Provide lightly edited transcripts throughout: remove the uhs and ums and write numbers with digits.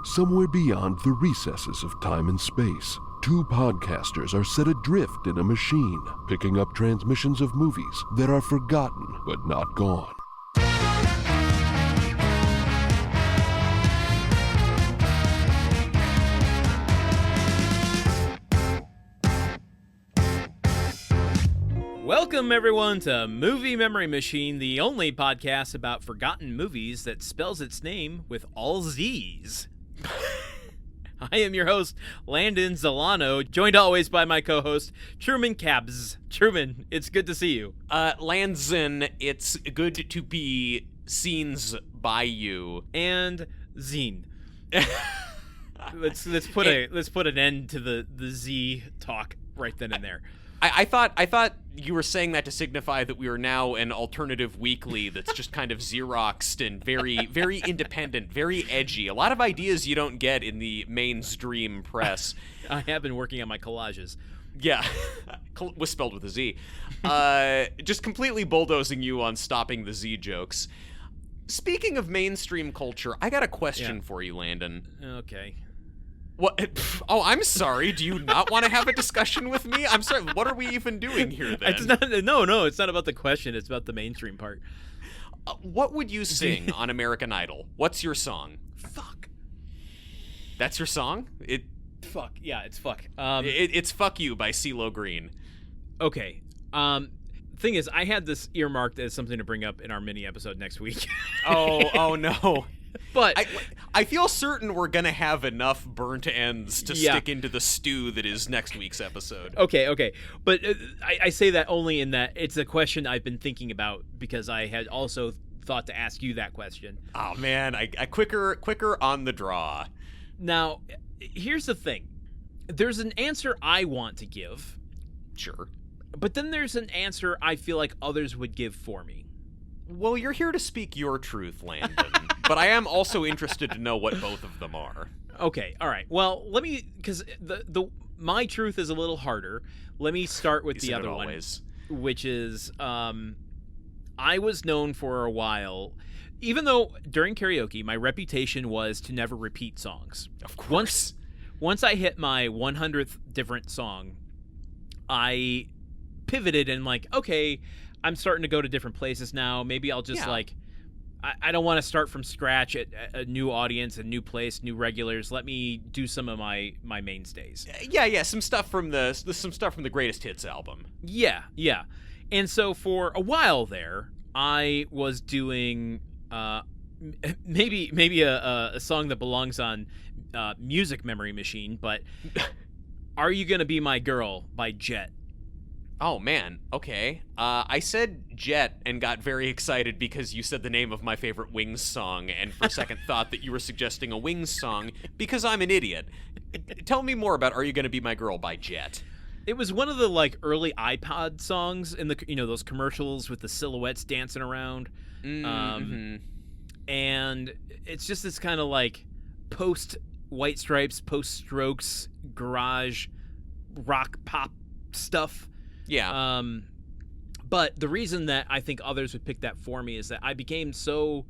Somewhere beyond the recesses of time and space, two podcasters are set adrift in a machine, picking up transmissions of movies that are forgotten but not gone. Welcome, everyone, to Movie Memory Machine, the only podcast about forgotten movies that spells its name with all Z's. I am your host, Landen Zalano, joined always by my co-host, Truman Cabs. Truman, it's good to see you. Landzen, it's good to be seen by you. And Zine. let's put an end to the Z talk right then and there. I thought you were saying that to signify that we are now an alternative weekly that's just kind of Xeroxed and very, very independent, very edgy. A lot of ideas you don't get in the mainstream press. I have been working on my collages. Yeah, was spelled with a Z. Just completely bulldozing you on stopping the Z jokes. Speaking of mainstream culture, I got a question for you, Landon. Okay. What? Oh, I'm sorry. Do you not want to have a discussion with me? I'm sorry. What are we even doing here, then? No, it's not about the question. It's about the mainstream part. What would you sing on American Idol? What's your song? Fuck. That's your song? Fuck. Yeah, it's fuck. It's Fuck You by CeeLo Green. Okay. Thing is, I had this earmarked as something to bring up in our mini episode next week. Oh no. But I feel certain we're going to have enough burnt ends to stick into the stew that is next week's episode. Okay. But I say that only in that it's a question I've been thinking about because I had also thought to ask you that question. Oh, man. I quicker on the draw. Now, here's the thing. There's an answer I want to give. Sure. But then there's an answer I feel like others would give for me. Well, you're here to speak your truth, Landon. But I am also interested to know what both of them are. Okay, all right. Well, let me, because my truth is a little harder. Let me start with the other one, which is I was known for a while, even though during karaoke, my reputation was to never repeat songs. Of course. Once I hit my 100th different song, I pivoted and okay, I'm starting to go to different places now. Maybe I'll just I don't want to start from scratch at a new audience, a new place, new regulars. Let me do some of my mainstays. Yeah, some stuff from the Greatest Hits album. Yeah. And so for a while there, I was doing maybe a song that belongs on Music Memory Machine, but Are You Gonna Be My Girl by Jet. Oh, man. Okay. I said Jet and got very excited because you said the name of my favorite Wings song, and for a second thought that you were suggesting a Wings song because I'm an idiot. Tell me more about Are You Gonna Be My Girl by Jet. It was one of the early iPod songs in the those commercials with the silhouettes dancing around. Mm-hmm. And it's just this kind of post White Stripes, post Strokes, garage rock pop stuff. Yeah. But the reason that I think others would pick that for me is that I became so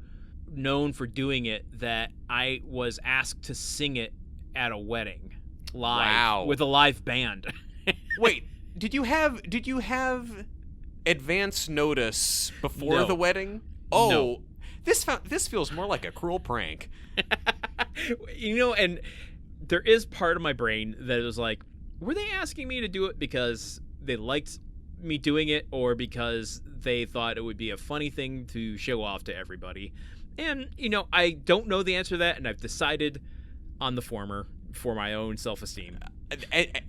known for doing it that I was asked to sing it at a wedding live with a live band. Wait, did you have advance notice before the wedding? Oh, no. This feels more like a cruel prank. And there is part of my brain that is were they asking me to do it because they liked me doing it or because they thought it would be a funny thing to show off to everybody? And, I don't know the answer to that, and I've decided on the former for my own self-esteem.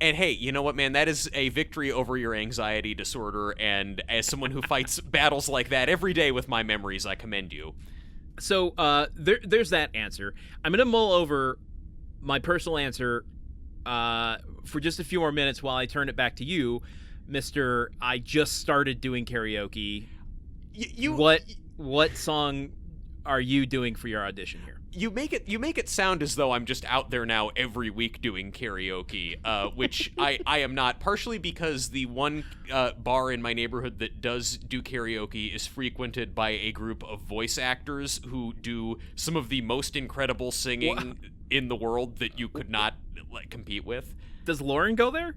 And hey, you know what, man? That is a victory over your anxiety disorder, and as someone who fights battles like that every day with my memories, I commend you. So there's that answer. I'm going to mull over my personal answer for just a few more minutes while I turn it back to you, Mr. I just started doing karaoke. What song are you doing for your audition here? You make it sound as though I'm just out there now every week doing karaoke, which I am not, partially because the one bar in my neighborhood that does do karaoke is frequented by a group of voice actors who do some of the most incredible singing in the world that you could not compete with. Does Lauren go there?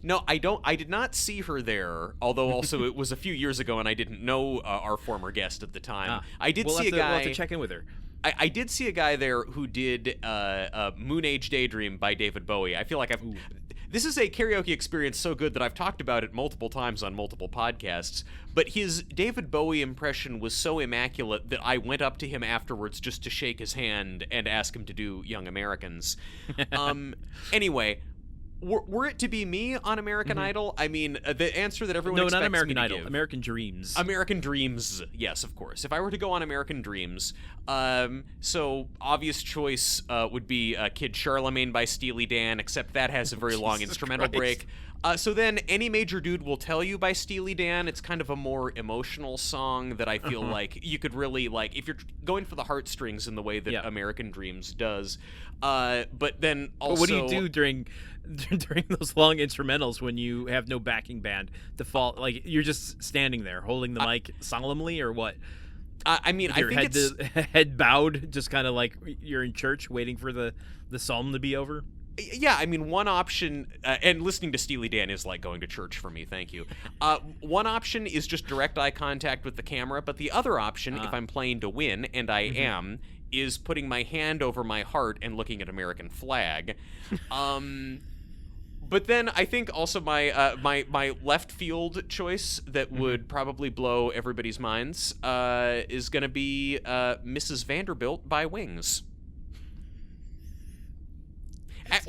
No, I don't. I did not see her there, although also it was a few years ago and I didn't know our former guest at the time. I did see a guy. We'll have to check in with her. I did see a guy there who did Moon Age Daydream by David Bowie. I feel like this is a karaoke experience so good that I've talked about it multiple times on multiple podcasts, but his David Bowie impression was so immaculate that I went up to him afterwards just to shake his hand and ask him to do Young Americans. Anyway, were it to be me on American Idol, I mean, the answer that everyone expects not American me to Idol, give, American Dreamz. American Dreamz, yes, of course. If I were to go on American Dreamz, so obvious choice would be Kid Charlemagne by Steely Dan, except that has a very long instrumental break. So then Any Major Dude Will Tell You by Steely Dan, it's kind of a more emotional song that I feel like you could really, like, if you're going for the heartstrings in the way that American Dreamz does. But then also... But what do you do during those long instrumentals when you have no backing band to fall? Like, you're just standing there holding the mic solemnly, or what? I mean, I think it's... head bowed, just kind of like you're in church waiting for the psalm to be over? Yeah, I mean, one option, and listening to Steely Dan is like going to church for me, thank you. One option is just direct eye contact with the camera, but the other option, if I'm playing to win, and I am, is putting my hand over my heart and looking at American flag. But then I think also my my left field choice that would probably blow everybody's minds is going to be Mrs. Vanderbilt by Wings. That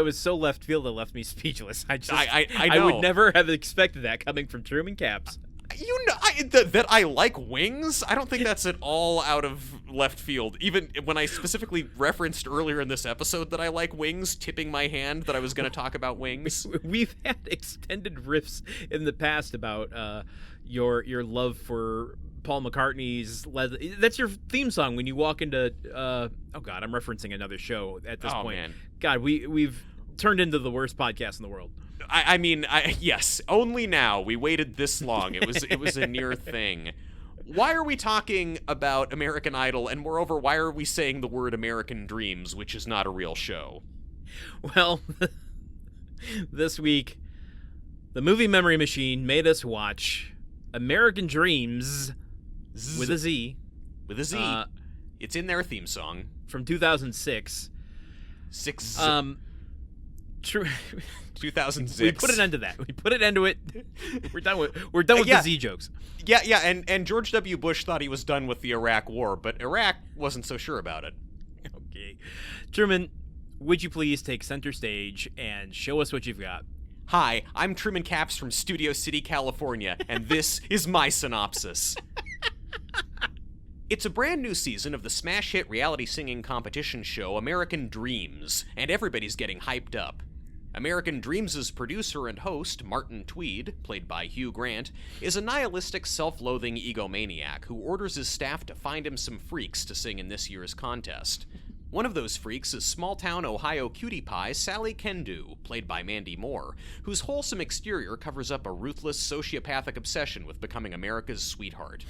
was so left field that left me speechless. I know. would never have expected that coming from Truman Caps. You know that I like Wings? I don't think that's at all out of left field. Even when I specifically referenced earlier in this episode that I like Wings, tipping my hand that I was going to talk about Wings. We've had extended riffs in the past about your love for Paul McCartney's that's your theme song when you walk into oh god, I'm referencing another show at this point. Man. God, we've turned into the worst podcast in the world. I mean, yes, only now. We waited this long. It was a near thing. Why are we talking about American Idol, and moreover, why are we saying the word American Dreamz, which is not a real show? Well, this week, the movie Memory Machine made us watch American Dreamz with a Z. With a Z. It's in their theme song. From 2006. 2006. We put an end to that. We put an end to it. We're done with the Z jokes. Yeah, and George W. Bush thought he was done with the Iraq War, but Iraq wasn't so sure about it. Okay. Truman, would you please take center stage and show us what you've got? Hi, I'm Truman Caps from Studio City, California, and this is my synopsis. It's a brand new season of the smash hit reality singing competition show American Dreamz, and everybody's getting hyped up. American Dreamz' producer and host, Martin Tweed, played by Hugh Grant, is a nihilistic, self-loathing egomaniac who orders his staff to find him some freaks to sing in this year's contest. One of those freaks is small-town Ohio cutie pie Sally Kendu, played by Mandy Moore, whose wholesome exterior covers up a ruthless, sociopathic obsession with becoming America's sweetheart.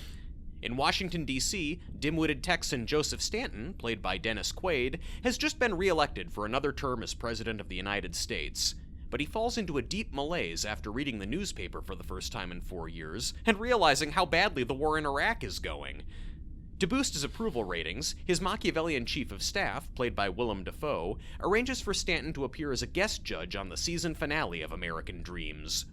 In Washington, D.C., dim-witted Texan Joseph Stanton, played by Dennis Quaid, has just been re-elected for another term as President of the United States. But he falls into a deep malaise after reading the newspaper for the first time in 4 years and realizing how badly the war in Iraq is going. To boost his approval ratings, his Machiavellian chief of staff, played by Willem Dafoe, arranges for Stanton to appear as a guest judge on the season finale of American Dreamz.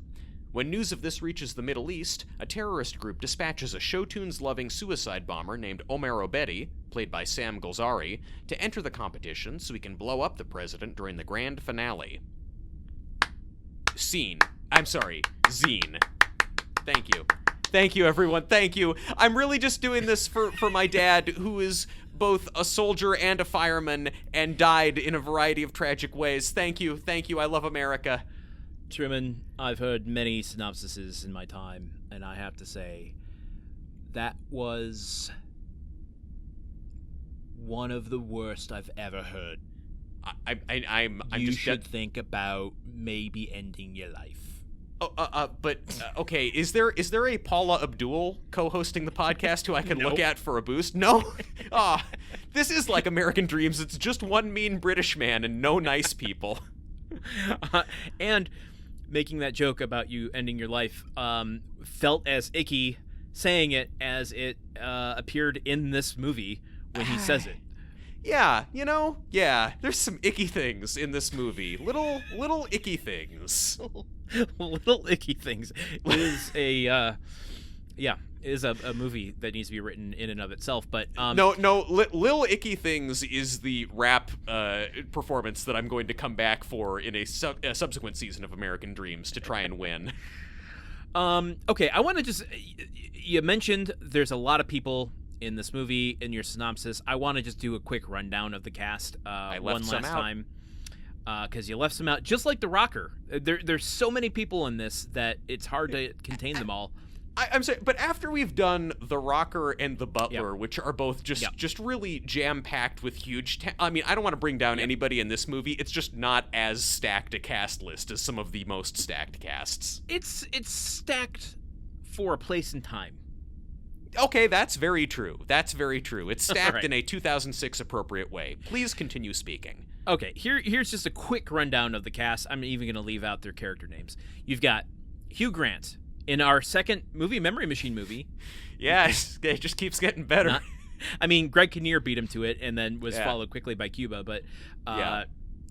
When news of this reaches the Middle East, a terrorist group dispatches a show-tunes-loving suicide bomber named Omer Obedi, played by Sam Golzari, to enter the competition so he can blow up the president during the grand finale. Zine. Thank you. Thank you, everyone. Thank you. I'm really just doing this for my dad, who is both a soldier and a fireman and died in a variety of tragic ways. Thank you. Thank you. I love America. Truman, I've heard many synopsises in my time, and I have to say, that was one of the worst I've ever heard. You should think about maybe ending your life. Okay, is there a Paula Abdul co-hosting the podcast who I can look at for a boost? No? This is like American Dreamz. It's just one mean British man and no nice people. And making that joke about you ending your life felt as icky saying it as it appeared in this movie when he says it. Yeah, there's some icky things in this movie. Little icky things. Little icky things is a movie that needs to be written in and of itself. But Lil Icky Things is the rap performance that I'm going to come back for in a subsequent season of American Dreamz to try and win. Okay, I want to just... You mentioned there's a lot of people in this movie in your synopsis. I want to just do a quick rundown of the cast one last time. Because you left some out, just like The Rocker. There's so many people in this that it's hard to contain them all. I'm sorry, but after we've done The Rocker and The Butler, which are both just really jam-packed with huge... I mean, I don't want to bring down anybody in this movie. It's just not as stacked a cast list as some of the most stacked casts. It's stacked for a place and time. Okay, that's very true. It's stacked in a 2006 appropriate way. Please continue speaking. Okay, here's just a quick rundown of the cast. I'm even going to leave out their character names. You've got Hugh Grant in our second movie, Memory Machine movie. Yeah, it just keeps getting better. Greg Kinnear beat him to it and then was followed quickly by Cuba, but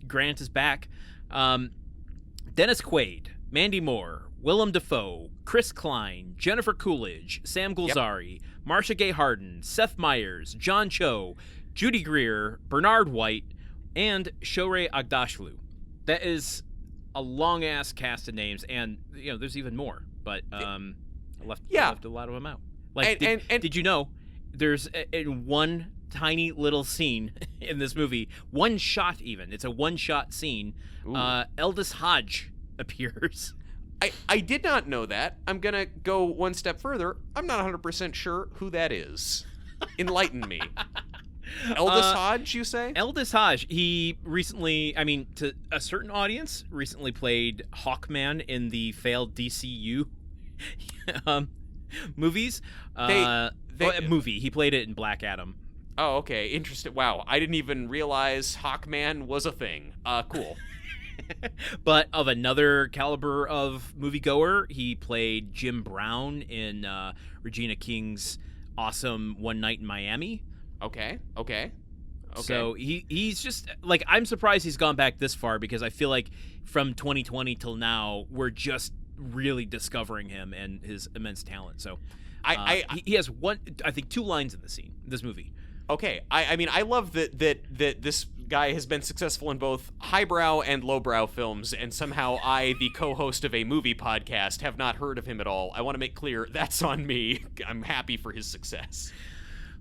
Grant is back. Dennis Quaid, Mandy Moore, Willem Dafoe, Chris Klein, Jennifer Coolidge, Sam Gulzari, Marcia Gay Harden, Seth Meyers, John Cho, Judy Greer, Bernard White, and Shohreh Aghdashloo. That is a long-ass cast of names, and there's even more, but I left a lot of them out. Like, did you know there's in one tiny little scene in this movie, one shot even, it's a one-shot scene, Aldous Hodge appears. I did not know that. I'm going to go one step further. I'm not 100% sure who that is. Enlighten me. Aldous Hodge, you say? Aldous Hodge. He recently, to a certain audience, recently played Hawkman in the failed DCU movies. Movie. He played it in Black Adam. Oh, okay. Interesting. Wow. I didn't even realize Hawkman was a thing. Cool. But of another caliber of moviegoer, he played Jim Brown in Regina King's awesome One Night in Miami. Okay. So he's just like, I'm surprised he's gone back this far, because I feel like from 2020 till now, we're just really discovering him and his immense talent. So he has two lines in this movie. Okay, I love that this guy has been successful in both highbrow and lowbrow films, and somehow I, the co-host of a movie podcast, have not heard of him at all. I want to make clear that's on me. I'm happy for his success.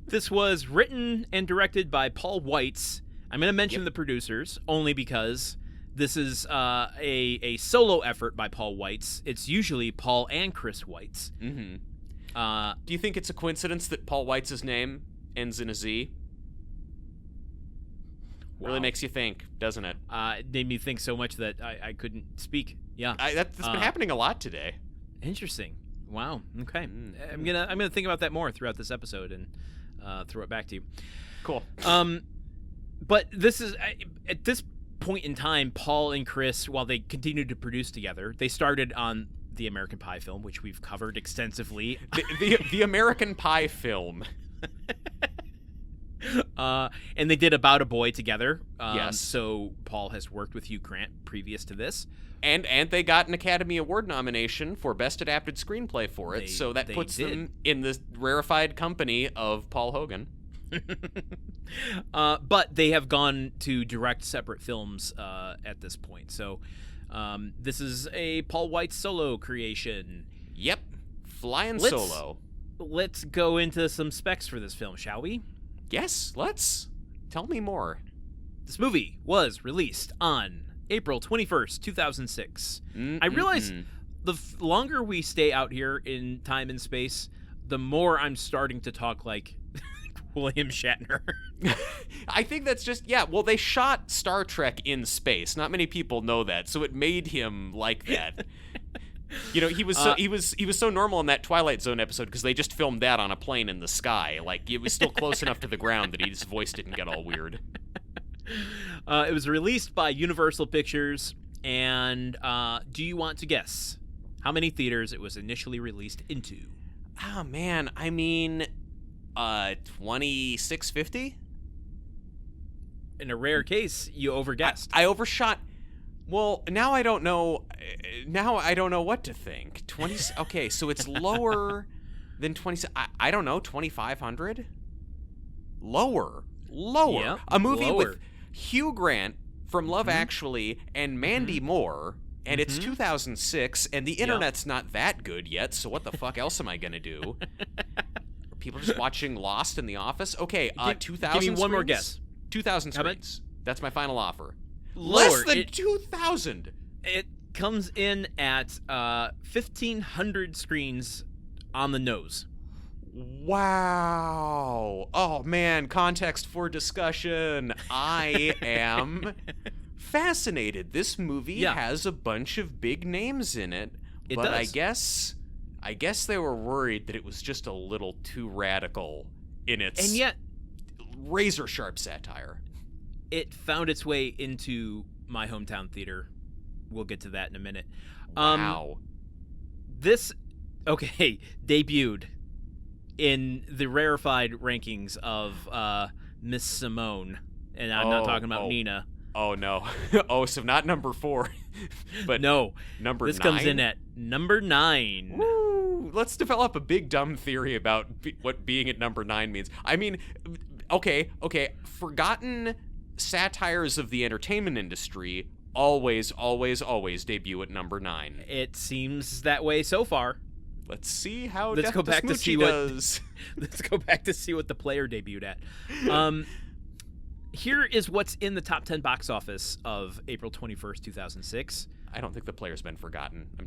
This was written and directed by Paul Weitz. I'm going to mention the producers only because this is a solo effort by Paul Weitz. It's usually Paul and Chris Weitz. Mm-hmm. Do you think it's a coincidence that Paul Weitz's name ends in a Z? Wow. Really makes you think, doesn't it? It made me think so much that I couldn't speak. Yeah, that's been happening a lot today. Interesting. Wow. Okay. I'm gonna think about that more throughout this episode and throw it back to you. Cool. But this is at this point in time, Paul and Chris, while they continued to produce together, they started on the American Pie film, which we've covered extensively. The American Pie film. And they did About a Boy together. Yes. So Paul has worked with Hugh Grant previous to this. And they got an Academy Award nomination for Best Adapted Screenplay for it, so that puts them in the rarefied company of Paul Hogan. But they have gone to direct separate films at this point. So this is a Paul Weitz solo creation. Yep. Flying solo. Let's go into some specs for this film, shall we? Yes, let's. Tell me more. This movie was released on April 21st, 2006. I realize the longer we stay out here in time and space, the more I'm starting to talk like William Shatner. I think that's just, well, they shot Star Trek in space. Not many people know that, so it made him like that. He was so normal in that Twilight Zone episode because they just filmed that on a plane in the sky. Like, it was still close enough to the ground that his voice didn't get all weird. It was released by Universal Pictures, and do you want to guess how many theaters it was initially released into? Oh, man. I mean, 2650? In a rare case, you overguessed. I overshot. Well, now I don't know. Now I don't know what to think. 20. Okay, so it's lower than 20. I don't know. 2,500. Lower. Yep, A movie lower. with Hugh Grant from Love Actually and Mandy Moore, and it's 2006, and the internet's not that good yet. So what the fuck else am I gonna do? Are people just watching Lost and The Office? Okay, 2,000. Give me one more guess. 2,000 How about- screens. That's my final offer. Lower. Less than 2,000. It comes in at 1,500 screens on the nose. Wow. Oh, man. Context for discussion. I am fascinated. This movie has a bunch of big names in it. It but does. I guess they were worried that it was just a little too radical in its And yet, razor-sharp satire. it found its way into my hometown theater. We'll get to that in a minute. Wow. This, debuted in the rarefied rankings of Miss Simone. And I'm not talking about Nina. Oh, no. So not number 4, but No. number 9? This comes in at number 9. Woo! Let's develop a big dumb theory about what being at number 9 means. I mean, okay. Forgotten satires of the entertainment industry always debut at number 9. It seems that way so far. Let's see how Let's go back to see does. Let's go back to see what the player debuted at. Here is what's in the top 10 box office of April 21st, 2006. I don't think the player's been forgotten. I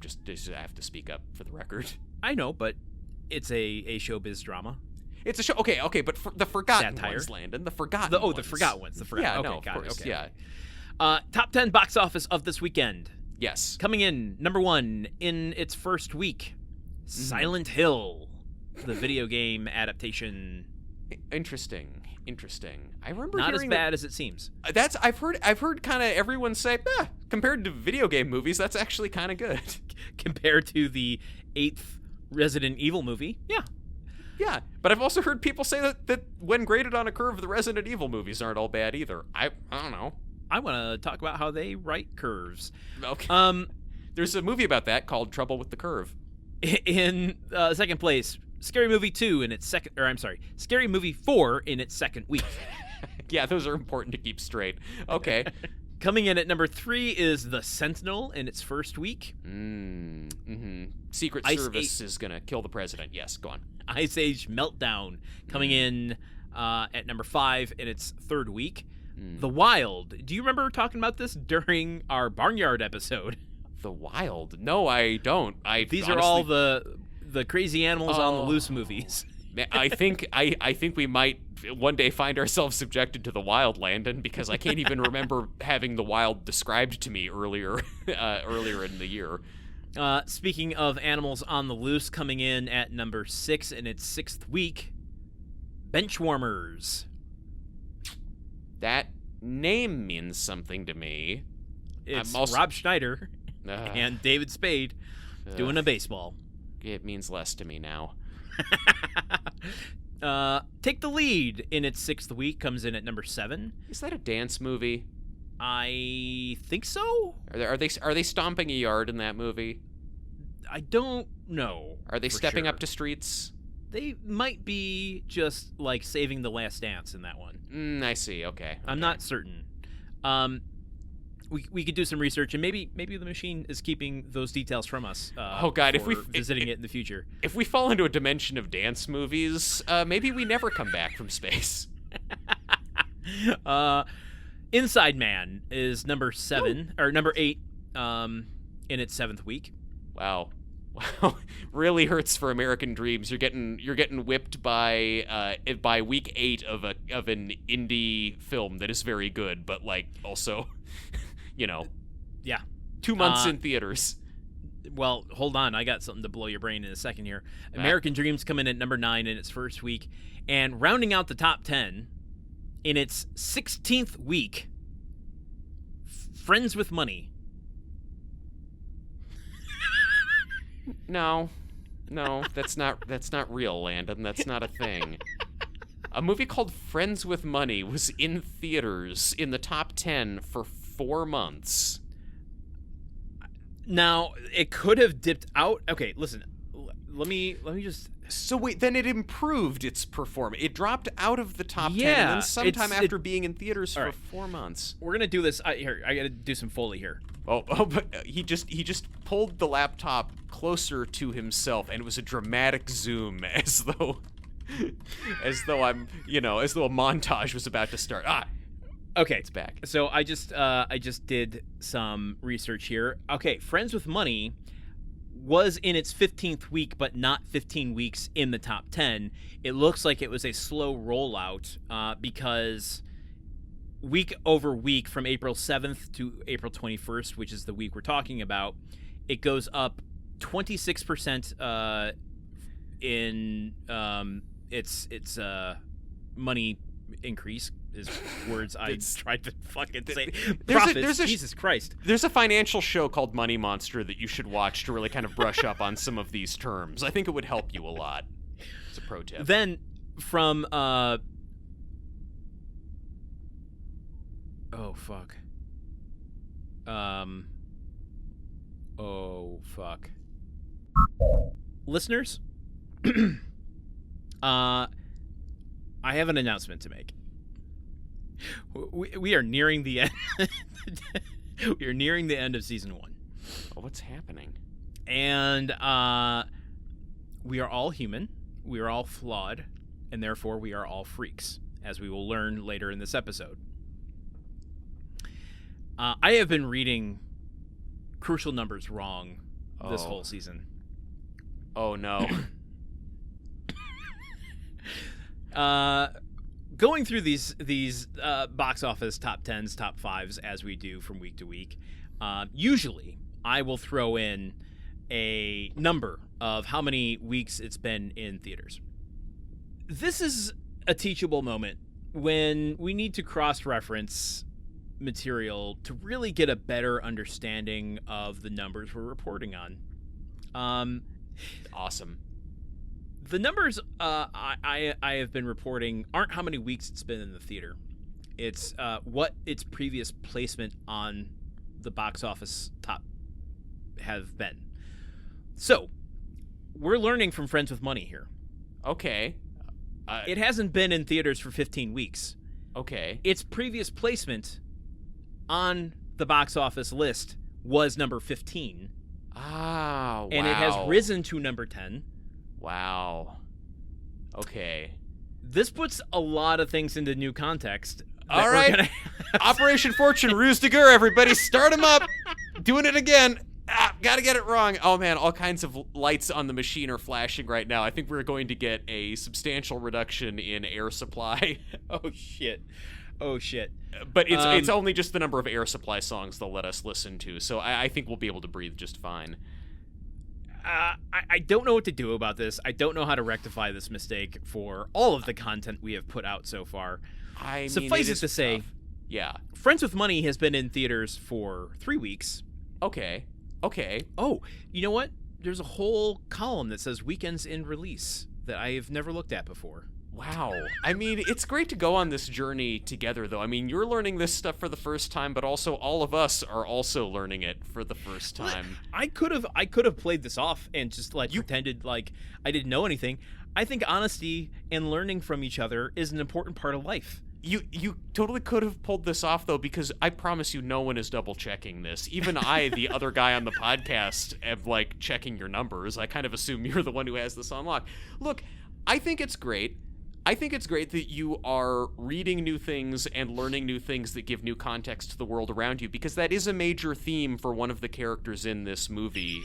have to speak up for the record. I know, but it's a showbiz drama. It's a show. Okay, but for the forgotten Satire. ones, Landon. The forgotten The forgotten ones. Yeah, okay, no, of got course. it. Okay. Yeah. Top 10 box office of this weekend. Yes. Coming in, number 1 in its first week, Silent Hill, the video game adaptation. Interesting. I remember Not as hearing bad as it seems. I've heard kind of everyone say, compared to video game movies, that's actually kind of good. Compared to the 8th Resident Evil movie, yeah. Yeah, but I've also heard people say that when graded on a curve, the Resident Evil movies aren't all bad either. I don't know. I want to talk about how they write curves. Okay. There's a movie about that called Trouble with the Curve. In second place, Scary Movie 2 in its second, Scary Movie 4 in its second week. Yeah, those are important to keep straight. Okay. Coming in at number 3 is The Sentinel in its first week. Secret Service is gonna kill the president. Yes, go on. Ice Age Meltdown coming in at number 5 in its third week. The Wild. Do you remember talking about this during our Barnyard episode? The Wild? No, I don't. These are all the crazy animals on the loose movies. I think we might one day find ourselves subjected to The Wild, Landon, because I can't even remember having The Wild described to me earlier in the year. Speaking of animals on the loose, coming in at number 6 in its 6th week, Benchwarmers. That name means something to me. It's Rob Schneider and David Spade doing a baseball. It means less to me now. Take the Lead in its 6th week comes in at number 7. Is that a dance movie? I think so. Are they stomping a yard in that movie? I don't know. Are they stepping up to streets? They might be just like saving the last dance in that one. I see. Okay. I'm not certain. We could do some research, and maybe the machine is keeping those details from us. Oh God! If we visiting it in the future, if we fall into a dimension of dance movies, maybe we never come back from space. Inside Man is number 7 or number 8 in its 7th week. Wow. Really hurts for American Dreamz. You're getting whipped by week 8 of an indie film that is very good, but like also, 2 months in theaters. Well, hold on. I got something to blow your brain in a second here. American Dreamz come in at number 9 in its first week, and rounding out the top 10 in its 16th week, Friends with Money. No, that's not real, Landon. That's not a thing. A movie called Friends with Money was in theaters in the top 10 for 4 months. Now, it could have dipped out. Okay, listen. Let me just... So wait, then it improved its performance. It dropped out of the top 10 and then sometime after being in theaters for 4 months. We're going to do this. Here, I got to do some Foley here. Oh, but he just pulled the laptop closer to himself, and it was a dramatic zoom, as though a montage was about to start. Okay, it's back. So I just did some research here. Okay, Friends with Money was in its 15th week, but not 15 weeks in the top 10. It looks like it was a slow rollout because week over week from April 7th to April 21st, which is the week we're talking about, it goes up 26% in its money increase is words I tried to fucking say. Profits, Jesus Christ. There's a financial show called Money Monster that you should watch to really kind of brush up on some of these terms. I think it would help you a lot. It's a pro tip. Then from oh fuck. Oh fuck. Listeners, I have an announcement to make. We are nearing the end. We are nearing the end of season 1. Oh, what's happening? And we are all human. We are all flawed, and therefore we are all freaks, as we will learn later in this episode. I have been reading crucial numbers wrong this whole season. Oh no. Going through these box office top 10s, top 5s, as we do from week to week, usually I will throw in a number of how many weeks it's been in theaters. This is a teachable moment when we need to cross-reference material to really get a better understanding of the numbers we're reporting on. Awesome. The numbers I have been reporting aren't how many weeks it's been in the theater. It's what its previous placement on the box office top have been. So, we're learning from Friends with Money here. Okay. It hasn't been in theaters for 15 weeks. Okay. Its previous placement on the box office list was number 15. Ah, wow. And it has risen to number 10. Wow. Okay. This puts a lot of things into new context. All right. Operation Fortune Ruse de Guerre, everybody. Start them up. Doing it again. Gotta get it wrong. Oh, man. All kinds of lights on the machine are flashing right now. I think we're going to get a substantial reduction in air supply. Oh, shit. But it's only just the number of air supply songs they'll let us listen to. So I think we'll be able to breathe just fine. I don't know what to do about this. I don't know how to rectify this mistake for all of the content we have put out so far. Suffice it to say, yeah, Friends with Money has been in theaters for 3 weeks. Okay. Oh, you know what? There's a whole column that says weekends in release that I have never looked at before. Wow. I mean, it's great to go on this journey together, though. I mean, you're learning this stuff for the first time, but also all of us are also learning it for the first time. I could have played this off and just pretended like I didn't know anything. I think honesty and learning from each other is an important part of life. You totally could have pulled this off, though, because I promise you no one is double-checking this. Even I, the other guy on the podcast, am, checking your numbers. I kind of assume you're the one who has this on lock. Look, I think it's great. I think it's great that you are reading new things and learning new things that give new context to the world around you, because that is a major theme for one of the characters in this movie.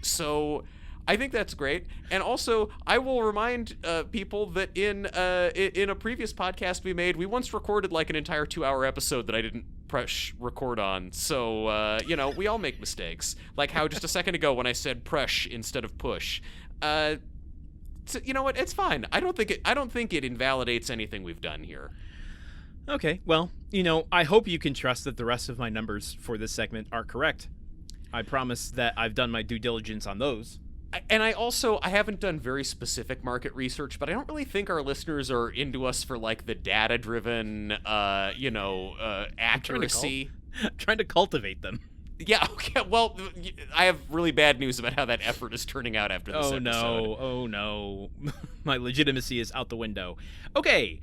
So I think that's great. And also, I will remind people that in a previous podcast we made, we once recorded like an entire 2-hour episode that I didn't press record on. So, we all make mistakes. Like how just a second ago when I said press instead of push. So, you know what? It's fine. I don't think it invalidates anything we've done here. Okay, well, I hope you can trust that the rest of my numbers for this segment are correct. I promise that I've done my due diligence on those. And I haven't done very specific market research, but I don't really think our listeners are into us for like the data-driven, accuracy. I'm trying to cultivate them. Yeah, okay. Well, I have really bad news about how that effort is turning out after this episode. Oh no. My legitimacy is out the window. Okay,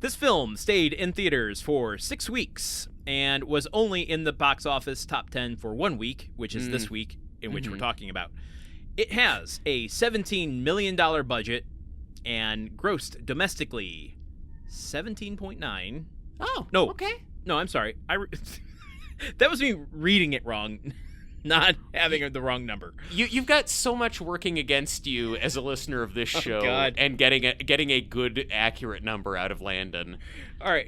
this film stayed in theaters for 6 weeks and was only in the box office top 10 for 1 week, which is this week in which we're talking about. It has a $17 million budget and grossed domestically $17.9. Oh, no. Okay. No, I'm sorry. That was me reading it wrong, not having the wrong number. You've got so much working against you as a listener of this show, and getting a good, accurate number out of Landen. All right,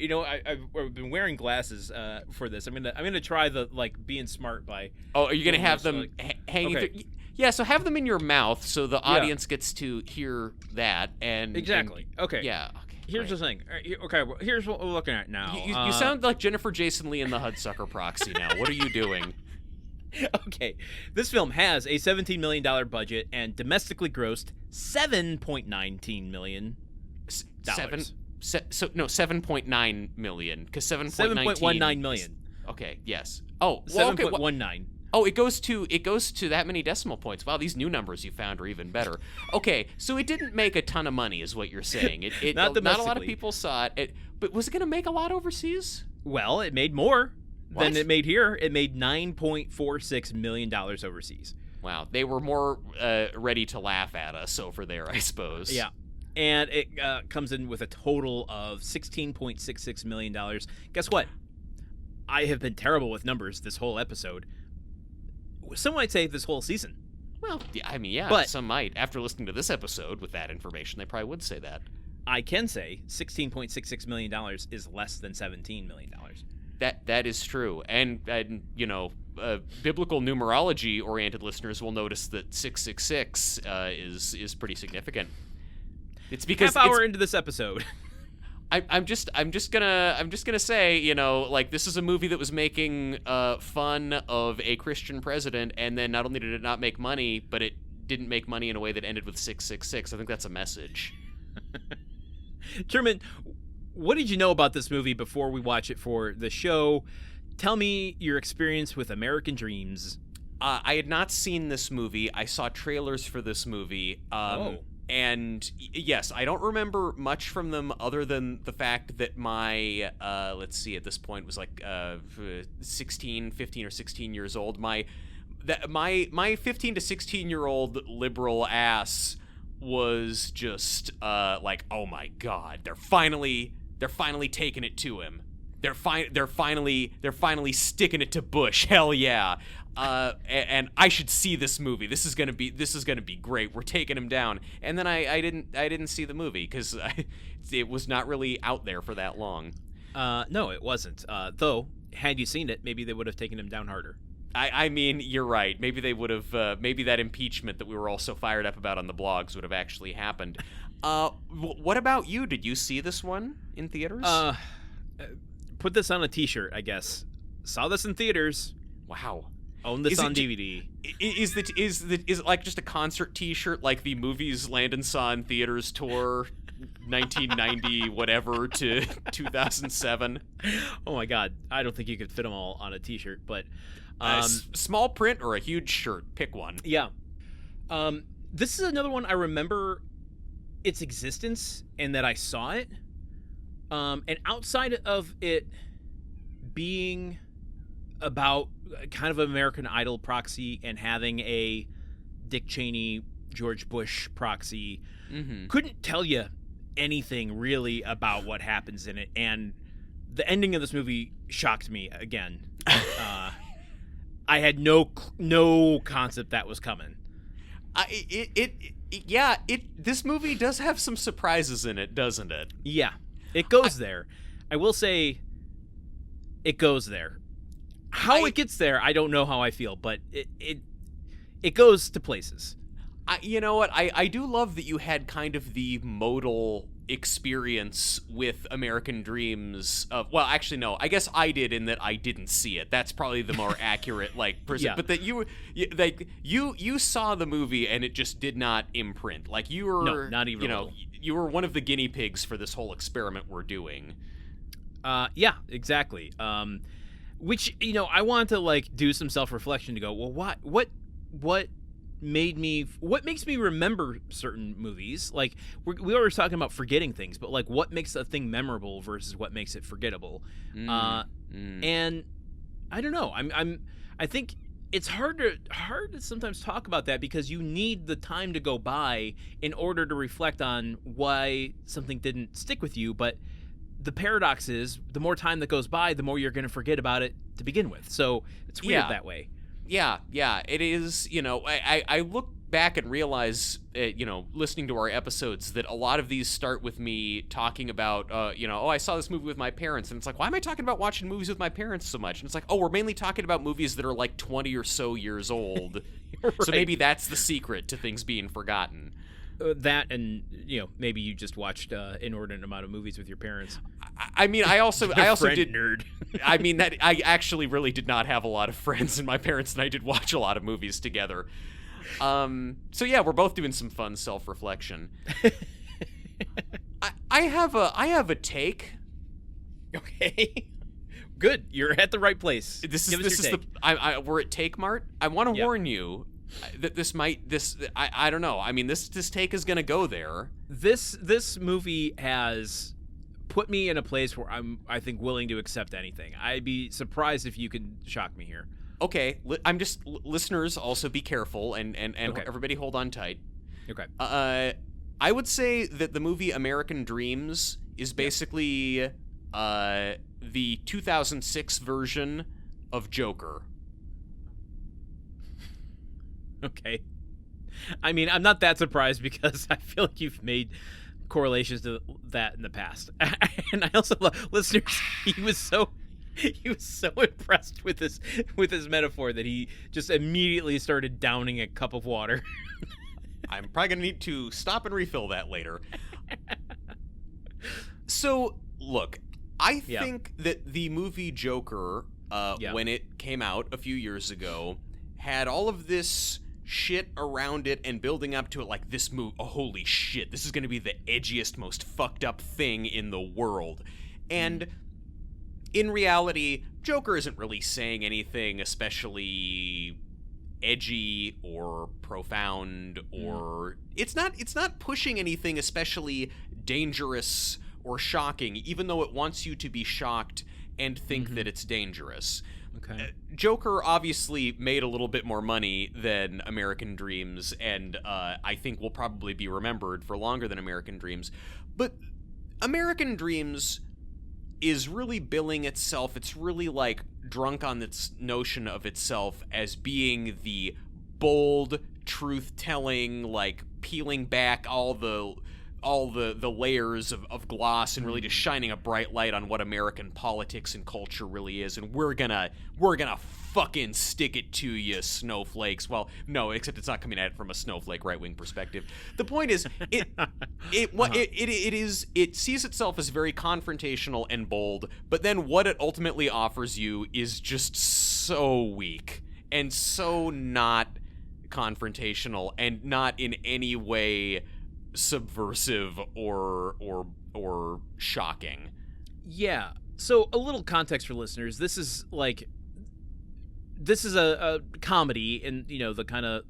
I've been wearing glasses for this. I'm gonna try the being smart by. Oh, are you gonna have them hanging? Okay. Yeah, so have them in your mouth so the audience gets to hear that. And exactly. Okay. Yeah. Okay. Here's the thing. Okay, well, here's what we're looking at now. You sound like Jennifer Jason Leigh in the Hudsucker Proxy now. What are you doing? Okay, this film has a $17 million budget and domestically grossed $7.19 million. $7.9 million, because 7.19 million. Okay. Yes. Oh. Well, 7.19. Oh, it goes to that many decimal points. Wow, these new numbers you found are even better. Okay, so it didn't make a ton of money, is what you're saying. Not a lot of people saw it. But was it going to make a lot overseas? Well, it made more than it made here. It made $9.46 million overseas. Wow, they were more ready to laugh at us over there, I suppose. Yeah, and it comes in with a total of $16.66 million. Guess what? I have been terrible with numbers this whole episode. Some might say this whole season. Well, yeah, but some might. After listening to this episode with that information, they probably would say that. I can say $16.66 million is less than $17 million. That is true. And biblical numerology-oriented listeners will notice that 666 is pretty significant. It's because half hour into this episode. I'm just gonna say, this is a movie that was making fun of a Christian president, and then not only did it not make money, but it didn't make money in a way that ended with 666. I think that's a message. Truman, what did you know about this movie before we watch it for the show? Tell me your experience with American Dreamz. I had not seen this movie. I saw trailers for this movie. And yes, I don't remember much from them other than the fact that my, let's see, at this point was like 15 or 16 years old. My 15 to 16-year-old liberal ass was just like, oh my God, they're finally taking it to him. They're finally sticking it to Bush. Hell yeah. And I should see this movie. This is gonna be great. We're taking him down. And then I didn't see the movie because it was not really out there for that long. No, it wasn't. Though, had you seen it, maybe they would have taken him down harder. I mean, you're right. Maybe they would have. Maybe that impeachment that we were all so fired up about on the blogs would have actually happened. What about you? Did you see this one in theaters? Put this on a T-shirt, I guess. Saw this in theaters. Wow. Own this on DVD. Is it like just a concert T-shirt, like the movies Landen saw in theaters tour, 1990 whatever to 2007? Oh my God, I don't think you could fit them all on a T-shirt, but small print or a huge shirt, pick one. Yeah. This is another one I remember its existence and that I saw it. And outside of it being about kind of an American Idol proxy and having a Dick Cheney, George Bush proxy, couldn't tell you anything really about what happens in it. And the ending of this movie shocked me again. I had no concept that was coming. This movie does have some surprises in it, doesn't it? Yeah, it goes there. I will say, it goes there. How it gets there, I don't know how I feel, but it goes to places. You know what? I do love that you had kind of the modal experience with American Dreamz of, well, actually no, I guess I did in that I didn't see it. That's probably the more accurate Yeah. But that you saw the movie and it just did not imprint. Like you were No, not even a little. You were one of the guinea pigs for this whole experiment we're doing. Yeah, exactly. Which, I want to do some self-reflection to go, well, what makes me remember certain movies? Like we were talking about forgetting things, but what makes a thing memorable versus what makes it forgettable? And I don't know. I think it's hard to sometimes talk about that because you need the time to go by in order to reflect on why something didn't stick with you. But the paradox is the more time that goes by, the more you're going to forget about it to begin with. So it's weird that way. Yeah, it is. I look back and realize, listening to our episodes, that a lot of these start with me talking about, I saw this movie with my parents, and it's like, why am I talking about watching movies with my parents so much? And it's like, oh, we're mainly talking about movies that are 20 or so years old. Right. So maybe that's the secret to things being forgotten. That and maybe you just watched inordinate amount of movies with your parents. I mean, I also did nerd. I mean, that I actually really did not have a lot of friends, and my parents and I did watch a lot of movies together. So yeah, we're both doing some fun self-reflection. I have a take. Okay. Good. You're at the right place. We're at Take Mart. I want to warn you that I don't know. I mean, this take is going to go there. This movie has put me in a place where I think willing to accept anything. I'd be surprised if you could shock me here. Okay, listeners, also be careful and Okay. Everybody hold on tight. Okay. I would say that the movie American Dreamz is basically the 2006 version of Joker. Okay. I mean, I'm not that surprised because I feel like you've made correlations to that in the past. And I also love, listeners, he was so impressed with his metaphor that he just immediately started downing a cup of water. I'm probably going to need to stop and refill that later. So, look, I think that the movie Joker, when it came out a few years ago, had all of this shit around it and building up to it like this movie, oh, holy shit, this is going to be the edgiest, most fucked up thing in the world. And in reality, Joker isn't really saying anything especially edgy or profound, or it's not pushing anything especially dangerous or shocking, even though it wants you to be shocked and think that it's dangerous. Okay. Joker obviously made a little bit more money than American Dreamz, and I think will probably be remembered for longer than American Dreamz. But American Dreamz is really billing itself, it's really drunk on its notion of itself as being the bold, truth-telling, peeling back all the layers of gloss and really just shining a bright light on what American politics and culture really is, and we're gonna fucking stick it to you, snowflakes. Well, no, except it's not coming at it from a snowflake right-wing perspective. The point is, it sees itself as very confrontational and bold, but then what it ultimately offers you is just so weak and so not confrontational and not in any way subversive or shocking. Yeah. So a little context for listeners. This is a comedy in, the kind of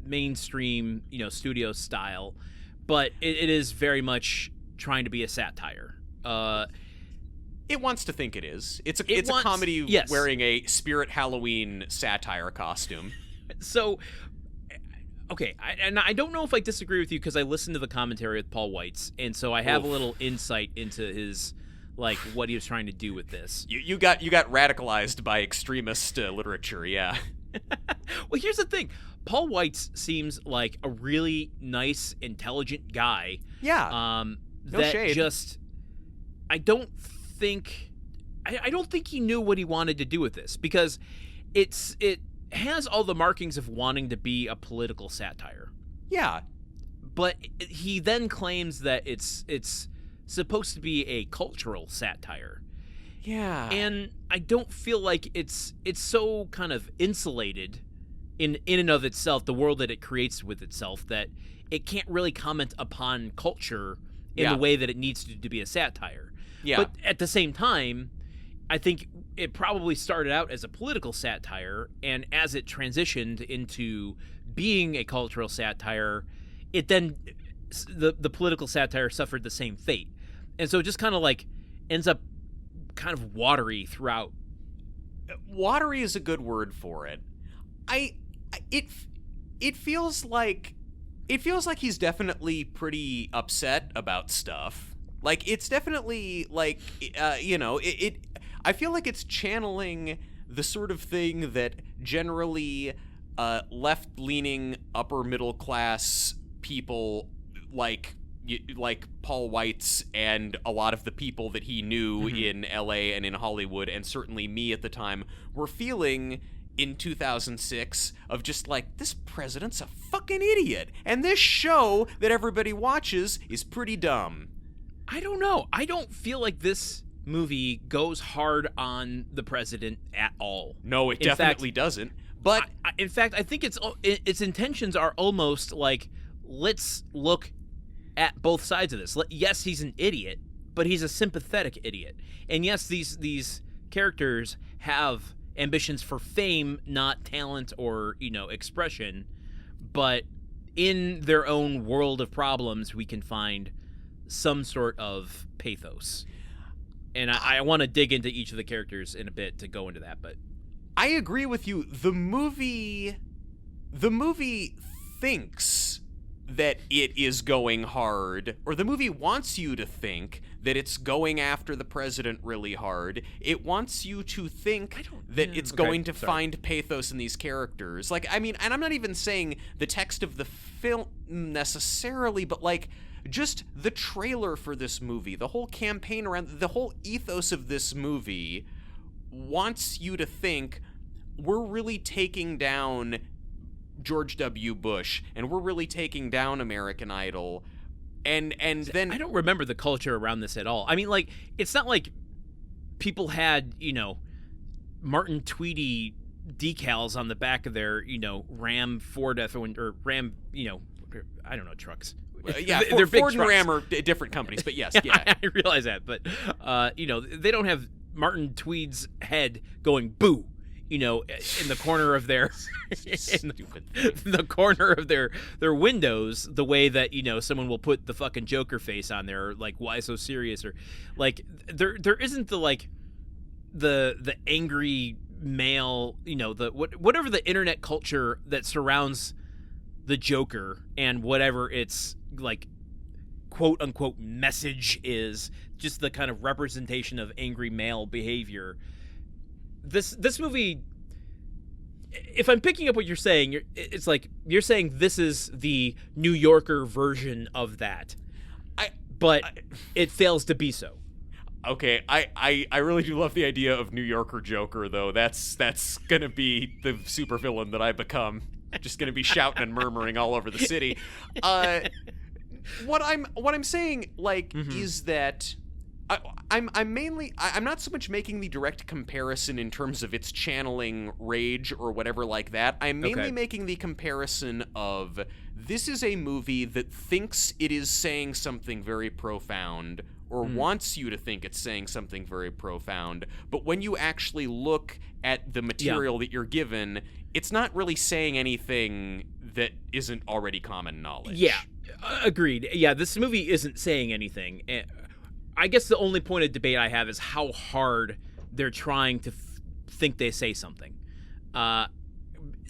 mainstream, studio style, but it is very much trying to be a satire. It wants to think it is. It's a comedy wearing a Spirit Halloween satire costume. So, okay, I don't know if I disagree with you because I listened to the commentary with Paul Weitz, and so I have a little insight into his, what he was trying to do with this. You got radicalized by extremist literature, yeah. Well, here's the thing. Paul Weitz seems like a really nice, intelligent guy. Yeah. No that shade. Just, I don't think he knew what he wanted to do with this, because it has all the markings of wanting to be a political satire. Yeah. But he then claims that it's supposed to be a cultural satire. Yeah. And I don't feel like it's so kind of insulated in and of itself, the world that it creates with itself, that it can't really comment upon culture in the way that it needs to be a satire. Yeah. But at the same time, I think it probably started out as a political satire, and as it transitioned into being a cultural satire, it then the political satire suffered the same fate. And so it just kind of like ends up kind of watery throughout. Watery is a good word for it. It feels like he's definitely pretty upset about stuff. Like, it's definitely like I feel like it's channeling the sort of thing that generally left-leaning upper middle class people like Paul Weitz and a lot of the people that he knew in LA and in Hollywood, and certainly me at the time, were feeling in 2006 of just like, this president's a fucking idiot, and this show that everybody watches is pretty dumb. I don't know. I don't feel like this movie goes hard on the president at all. No, it definitely doesn't. But in fact, I think its intentions are almost like, let's look at both sides of this. Yes, he's an idiot, but he's a sympathetic idiot. And yes, these characters have ambitions for fame, not talent or, expression, but in their own world of problems, we can find some sort of pathos. And I want to dig into each of the characters in a bit to go into that, but I agree with you. The movie thinks that it is going hard, or the movie wants you to think that it's going after the president really hard. It wants you to think that it's going to find pathos in these characters. Like, I mean, and I'm not even saying the text of the film necessarily, but like, just the trailer for this movie, the whole campaign around, the whole ethos of this movie wants you to think we're really taking down George W. Bush, and we're really taking down American Idol, and then I don't remember the culture around this at all. I mean, like, it's not like people had, Martin Tweedy decals on the back of their, Ram Ford or Ram, I don't know, trucks. Yeah, they're big Ford and trucks. Ram are different companies, but yes, yeah. I realize that, but they don't have Martin Tweed's head going boo, in the corner of their the corner of their windows, the way that someone will put the fucking Joker face on there, or like, why so serious, or like there isn't the like the angry male, whatever the internet culture that surrounds the Joker and whatever its like quote unquote message is, just the kind of representation of angry male behavior. This movie, if I'm picking up what you're saying, it's like you're saying this is the New Yorker version of that, but it fails to be so. Okay, I really do love the idea of New Yorker Joker, though. That's gonna be the supervillain that I become. Just gonna be shouting and murmuring all over the city. What I'm saying, like, is that I'm not so much making the direct comparison in terms of its channeling rage or whatever like that. I'm mainly making the comparison of, this is a movie that thinks it is saying something very profound, or wants you to think it's saying something very profound, but when you actually look at the material that you're given, it's not really saying anything that isn't already common knowledge. Yeah, agreed. Yeah, this movie isn't saying anything. I guess the only point of debate I have is how hard they're trying to think they say something. Now,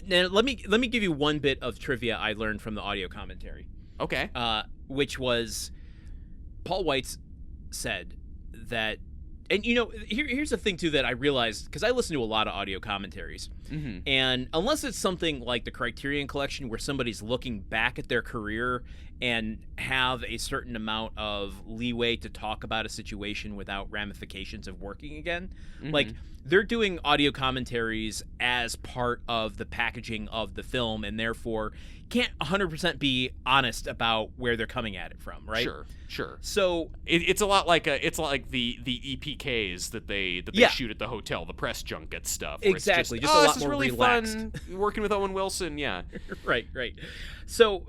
let me give you one bit of trivia I learned from the audio commentary. Okay. Which was, Paul Weitz said that And here's the thing too that I realized, because I listen to a lot of audio commentaries, and unless it's something like the Criterion Collection where somebody's looking back at their career and have a certain amount of leeway to talk about a situation without ramifications of working again, like they're doing audio commentaries as part of the packaging of the film, and therefore can't 100% be honest about where they're coming at it from, right? Sure. So it's a lot like the EPKs that they shoot at the hotel, the press junket stuff. Exactly, just a lot this is more really relaxed. fun working with Owen Wilson. Yeah, right. So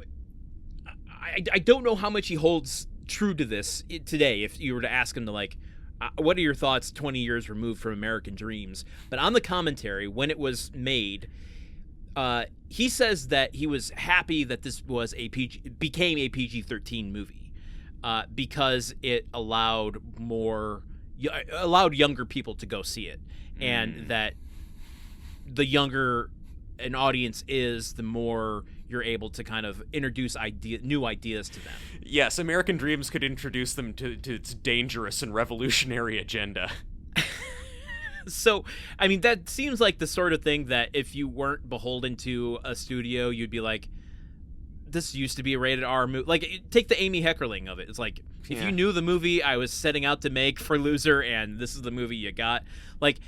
I don't know how much he holds true to this today. If you were to ask him to like, what are your thoughts 20 years removed from American Dreamz? But on the commentary, when it was made, he says that he was happy that this was became a PG-13 movie because it allowed younger people to go see it, and that the younger an audience is, the more you're able to kind of introduce new ideas to them. Yes, American Dreamz could introduce them to its dangerous and revolutionary agenda. So, I mean, that seems like the sort of thing that if you weren't beholden to a studio, you'd be like, this used to be a rated R movie. Like, take the Amy Heckerling of it. It's like, if you knew the movie I was setting out to make for Loser and this is the movie you got, like,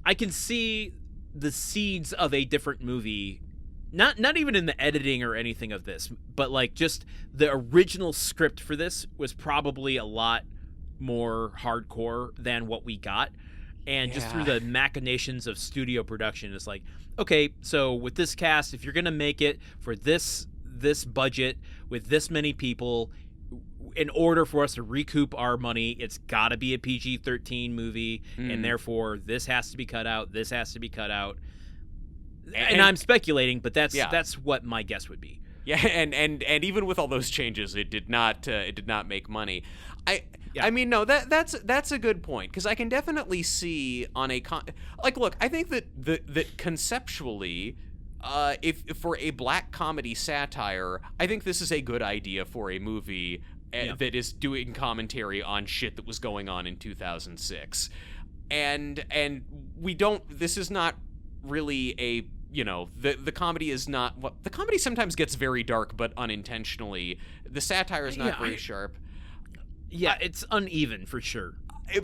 I can see the seeds of a different movie, not even in the editing or anything of this, but like just the original script for this was probably a lot more hardcore than what we got. And just through the machinations of studio production, it's like, okay, so with this cast, if you're going to make it for this budget with this many people, in order for us to recoup our money, it's got to be a PG-13 movie, and therefore this has to be cut out, this has to be cut out. And I'm speculating, but that's what my guess would be. Yeah, and even with all those changes, it did not make money. I mean, no, that's a good point, because I can definitely see on look, I think that conceptually, if for a black comedy satire, I think this is a good idea for a movie that is doing commentary on shit that was going on in 2006, and this is not really a, the comedy is not what the comedy sometimes gets very dark, but unintentionally. The satire is not very sharp. Yeah, it's uneven for sure.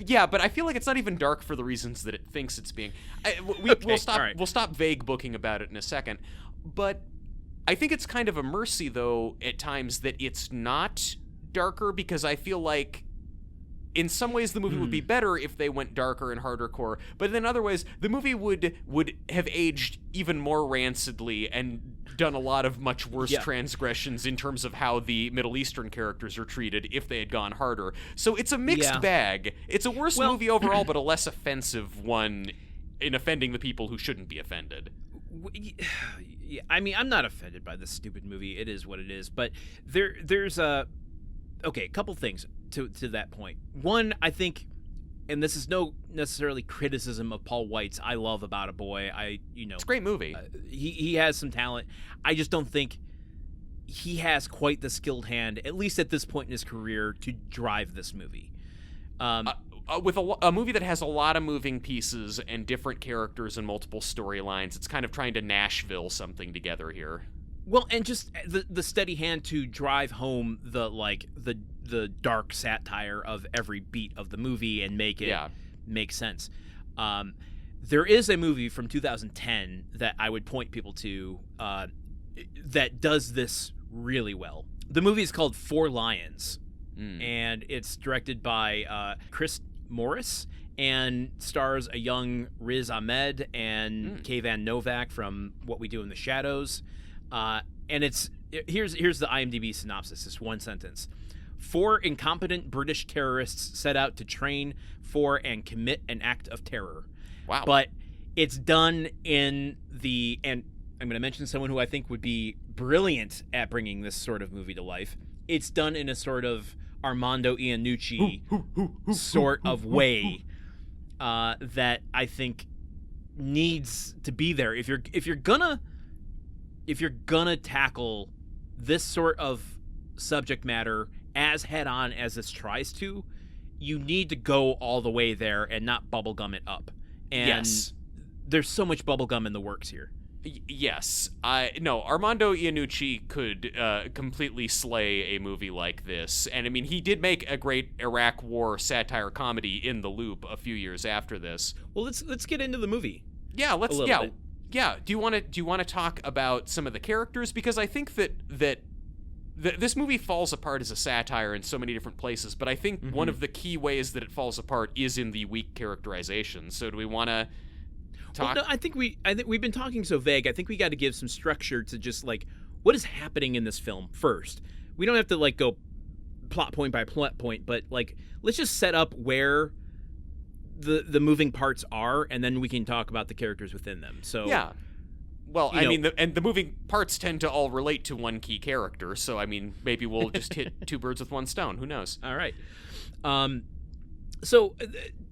Yeah, but I feel like it's not even dark for the reasons that it thinks it's being. We'll stop vague booking about it in a second, but I think it's kind of a mercy though at times that it's not darker, because I feel like in some ways the movie would be better if they went darker and harder core, but in other ways the movie would have aged even more rancidly and done a lot of much worse transgressions in terms of how the Middle Eastern characters are treated if they had gone harder. So it's a mixed bag. It's a worse movie overall, but a less offensive one in offending the people who shouldn't be offended. I mean, I'm not offended by this stupid movie. It is what it is. But there's a couple things to that point. One, I think, and this is no necessarily criticism of Paul Weitz. I love About a Boy. It's a great movie. He has some talent. I just don't think he has quite the skilled hand, at least at this point in his career, to drive this movie. With a movie that has a lot of moving pieces and different characters and multiple storylines, it's kind of trying to Nashville something together here. Well, and just the steady hand to drive home the dark satire of every beat of the movie and make it make sense. There is a movie from 2010 that I would point people to that does this really well. The movie is called Four Lions, and it's directed by Chris Morris and stars a young Riz Ahmed and Kayvan Novak from What We Do in the Shadows. And here's the IMDb synopsis. It's one sentence. 4 incompetent British terrorists set out to train for and commit an act of terror. Wow. But it's done and I'm going to mention someone who I think would be brilliant at bringing this sort of movie to life. It's done in a sort of Armando Iannucci sort of way that I think needs to be there. If you're gonna tackle this sort of subject matter as head on as this tries to, you need to go all the way there and not bubblegum it up. And Yes. there's so much bubblegum in the works here. Yes. No, Armando Iannucci could completely slay a movie like this. And I mean, he did make a great Iraq War satire comedy, In the Loop, a few years after this. Well, let's get into the movie. Yeah, let's a little bit. Yeah. Do you want to talk about some of the characters, because I think that this movie falls apart as a satire in so many different places, but I think one of the key ways that it falls apart is in the weak characterization. So do we want to talk? Well, no, I think we've been talking so vague. I think we got to give some structure to just like what is happening in this film first. We don't have to like go plot point by plot point, but like let's just set up where the moving parts are, and then we can talk about the characters within them. So yeah. Well, you I know- mean, the moving parts tend to all relate to one key character, so I mean, maybe we'll just hit two birds with one stone. Who knows? All right. So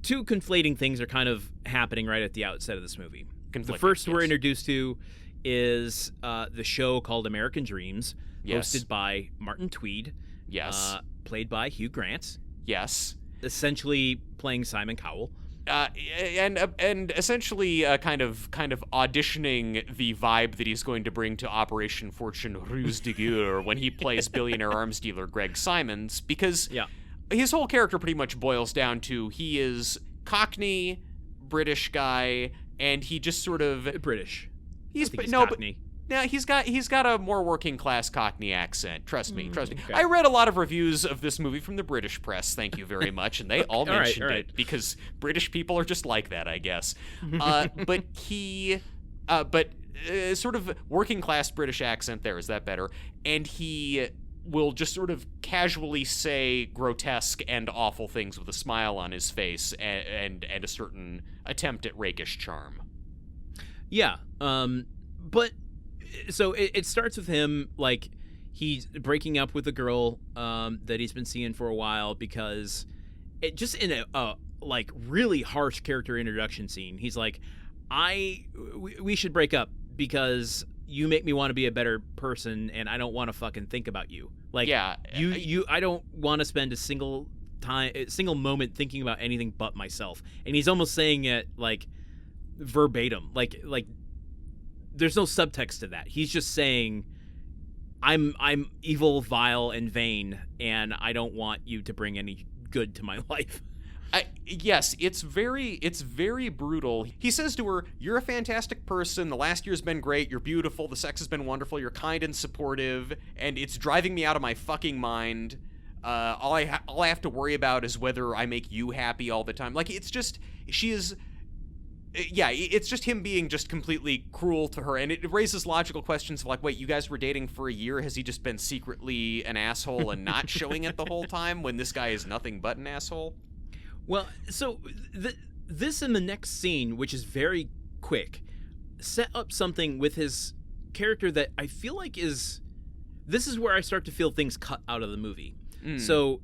two conflating things are kind of happening right at the outset of this movie. The Conflicting, first we're yes. introduced to is the show called American Dreamz, Yes. hosted by Martin Tweed, Yes. played by Hugh Grant, Yes. essentially playing Simon Cowell. And essentially kind of auditioning the vibe that he's going to bring to Operation Fortune Ruse de Guerre when he plays billionaire arms dealer Greg Simons, because Yeah. his whole character pretty much boils down to he is Cockney, British guy, and he just sort of British. he's I think he's no Cockney. but yeah, he's got a more working class Cockney accent. Trust me. okay. I read a lot of reviews of this movie from the British press. Thank you very much, and they all All right, mentioned all right. it because British people are just like that, I guess. But he, sort of working class British accent. There, is that better? And he will just sort of casually say grotesque and awful things with a smile on his face and a certain attempt at rakish charm. Yeah. But so it starts with him like he's breaking up with a girl that he's been seeing for a while, because it just in a like really harsh character introduction scene. He's like, we should break up because you make me want to be a better person, and I don't want to fucking think about you. Like, Yeah, I don't want to spend a single moment thinking about anything but myself. And he's almost saying it like verbatim, like there's no subtext to that. He's just saying, I'm evil, vile, and vain, and I don't want you to bring any good to my life. Yes, it's very brutal. He says to her, "You're a fantastic person. The last year's been great. You're beautiful. The sex has been wonderful. You're kind and supportive, and it's driving me out of my fucking mind. All I have to worry about is whether I make you happy all the time." Like, it's just it's just him being just completely cruel to her, and it raises logical questions of like, wait, you guys were dating for a year? Has he just been secretly an asshole and not showing it the whole time when this guy is nothing but an asshole? Well, so this and the next scene, which is very quick, set up something with his character that I feel like this is where I start to feel things cut out of the movie. So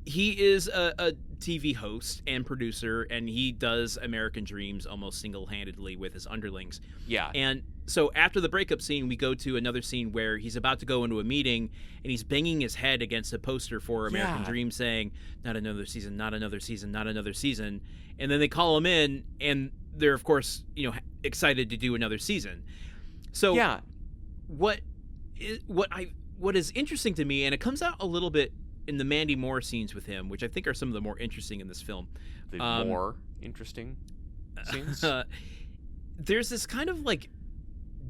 he is a TV host and producer, and he does American Dreamz almost single-handedly with his underlings. Yeah. And so after the breakup scene, we go to another scene where he's about to go into a meeting, and he's banging his head against a poster for American Dreamz saying, "Not another season, not another season, not another season." And then they call him in, and they're, of course, excited to do another season. So Yeah. what is interesting to me, and it comes out a little bit in the Mandy Moore scenes with him, which I think are some of the more interesting in this film. The more interesting scenes? There's this kind of like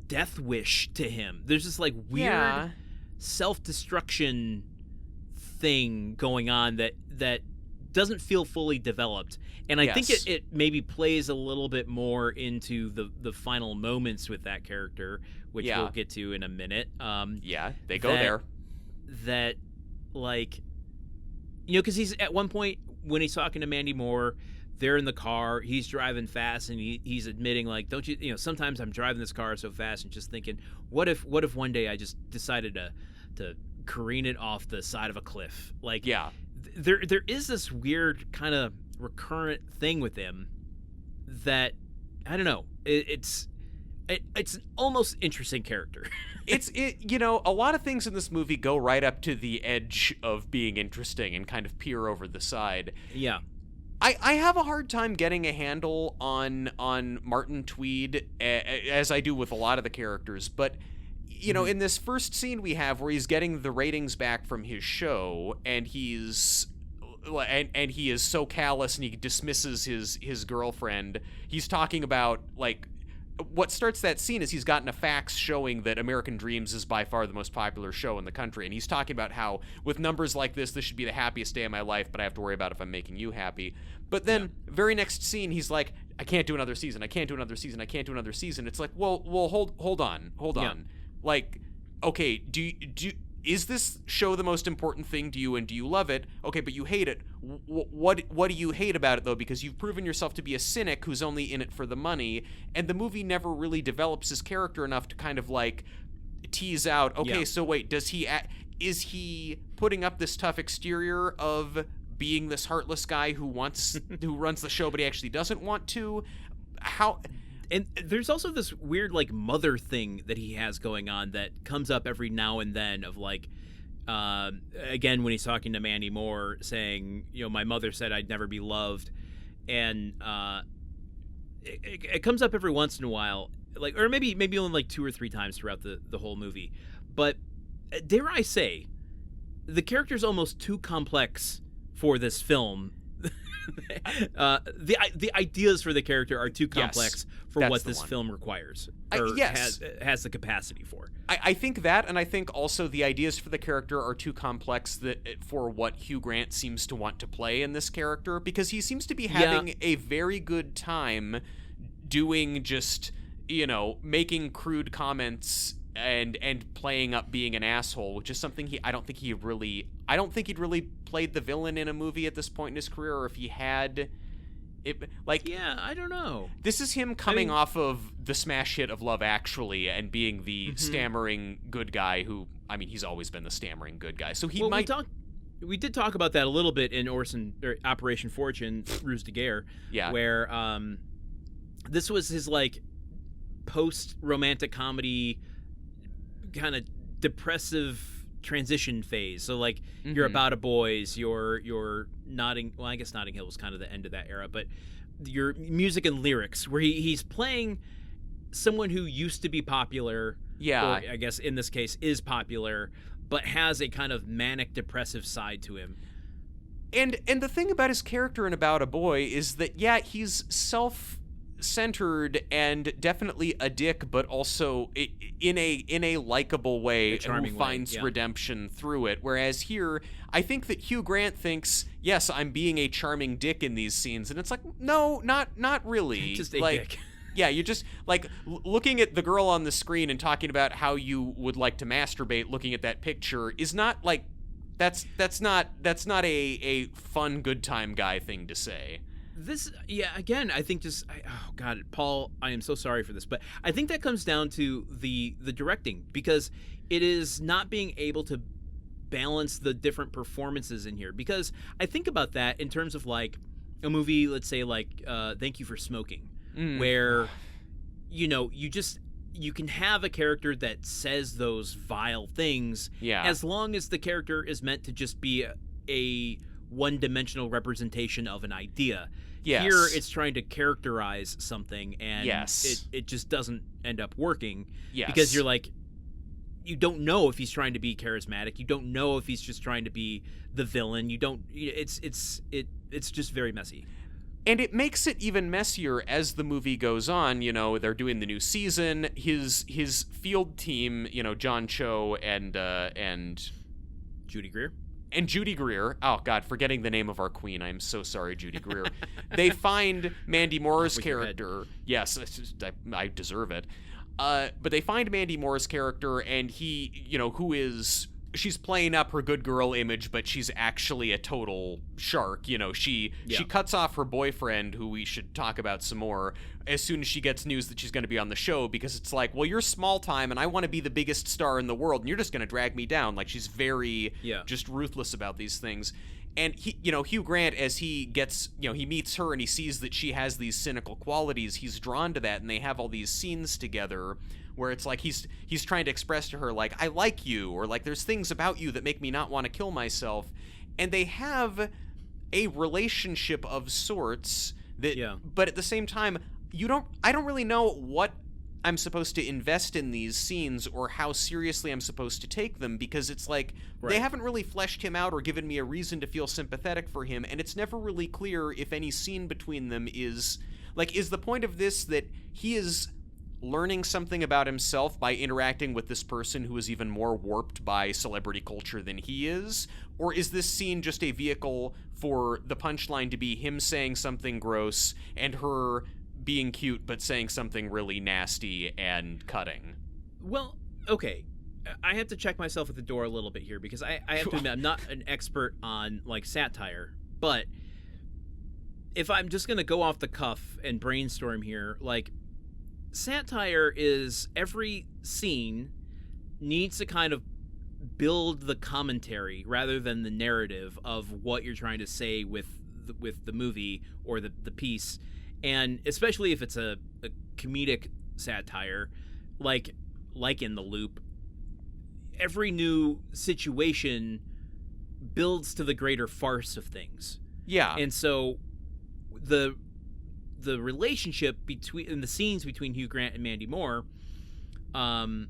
death wish to him. There's this like weird self-destruction thing going on that doesn't feel fully developed. And I think Yes. it maybe plays a little bit more into the final moments with that character, which we'll get to in a minute. Yeah, they go there. That, like, because he's at one point when he's talking to Mandy Moore, they're in the car, he's driving fast, and he's admitting, like, don't you, sometimes I'm driving this car so fast and just thinking, what if one day I just decided to careen it off the side of a cliff? Like, there is this weird kind of recurrent thing with him that, I don't know, it's it's an almost interesting character. A lot of things in this movie go right up to the edge of being interesting and kind of peer over the side. Yeah. I have a hard time getting a handle on Martin Tweed, as I do with a lot of the characters, but in this first scene we have where he's getting the ratings back from his show, and he is so callous, and he dismisses his girlfriend. He's talking about, like, what starts that scene is he's gotten a fax showing that American Dreamz is by far the most popular show in the country, and he's talking about how with numbers like this should be the happiest day of my life, but I have to worry about if I'm making you happy. But then very next scene he's like, I can't do another season, I can't do another season, I can't do another season. It's like, well hold on. Like, okay, is this show the most important thing to you, and do you love it? Okay, but you hate it. What do you hate about it, though? Because you've proven yourself to be a cynic who's only in it for the money, and the movie never really develops his character enough to kind of, like, tease out, okay, so wait, is he putting up this tough exterior of being this heartless guy who runs the show, but he actually doesn't want to? How... And there's also this weird, like, mother thing that he has going on that comes up every now and then of, like, again, when he's talking to Mandy Moore saying, my mother said I'd never be loved. And it comes up every once in a while, like, or maybe only like 2 or 3 times throughout the whole movie. But dare I say, the character's almost too complex for this film. The ideas for the character are too complex for what this film requires, or has the capacity for. I think that, and I think also the ideas for the character are too complex for what Hugh Grant seems to want to play in this character, because he seems to be having a very good time doing just, making crude comments and playing up being an asshole, which is something I don't think he'd really played the villain in a movie at this point in his career, or if he had I don't know. This is him coming off of the smash hit of Love Actually and being the stammering good guy who, he's always been the stammering good guy. So we did talk about that a little bit in Operation Fortune, Ruse de Guerre, where this was his, like, post-romantic comedy kind of depressive transition phase. So, like, you're About a Boys, you're Notting, well, I guess Notting Hill was kind of the end of that era, but your music and lyrics, where he's playing someone who used to be popular, or I guess in this case is popular, but has a kind of manic depressive side to him. And the thing about his character in About a Boy is that he's self-centered and definitely a dick, but also in a likable way, who finds redemption through it. Whereas here, I think that Hugh Grant thinks, yes, I'm being a charming dick in these scenes, and it's like, no, not really. Just a dick. Yeah, you're just, like, looking at the girl on the screen and talking about how you would like to masturbate looking at that picture is not, like, that's not a fun good time guy thing to say. Again, I think Paul, I am so sorry for this, but I think that comes down to the directing, because it is not being able to balance the different performances in here. Because I think about that in terms of, like, a movie, let's say, like, Thank You for Smoking, where, you can have a character that says those vile things, as long as the character is meant to just be a one-dimensional representation of an idea. Yes. Here, it's trying to characterize something, and it just doesn't end up working. Yes. Because you're like, you don't know if he's trying to be charismatic. You don't know if he's just trying to be the villain. You don't. It's just very messy. And it makes it even messier as the movie goes on. They're doing the new season. His field team, John Cho and Judy Greer. And Judy Greer, oh God, forgetting the name of our queen. I'm so sorry, Judy Greer. They find Mandy Moore's character. Yes, I deserve it. But they find Mandy Moore's character, and he, she's playing up her good girl image, but she's actually a total shark. She cuts off her boyfriend, who we should talk about some more, as soon as she gets news that she's going to be on the show, because it's like, well, you're small time and I want to be the biggest star in the world, and you're just going to drag me down. Like, she's very just ruthless about these things. And Hugh Grant, as he gets, he meets her and he sees that she has these cynical qualities, he's drawn to that, and they have all these scenes together where it's like he's trying to express to her, like, I like you, or like, there's things about you that make me not want to kill myself. And they have a relationship of sorts that, but at the same time, I don't really know what I'm supposed to invest in these scenes or how seriously I'm supposed to take them, because it's like they haven't really fleshed him out or given me a reason to feel sympathetic for him, and it's never really clear if any scene between them is the point of this that he is learning something about himself by interacting with this person who is even more warped by celebrity culture than he is? Or is this scene just a vehicle for the punchline to be him saying something gross and her being cute but saying something really nasty and cutting? Well, okay. I have to check myself at the door a little bit here, because I have to admit I'm not an expert on, like, satire, but if I'm just going to go off the cuff and brainstorm here, like, satire is every scene needs to kind of build the commentary rather than the narrative of what you're trying to say with the movie or the piece. And especially if it's a comedic satire, like in The Loop, every new situation builds to the greater farce of things. Yeah. And so the relationship in the scenes between Hugh Grant and Mandy Moore are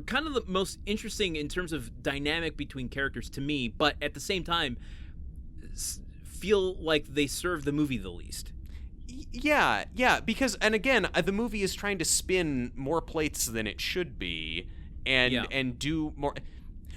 kind of the most interesting in terms of dynamic between characters to me, but at the same time feel like they serve the movie the least. Yeah, because, and again, the movie is trying to spin more plates than it should be, and do more.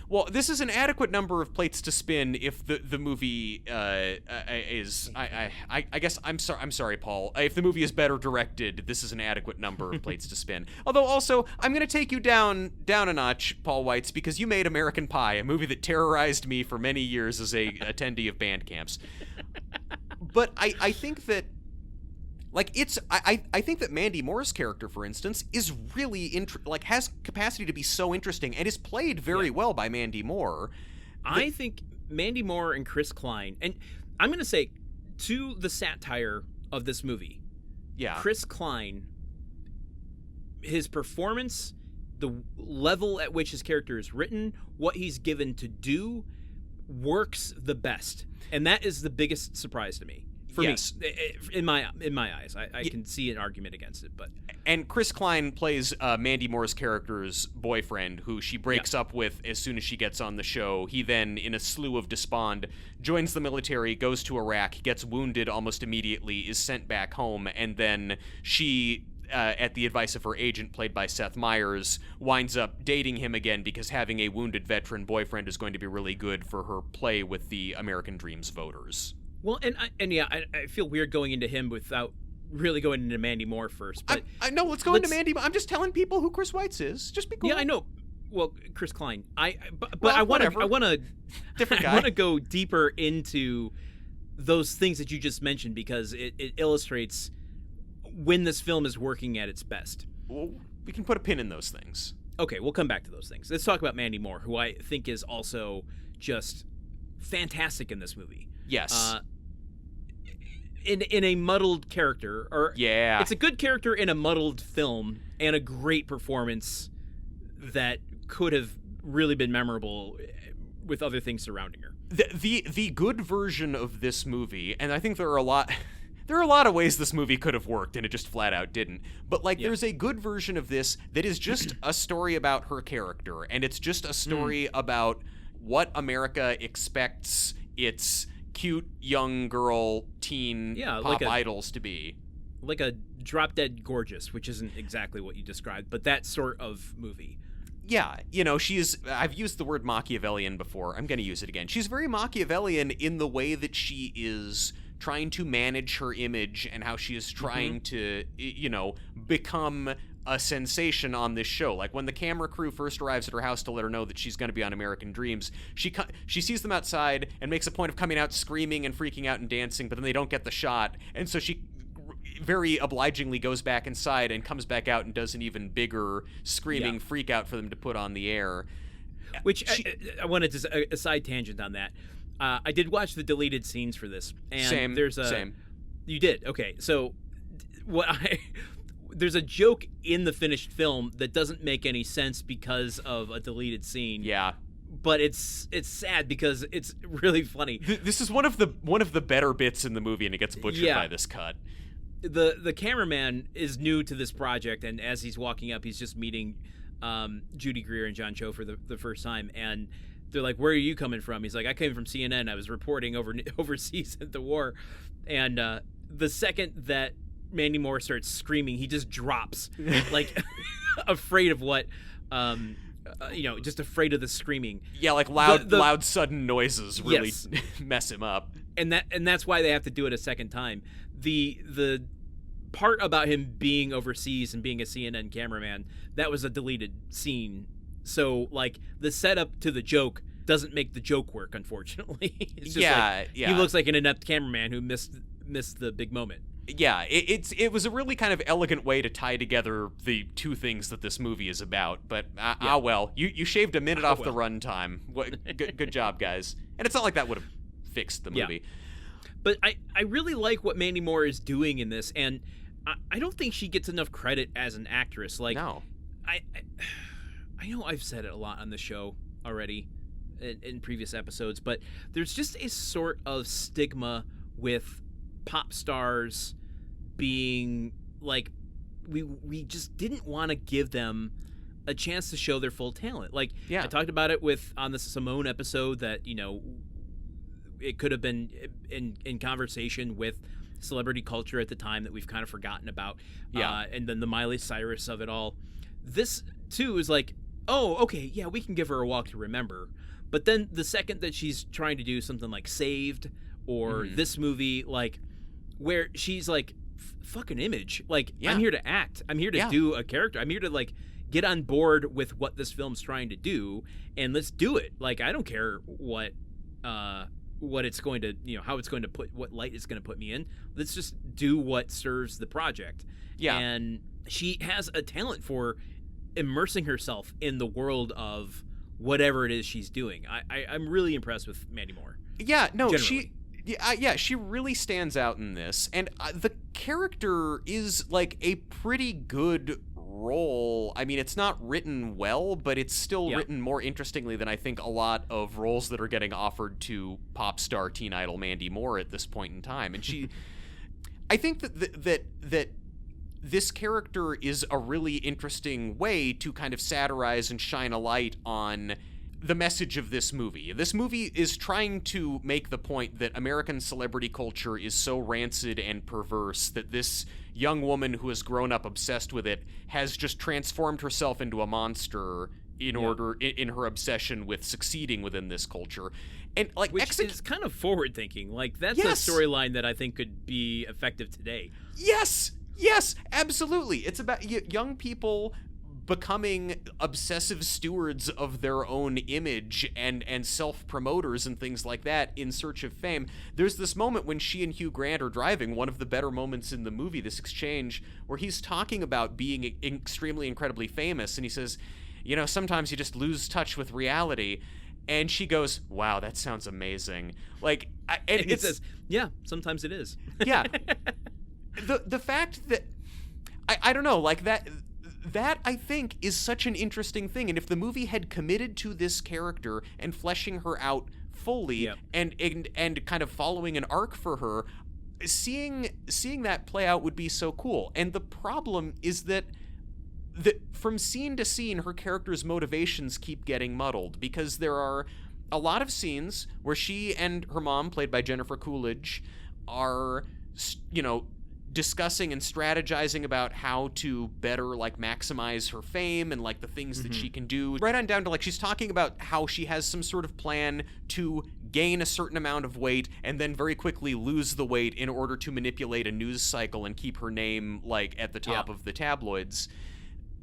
Well, this is an adequate number of plates to spin if the movie is. I guess I'm sorry, Paul. If the movie is better directed, this is an adequate number of plates to spin. Although, also, I'm going to take you down a notch, Paul Weitz, because you made American Pie, a movie that terrorized me for many years as a attendee of band camps. But I think that. Like, I think that Mandy Moore's character, for instance, is really has capacity to be so interesting and is played very well by Mandy Moore. I think Mandy Moore and Chris Klein, and I'm going to say, to the satire of this movie, Chris Klein, his performance, the level at which his character is written, what he's given to do, works the best. And that is the biggest surprise to me. For me, in my eyes, I can see an argument against it, but and Chris Klein plays Mandy Moore's character's boyfriend, who she breaks up with as soon as she gets on the show. He then, in a slew of despond, joins the military, goes to Iraq, gets wounded almost immediately, is sent back home, and then she, at the advice of her agent, played by Seth Meyers, winds up dating him again because having a wounded veteran boyfriend is going to be really good for her play with the American Dreamz voters. Well, I feel weird going into him without really going into Mandy Moore first. But I know, let's go into Mandy Moore. I'm just telling people who Chris Weitz is. Just be cool. Yeah, I know. Well, Chris Klein. But I want to different guy. I want to go deeper into those things that you just mentioned, because it illustrates when this film is working at its best. Well, we can put a pin in those things. Okay, we'll come back to those things. Let's talk about Mandy Moore, who I think is also just fantastic in this movie. Yes. In a muddled character, it's a good character in a muddled film, and a great performance that could have really been memorable with other things surrounding her. The good version of this movie, and I think there are a lot of ways this movie could have worked, and it just flat out didn't. But there's a good version of this that is just a story about her character, and it's just a story about what America expects its cute young girl teen pop idols to be. Like a Drop Dead Gorgeous, which isn't exactly what you described, but that sort of movie. Yeah, I've used the word Machiavellian before. I'm going to use it again. She's very Machiavellian in the way that she is trying to manage her image and how she is trying to, become a sensation on this show. Like, when the camera crew first arrives at her house to let her know that she's going to be on American Dreamz, she sees them outside and makes a point of coming out screaming and freaking out and dancing, but then they don't get the shot, and so she very obligingly goes back inside and comes back out and does an even bigger screaming freak out for them to put on the air. Which I wanted to, a side tangent on that. I did watch the deleted scenes for this, and Same. You did? Okay. So there's a joke in the finished film that doesn't make any sense because of a deleted scene. Yeah. But it's sad because it's really funny. This is one of the better bits in the movie, and it gets butchered by this cut. The cameraman is new to this project, and as he's walking up, he's just meeting Judy Greer and John Cho for the first time, and they're like, "Where are you coming from?" He's like, "I came from CNN. I was reporting overseas at the war." And the second that Mandy Moore starts screaming, he just drops, like afraid of what. Just afraid of the screaming. Yeah, like loud sudden noises really mess him up. And that's why they have to do it a second time. The part about him being overseas and being a CNN cameraman, that was a deleted scene. So like the setup to the joke doesn't make the joke work, unfortunately. It's just he looks like an inept cameraman who missed the big moment. Yeah, it was a really kind of elegant way to tie together the two things that this movie is about. But well, you shaved a minute off the runtime. Good job, guys. And it's not like that would have fixed the movie. Yeah. But I really like what Mandy Moore is doing in this, and I don't think she gets enough credit as an actress. Like, no. I know I've said it a lot on the show already in previous episodes, but there's just a sort of stigma with pop stars being like, we just didn't want to give them a chance to show their full talent. Like, I talked about it on the Simone episode that, it could have been in conversation with celebrity culture at the time that we've kind of forgotten about. And then the Miley Cyrus of it all. This too is like, oh, okay, yeah, we can give her a walk to remember. But then the second that she's trying to do something like Saved or this movie, like, where she's like, fucking Image, like, I'm here to act, I'm here to do a character, I'm here to like get on board with what this film's trying to do, and let's do it. Like, I don't care what it's going to, how it's going to what light it's going to put me in. Let's just do what serves the project. And she has a talent for immersing herself in the world of whatever it is she's doing. I'm really impressed with Mandy Moore. Generally. She really stands out in this, and the character is like a pretty good role. I mean, it's not written well, but it's still written more interestingly than I think a lot of roles that are getting offered to pop star teen idol Mandy Moore at this point in time. And she, I think that this character is a really interesting way to kind of satirize and shine a light on the message of this movie. This movie is trying to make the point that American celebrity culture is so rancid and perverse that this young woman who has grown up obsessed with it has just transformed herself into a monster in her obsession with succeeding within this culture. And like, which is kind of forward thinking. Like, that's a storyline that I think could be effective today. Yes, absolutely. It's about young people becoming obsessive stewards of their own image and self-promoters and things like that in search of fame. There's this moment when she and Hugh Grant are driving, one of the better moments in the movie, this exchange where he's talking about being extremely incredibly famous, and he says, sometimes you just lose touch with reality. And she goes, "Wow, that sounds amazing." Like, and it says, "Yeah, sometimes it is." Yeah. The fact that I don't know, like that I think is such an interesting thing. And if the movie had committed to this character and fleshing her out fully and kind of following an arc for her, seeing that play out would be so cool. And the problem is that from scene to scene, her character's motivations keep getting muddled, because there are a lot of scenes where she and her mom, played by Jennifer Coolidge, are, discussing and strategizing about how to better, like, maximize her fame and, like, the things that she can do. Right on down to, like, she's talking about how she has some sort of plan to gain a certain amount of weight and then very quickly lose the weight in order to manipulate a news cycle and keep her name, like, at the top of the tabloids.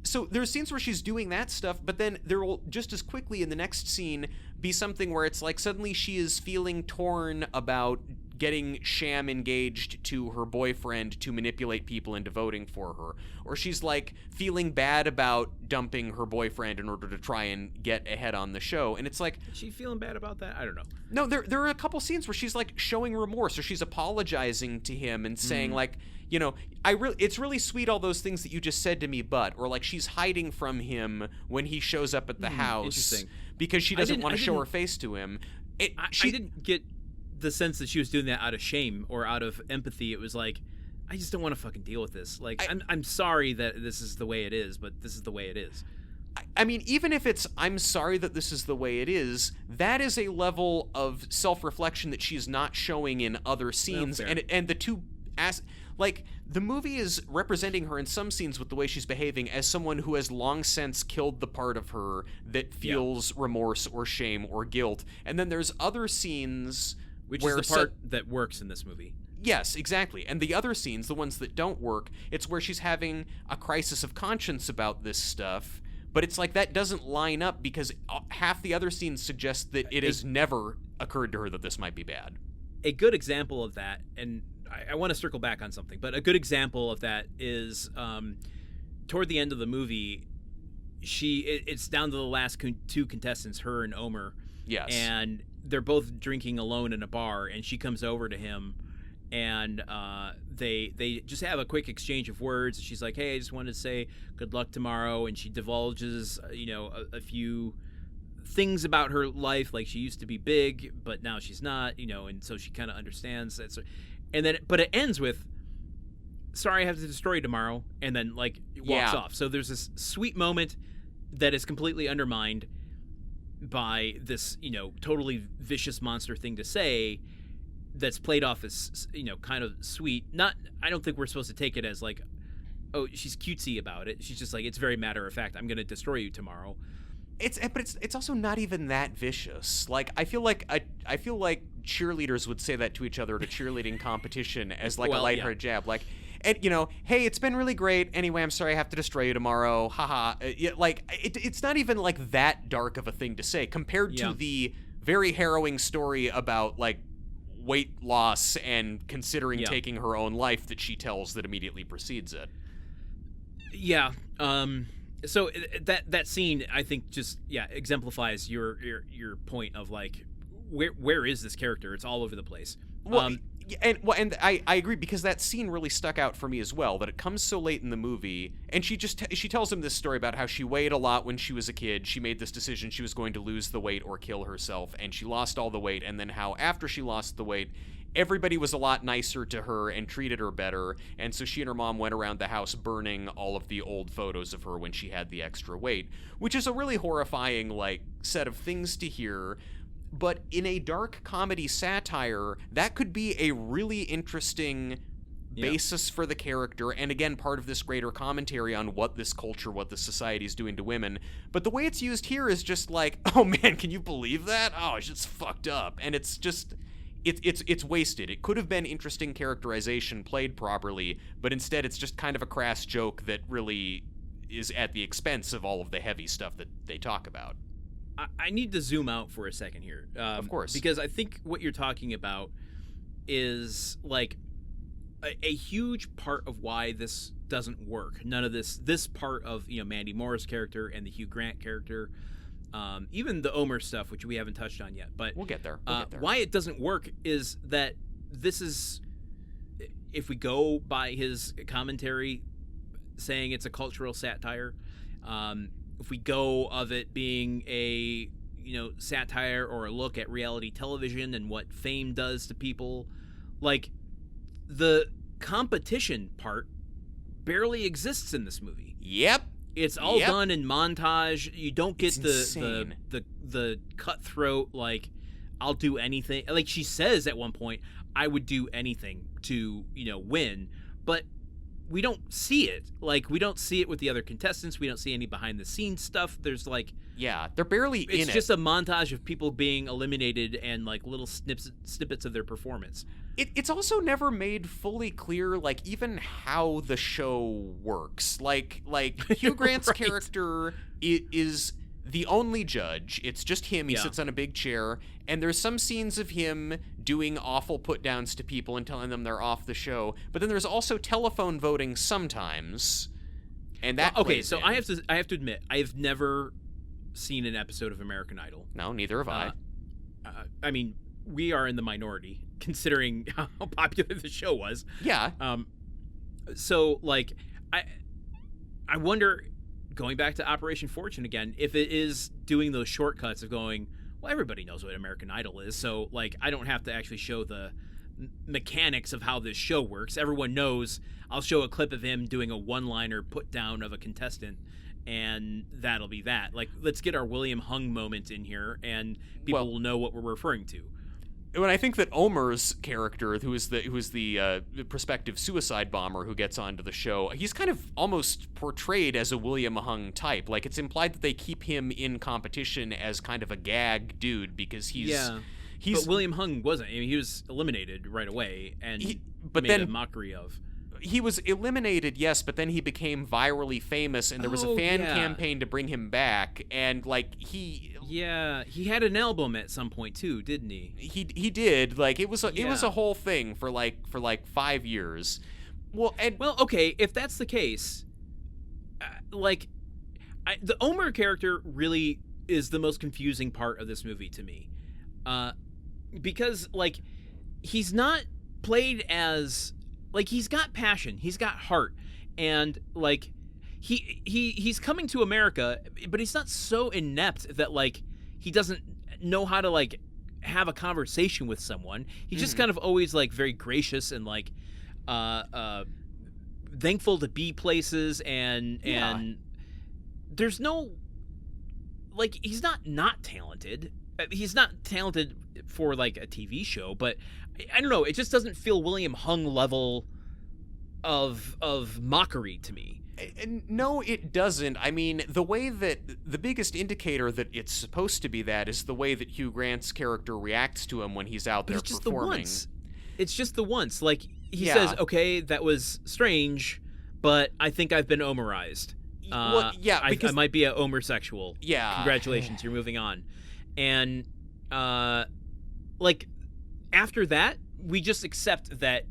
So there's scenes where she's doing that stuff, but then there will just as quickly in the next scene be something where it's like suddenly she is feeling torn about getting sham engaged to her boyfriend to manipulate people into voting for her, or she's like feeling bad about dumping her boyfriend in order to try and get ahead on the show. And it's like, is she feeling bad about that? I don't know. No, there are a couple scenes where she's like showing remorse, or she's apologizing to him and saying like, you know, it's really sweet all those things that you just said to me, but, or like she's hiding from him when he shows up at the house because she doesn't want to show her face to him. I didn't get the sense that she was doing that out of shame or out of empathy. It was like, I just don't want to fucking deal with this. Like, I'm sorry that this is the way it is, but this is the way it is. I mean, even if it's, I'm sorry that this is the way it is, that is a level of self-reflection that she's not showing in other scenes. Well, and the two, like, the movie is representing her in some scenes with the way she's behaving as someone who has long since killed the part of her that feels remorse or shame or guilt. And then there's other scenes which is the part that works in this movie. Yes, exactly. And the other scenes, the ones that don't work, it's where she's having a crisis of conscience about this stuff. But it's like that doesn't line up because half the other scenes suggest that it has never occurred to her that this might be bad. A good example of that, and I want to circle back on something, but a good example of that is toward the end of the movie, it's down to the last two contestants, her and Omer. Yes. And they're both drinking alone in a bar, and she comes over to him, and they just have a quick exchange of words. She's like, hey, I just wanted to say good luck tomorrow, and she divulges, a few things about her life, like she used to be big, but now she's not, and so she kind of understands that. And then, but it ends with, sorry, I have to destroy you tomorrow, and then, like, walks off. So there's this sweet moment that is completely undermined by this, totally vicious monster thing to say that's played off as, kind of sweet. I don't think we're supposed to take it as, like, oh, she's cutesy about it. She's just like, it's very matter of fact, I'm going to destroy you tomorrow. It's also not even that vicious. Like, I feel like cheerleaders would say that to each other at a cheerleading competition as like a lighthearted jab. Like, and hey, it's been really great. Anyway, I'm sorry I have to destroy you tomorrow. Haha. Like, it's not even like that dark of a thing to say compared to the very harrowing story about like weight loss and considering taking her own life that she tells that immediately precedes it. Yeah. So that scene, I think, just exemplifies your point of like, where is this character? It's all over the place. Well, and I agree, because that scene really stuck out for me as well. That it comes so late in the movie, and she tells him this story about how she weighed a lot when she was a kid. She made this decision she was going to lose the weight or kill herself, and she lost all the weight. And then how after she lost the weight, everybody was a lot nicer to her and treated her better, and so she and her mom went around the house burning all of the old photos of her when she had the extra weight, which is a really horrifying, like, set of things to hear. But in a dark comedy satire, that could be a really interesting basis for the character, and again, part of this greater commentary on what this culture, what this society is doing to women. But the way it's used here is just like, oh man, can you believe that? Oh, it's just fucked up. And it's just... It's wasted. It could have been interesting characterization played properly, but instead it's just kind of a crass joke that really is at the expense of all of the heavy stuff that they talk about. I need to zoom out for a second here. Of course. Because I think what you're talking about is like a huge part of why this doesn't work. None of this part of, Mandy Moore's character and the Hugh Grant character, even the Omer stuff, which we haven't touched on yet, but we'll get there. Why it doesn't work is that this is, if we go by his commentary saying it's a cultural satire, if we go of it being a satire or a look at reality television and what fame does to people, like, the competition part barely exists in this movie. Yep. It's all done in montage. You don't get the cutthroat, like, I'll do anything. Like she says at one point, I would do anything to, win. But we don't see it. Like, we don't see it with the other contestants. We don't see any behind the scenes stuff. There's like... Yeah, they're barely in it. It's just a montage of people being eliminated and like little snippets of their performance. It's also never made fully clear, like, even how the show works. Like Hugh Grant's character is the only judge. It's just him. He Yeah. sits on a big chair, and there's some scenes of him doing awful put-downs to people and telling them they're off the show. But then there's also telephone voting sometimes, and that. Okay, plays so in. I have to admit, I have never seen an episode of American Idol. No, neither have I. I mean, we are in the minority considering how popular the show was. Yeah. So like, I wonder, going back to Operation Fortune again, if it is doing those shortcuts of going, well, everybody knows what American Idol is, so like I don't have to actually show the mechanics of how this show works. Everyone knows. I'll show a clip of him doing a one-liner put down of a contestant, and that'll be that. Like, let's get our William Hung moment in here, and people will know what we're referring to. When I think that Omer's character, who is the prospective suicide bomber who gets onto the show, he's kind of almost portrayed as a William Hung type. Like, it's implied that they keep him in competition as kind of a gag dude because he's. But William Hung wasn't. I mean, he was eliminated right away and made a mockery of. He was eliminated, yes, but then he became virally famous, and there was a fan campaign to bring him back, and like he. Yeah, he had an album at some point too, didn't he? He did. Like it was a whole thing for like 5 years. Well, okay, if that's the case, the Omer character really is the most confusing part of this movie to me, because like he's not played as like he's got passion, he's got heart, and like he's coming to America, but he's not so inept that like he doesn't know how to like have a conversation with someone. He's just kind of always like very gracious and like thankful to be places, and there's no like he's not talented. He's not talented for like a TV show, but I don't know, it just doesn't feel William Hung level of mockery to me. No, it doesn't. I mean, the way that the biggest indicator that it's supposed to be that is the way that Hugh Grant's character reacts to him when he's out there performing. It's just the once. Like he says, "Okay, that was strange, but I think I've been Omerized. I might be a Omersexual. Yeah, congratulations, you're moving on." And like after that, we just accept that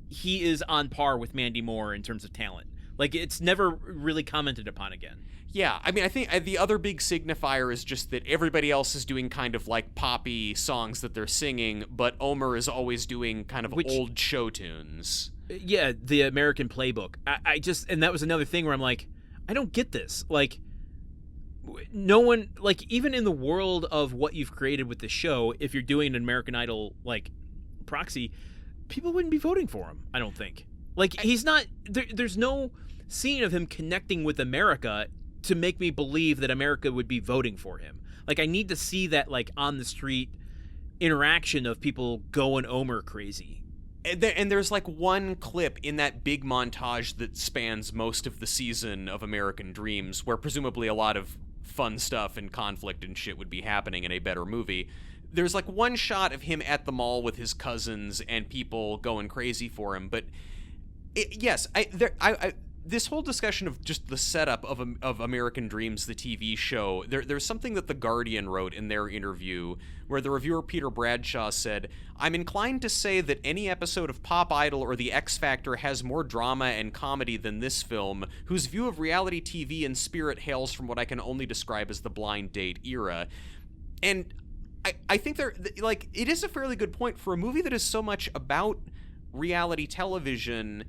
he is on par with Mandy Moore in terms of talent. Like, it's never really commented upon again. Yeah, I mean, I think the other big signifier is just that everybody else is doing kind of like poppy songs that they're singing, but Omer is always doing kind of old show tunes. Yeah, the American Playbook. I just, and that was another thing where I'm like, I don't get this. Like, no one, like, even in the world of what you've created with the show, if you're doing an American Idol, like, proxy, people wouldn't be voting for him, I don't think. Like, he's not, there's no scene of him connecting with America to make me believe that America would be voting for him. Like, I need to see that, like, on the street interaction of people going Omer crazy. And there's, like, one clip in that big montage that spans most of the season of American Dreamz, where presumably a lot of fun stuff and conflict and shit would be happening in a better movie. There's, like, one shot of him at the mall with his cousins and people going crazy for him, but... this whole discussion of just the setup of American Dreamz, the TV show, there's something that The Guardian wrote in their interview where the reviewer Peter Bradshaw said, "I'm inclined to say that any episode of Pop Idol or The X Factor has more drama and comedy than this film, whose view of reality TV and spirit hails from what I can only describe as the blind date era." And I think it is a fairly good point for a movie that is so much about reality television.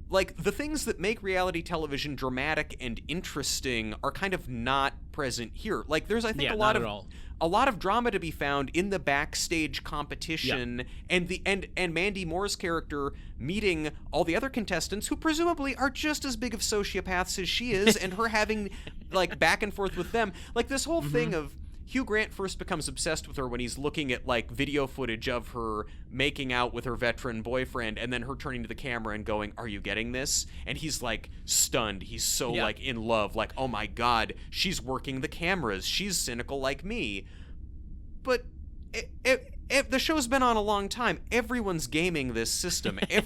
Like, the things that make reality television dramatic and interesting are kind of not present here. Like, there's, I think, a lot of drama to be found in the backstage competition and Mandy Moore's character meeting all the other contestants who presumably are just as big of sociopaths as she is and her having, like, back and forth with them. Like, this whole thing of Hugh Grant first becomes obsessed with her when he's looking at, like, video footage of her making out with her veteran boyfriend, and then her turning to the camera and going, "Are you getting this?" And he's, like, stunned. He's so, like, in love. Like, oh my God, she's working the cameras. She's cynical like me. But the show's been on a long time. Everyone's gaming this system. That's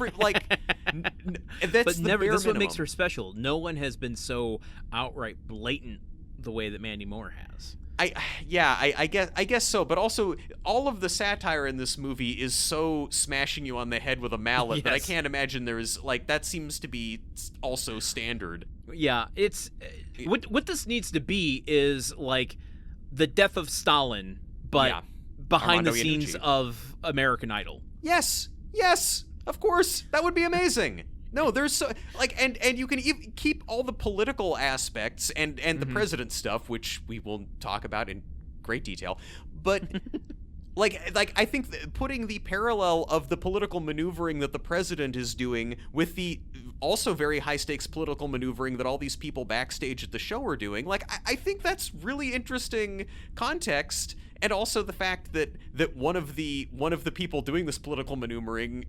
but never. That's what makes her special. No one has been so outright blatant the way that Mandy Moore has. I guess so, but also all of the satire in this movie is so smashing you on the head with a mallet that I can't imagine there's like that seems to be also standard. Yeah, it's what this needs to be is like the death of Stalin, but behind Armando the scenes Iannucci. of American Idol. Yes, of course, that would be amazing. No, there's so like, and you can keep all the political aspects and the president stuff, which we will talk about in great detail. But like I think putting the parallel of the political maneuvering that the president is doing with the also very high stakes political maneuvering that all these people backstage at the show are doing, like I think that's really interesting context, and also the fact that one of the people doing this political maneuvering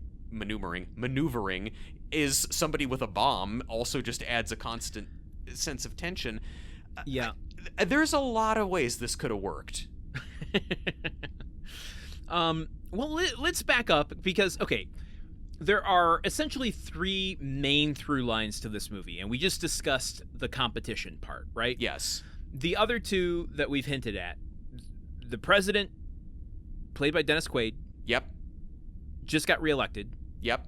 is somebody with a bomb also just adds a constant sense of tension. Yeah. There's a lot of ways this could have worked. Well, let's back up because, okay, there are essentially three main through lines to this movie, and we just discussed the competition part, right? Yes. The other two that we've hinted at, the president, played by Dennis Quaid, Yep. just got reelected. Yep.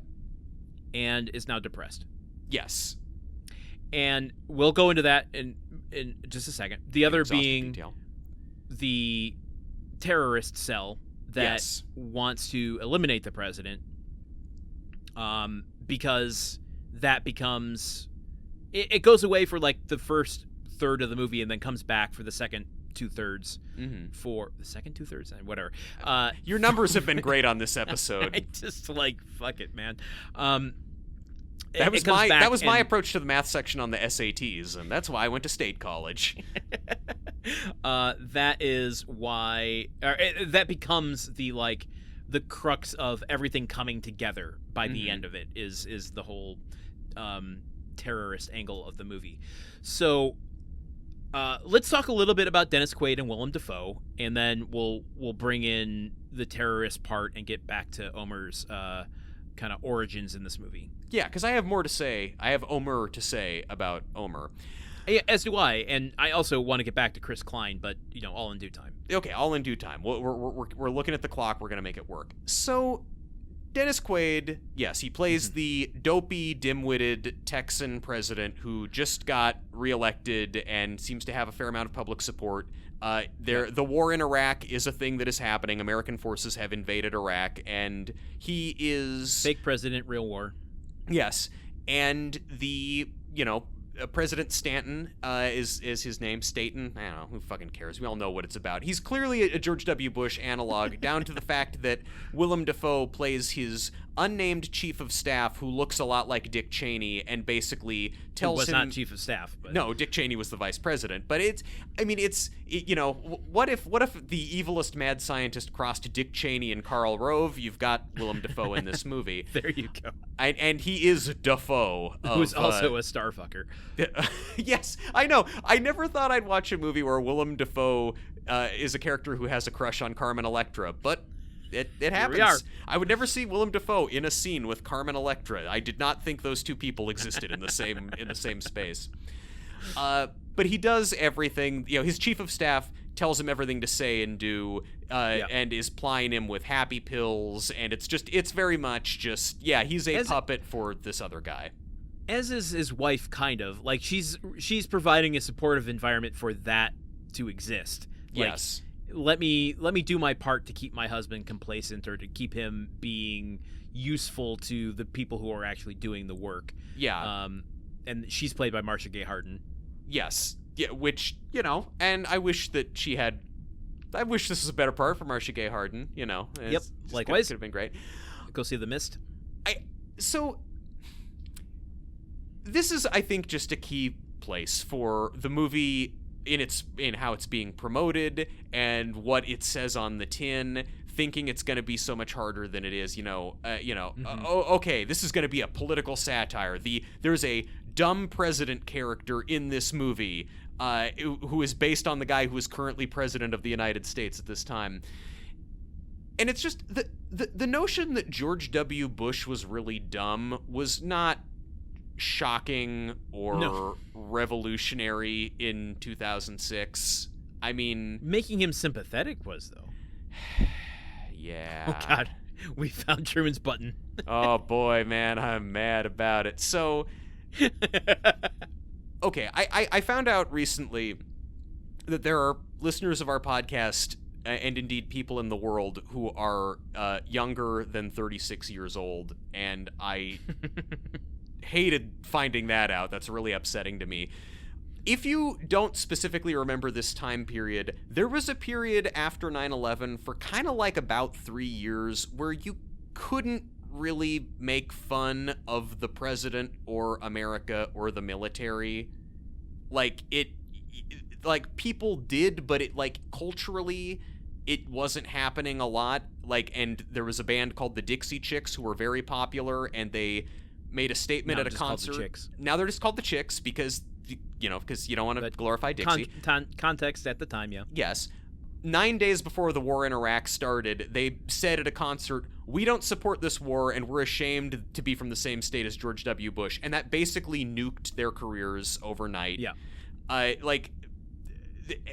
And is now depressed. Yes. And we'll go into that in just a second. The other Exhaustive being detail. the terrorist cell that wants to eliminate the president, because that becomes it goes away for like the first third of the movie and then comes back for the second 2/3 for the second 2/3 and whatever. Your numbers have been great on this episode. I just like fuck it, man. That was my approach to the math section on the SATs, and that's why I went to state college. That is why that becomes the crux of everything coming together by the end of it is the whole terrorist angle of the movie. So let's talk a little bit about Dennis Quaid and Willem Dafoe, and then we'll bring in the terrorist part and get back to Omer's kind of origins in this movie. Yeah, because I have more to say. I have Omer to say about Omer. Yeah, as do I, and I also want to get back to Chris Klein, but all in due time. Okay, all in due time. We're looking at the clock. We're gonna make it work. So, Dennis Quaid, yes, he plays the dopey, dim-witted Texan president who just got reelected and seems to have a fair amount of public support. The war in Iraq is a thing that is happening. American forces have invaded Iraq, and he is fake president, real war. Yes, and the President Stanton is his name. Staten? I don't know. Who fucking cares? We all know what it's about. He's clearly a George W. Bush analog, down to the fact that Willem Dafoe plays his unnamed chief of staff who looks a lot like Dick Cheney and basically tells him... was not chief of staff. But... No, Dick Cheney was the vice president. But what if the evilest mad scientist crossed Dick Cheney and Karl Rove? You've got Willem Dafoe in this movie. There you go. And he is Dafoe. Who's also a starfucker. Yes, I know. I never thought I'd watch a movie where Willem Dafoe is a character who has a crush on Carmen Electra, but it happens. Here we are. I would never see Willem Dafoe in a scene with Carmen Electra. I did not think those two people existed in the same space. But he does everything. His chief of staff tells him everything to say and do, and is plying him with happy pills, and it's very much just he's a puppet for this other guy. As is his wife, kind of. Like, she's providing a supportive environment for that to exist. Yes. Let me do my part to keep my husband complacent or to keep him being useful to the people who are actually doing the work. Yeah. And she's played by Marcia Gay Harden. Yes. Yeah, which, and I wish that I wish this was a better part for Marcia Gay Harden, Yep. Likewise. Could have been great. Go see The Mist. So this is, I think, just a key place for the movie in how it's being promoted and what it says on the tin, thinking it's going to be so much harder than it is. Okay, this is going to be a political satire. There's a dumb president character in this movie who is based on the guy who is currently president of the United States at this time. And it's just the notion that George W. Bush was really dumb was not shocking or No. revolutionary in 2006. I mean, Making him sympathetic was, though. yeah. Oh, God. We found Truman's button. Oh, boy, man, I'm mad about it. So, okay, I found out recently that there are listeners of our podcast, and indeed people in the world, who are younger than 36 years old, and I hated finding that out. That's really upsetting to me. If you don't specifically remember this time period, there was a period after 9/11 for kind of like about 3 years where you couldn't really make fun of the president or America or the military. Like, people did, but it, like, culturally, it wasn't happening a lot. Like, and there was a band called the Dixie Chicks who were very popular, and they made a statement Now at a just called the concert. Chicks. Now they're just called the Chicks because you don't want to But glorify Dixie. Context at the time, yeah. Yes. 9 days before the war in Iraq started, they said at a concert, "We don't support this war, and we're ashamed to be from the same state as George W. Bush." And that basically nuked their careers overnight. Yeah.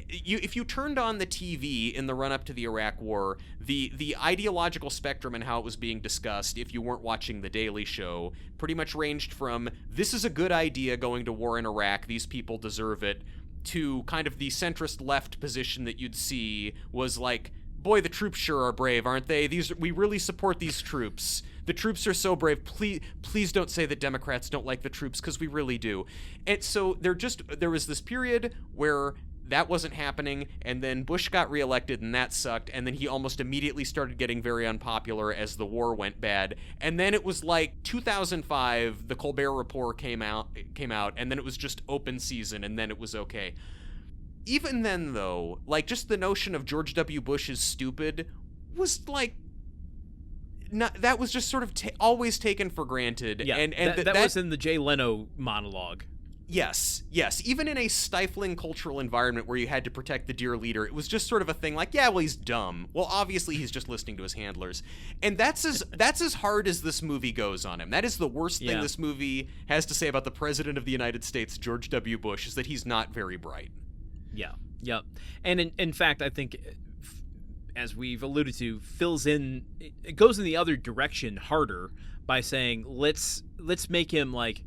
If you turned on the TV in the run-up to the Iraq War, the ideological spectrum and how it was being discussed, if you weren't watching The Daily Show, pretty much ranged from, this is a good idea going to war in Iraq, these people deserve it, to kind of the centrist left position that you'd see was like, boy, the troops sure are brave, aren't they? We really support these troops. The troops are so brave. Please don't say that Democrats don't like the troops, because we really do. And so there was this period where that wasn't happening, and then Bush got reelected, and that sucked, and then he almost immediately started getting very unpopular as the war went bad. And then it was like 2005, the Colbert Report came out, and then it was just open season, and then it was okay. Even then, though, like, just the notion of George W. Bush is stupid was like, that was just sort of always taken for granted. Yeah, and that was in the Jay Leno monologue. Yes. Even in a stifling cultural environment where you had to protect the dear leader, it was just sort of a thing like, yeah, well, he's dumb. Well, obviously he's just listening to his handlers. And that's as hard as this movie goes on him. That is the worst thing this movie has to say about the President of the United States, George W. Bush, is that he's not very bright. Yeah. And in fact, I think, as we've alluded to, it goes in the other direction harder by saying, let's make him, like,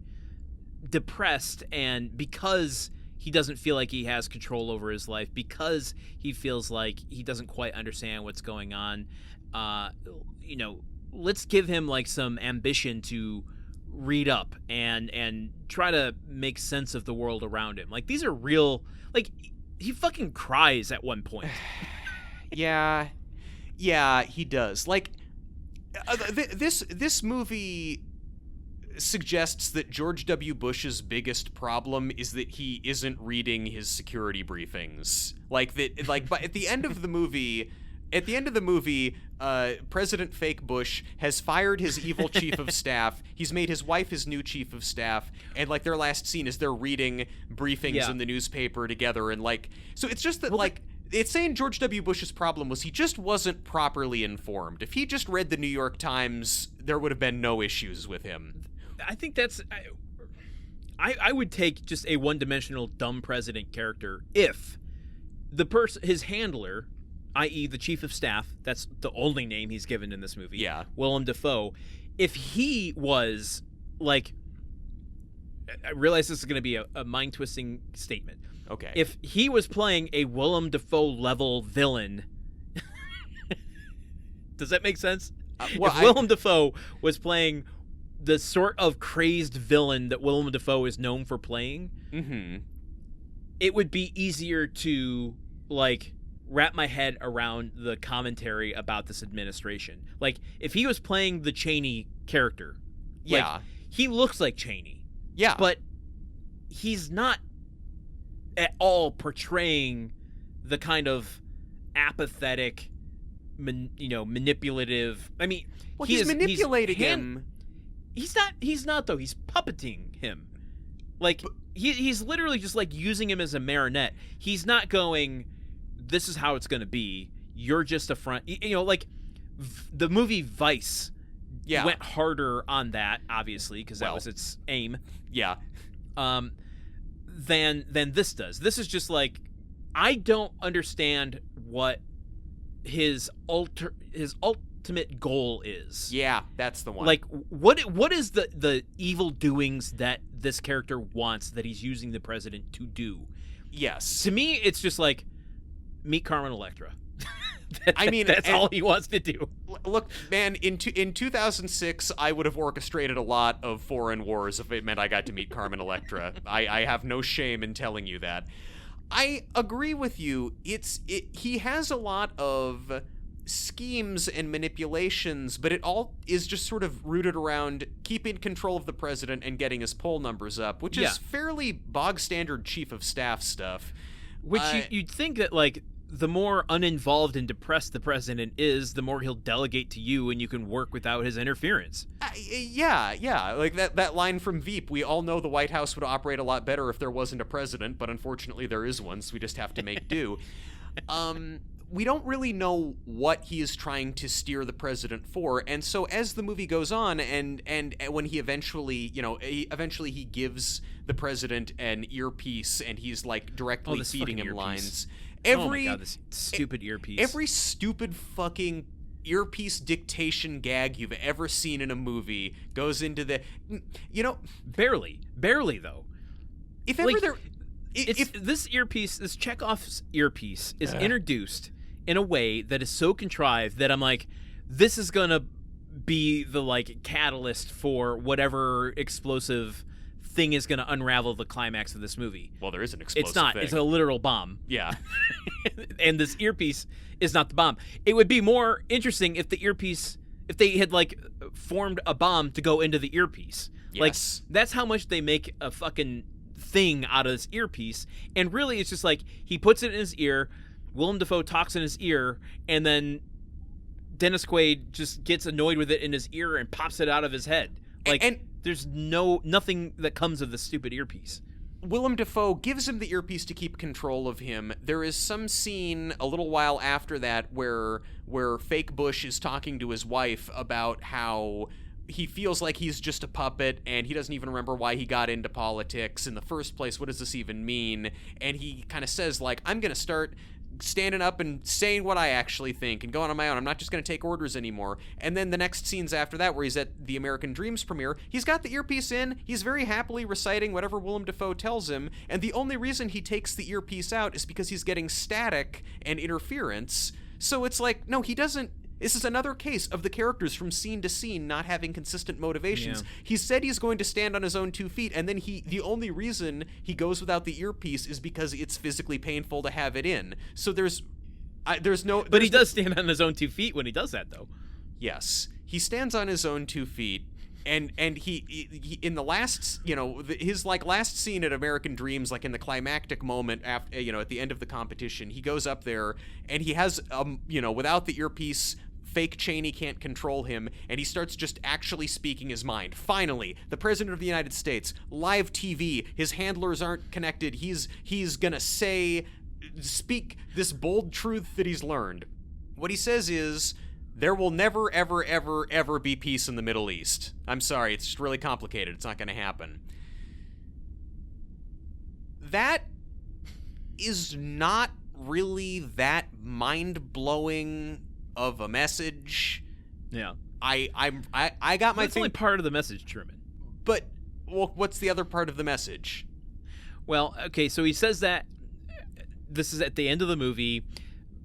depressed, and because he doesn't feel like he has control over his life, because he feels like he doesn't quite understand what's going on, let's give him, like, some ambition to read up and try to make sense of the world around him. Like, these are real, like, he fucking cries at one point. Yeah, he does. Like, this movie suggests that George W. Bush's biggest problem is that he isn't reading his security briefings. But at the end of the movie, President Fake Bush has fired his evil chief of staff. He's made his wife his new chief of staff, and, like, their last scene is they're reading briefings in the newspaper together, and, like, so it's just that, it's saying George W. Bush's problem was he just wasn't properly informed. If he just read the New York Times, there would have been no issues with him. I think that's... I would take just a one-dimensional dumb president character if his handler, i.e. the chief of staff, that's the only name he's given in this movie, Willem Dafoe, if he was, like... I realize this is going to be a mind-twisting statement. Okay. If he was playing a Willem Dafoe-level villain... Does that make sense? If Willem Dafoe was playing the sort of crazed villain that Willem Dafoe is known for playing, it would be easier to, like, wrap my head around the commentary about this administration. Like, if he was playing the Cheney character, like, he looks like Cheney. Yeah. But he's not at all portraying the kind of apathetic, manipulative. I mean, he's manipulating him. He's not though. He's puppeting him. Like, he's literally just, like, using him as a marionette. He's not going, this is how it's going to be. You're just a front. Like, the movie Vice went harder on that, obviously, because that was its aim. Yeah. Than this does. This is just like, I don't understand what his ultimate goal is. Yeah, that's the one. Like, what is the evil doings that this character wants that he's using the president to do? Yes. To me, it's just like, meet Carmen Electra. That's and all he wants to do. Look, man, in 2006, I would have orchestrated a lot of foreign wars if it meant I got to meet Carmen Electra. I have no shame in telling you that. I agree with you. He has a lot of schemes and manipulations, but it all is just sort of rooted around keeping control of the president and getting his poll numbers up, which is fairly bog standard chief of staff stuff. Which you'd think that, like, the more uninvolved and depressed the president is, the more he'll delegate to you and you can work without his interference. Yeah. Like that line from Veep, we all know the White House would operate a lot better if there wasn't a president, but unfortunately there is one, so we just have to make do. We don't really know what he is trying to steer the president for, and so as the movie goes on, and when he eventually he gives the president an earpiece, and he's like directly feeding him lines. Oh my God, this stupid earpiece. Every stupid fucking earpiece dictation gag you've ever seen in a movie goes into the, barely though. If ever there. This earpiece, this Chekhov's earpiece, is introduced in a way that is so contrived that I'm like, this is gonna be the like catalyst for whatever explosive thing is gonna unravel the climax of this movie. Well, there is an explosive It's not. thing. It's a literal bomb. Yeah. And this earpiece is not the bomb. It would be more interesting if if they had like formed a bomb to go into the earpiece. Yes. Like, that's how much they make a fucking thing out of this earpiece, and really it's just like he puts it in his ear, Willem Dafoe talks in his ear, and then Dennis Quaid just gets annoyed with it in his ear and pops it out of his head. Like, and there's nothing that comes of the stupid earpiece. Willem Dafoe gives him the earpiece to keep control of him. There is some scene a little while after that where fake Bush is talking to his wife about how he feels like he's just a puppet and he doesn't even remember why he got into politics in the first place. What does this even mean? And he kind of says, like, I'm going to start standing up and saying what I actually think and going on my own. I'm not just going to take orders anymore. And then the next scenes after that, where he's at the American Dreamz premiere, he's got the earpiece in. He's very happily reciting whatever Willem Dafoe tells him. And the only reason he takes the earpiece out is because he's getting static and interference. So it's like, no, he doesn't. This is another case of the characters from scene to scene not having consistent motivations. Yeah. He said he's going to stand on his own 2 feet, and then the only reason he goes without the earpiece is because it's physically painful to have it in. So there's no... But he does stand on his own 2 feet when he does that, though. Yes. He stands on his own 2 feet, and he in the last, his like last scene at American Dreamz, like in the climactic moment after, at the end of the competition, he goes up there and he has without the earpiece, fake Cheney can't control him, and he starts just actually speaking his mind. Finally, the President of the United States, live TV, his handlers aren't connected, he's gonna speak this bold truth that he's learned. What he says is, there will never, ever, ever, ever be peace in the Middle East. I'm sorry, it's just really complicated. It's not gonna happen. That is not really that mind-blowing of a message. Yeah. I got my That's only part of the message, Truman. But what's the other part of the message? Well, okay, so he says that this is at the end of the movie.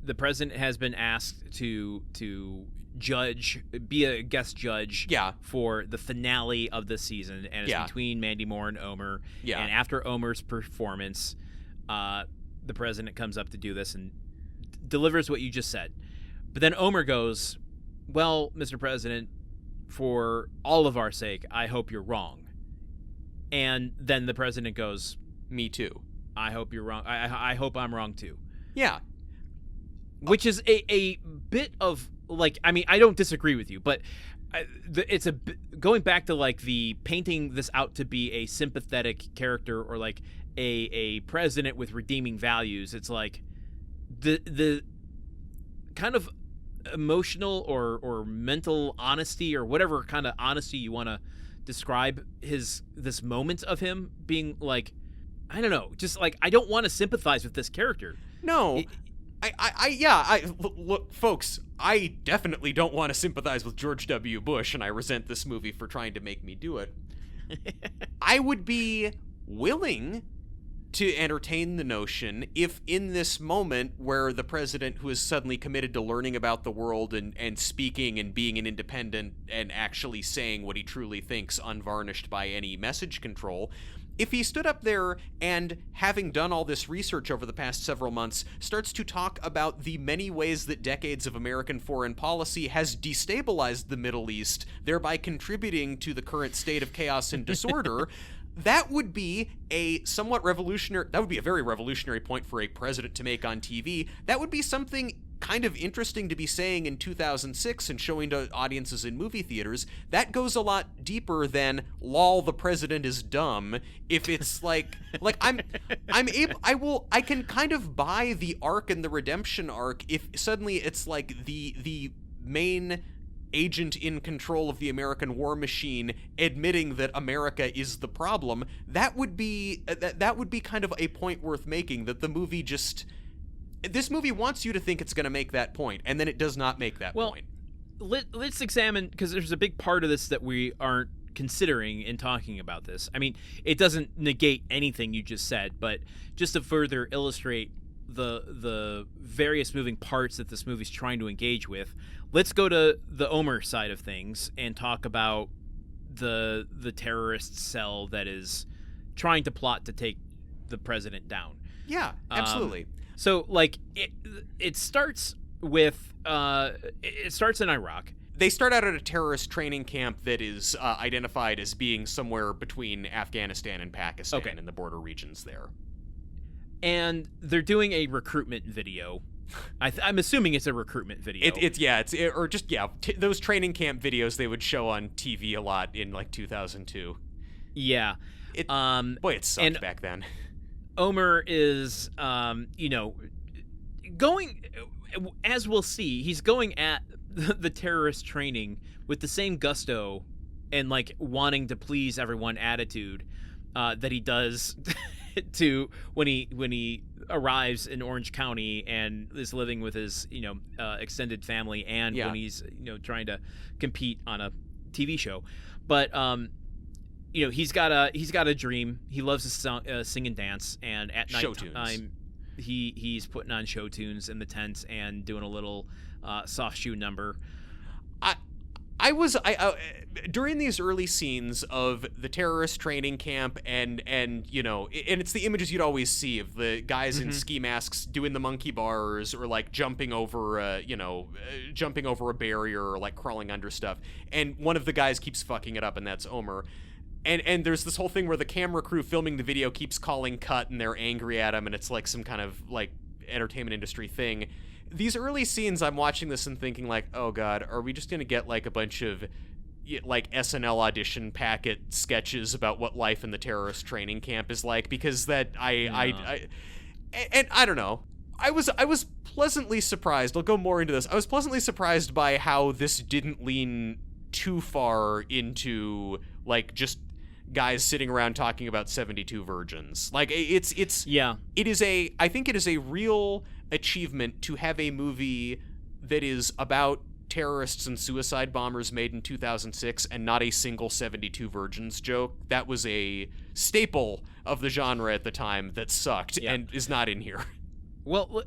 The president has been asked to be a guest judge for the finale of the season, and it's between Mandy Moore and Omer. Yeah. And after Omer's performance, the president comes up to do this and delivers what you just said. But then Omer goes, well, Mr. President, for all of our sake, I hope you're wrong. And then the president goes, me too. I hope you're wrong. I hope I'm wrong too. Yeah. Which is a bit of, like, I mean, I don't disagree with you, but it's going back to, like, the painting this out to be a sympathetic character or, like, a president with redeeming values. It's like the kind of emotional or mental honesty or whatever kind of honesty you want to describe this moment of him being like, I don't know, just like, I don't want to sympathize with this character. No. Look, folks, I definitely don't want to sympathize with George W. Bush, and I resent this movie for trying to make me do it. I would be willing to entertain the notion if in this moment where the president, who is suddenly committed to learning about the world and speaking and being an independent and actually saying what he truly thinks unvarnished by any message control, if he stood up there and, having done all this research over the past several months, starts to talk about the many ways that decades of American foreign policy has destabilized the Middle East, thereby contributing to the current state of chaos and disorder, that would be a somewhat revolutionary, that would be a very revolutionary point for a president to make on TV. That would be something kind of interesting to be saying in 2006 and showing to audiences in movie theaters. That goes a lot deeper than lol, the president is dumb. If it's I can kind of buy the arc and the redemption arc if suddenly it's like the main agent in control of the American war machine admitting that America is the problem. That would be kind of a point worth making, that the movie just, this movie wants you to think it's going to make that point, and then it does not make that point. Let's examine, because there's a big part of this that we aren't considering in talking about this. I mean, it doesn't negate anything you just said, but just to further illustrate the various moving parts that this movie's trying to engage with, let's go to the Omer side of things and talk about the terrorist cell that is trying to plot to take the president down. Yeah, absolutely. So, like, it starts with it starts in Iraq. They start out at a terrorist training camp that is identified as being somewhere between Afghanistan and Pakistan in the border regions there. And they're doing a recruitment video. I'm assuming it's a recruitment video. Those training camp videos they would show on TV a lot in like 2002. Yeah. Boy, it sucked back then. Omer is, going, as we'll see, he's going at the terrorist training with the same gusto and like wanting to please everyone attitude that he does to when he arrives in Orange County and is living with his extended family, and when he's trying to compete on a TV show. But he's got a dream. He loves to sing and dance, and at night time he's putting on show tunes in the tent and doing a little soft shoe number. During these early scenes of the terrorist training camp and it's the images you'd always see of the guys in ski masks doing the monkey bars or like jumping over a barrier or like crawling under stuff, and one of the guys keeps fucking it up, and that's Omer. And there's this whole thing where the camera crew filming the video keeps calling cut, and they're angry at him, and it's like some kind of like entertainment industry thing. These early scenes, I'm watching this and thinking like, oh god, are we just gonna get like a bunch of like SNL audition packet sketches about what life in the terrorist training camp is like? Because I don't know. I was pleasantly surprised. I'll go more into this. I was pleasantly surprised by how this didn't lean too far into like just guys sitting around talking about 72 virgins. Like I think it is a real achievement to have a movie that is about terrorists and suicide bombers made in 2006 and not a single 72 virgins joke. That was a staple of the genre at the time that sucked and is not in here. Well,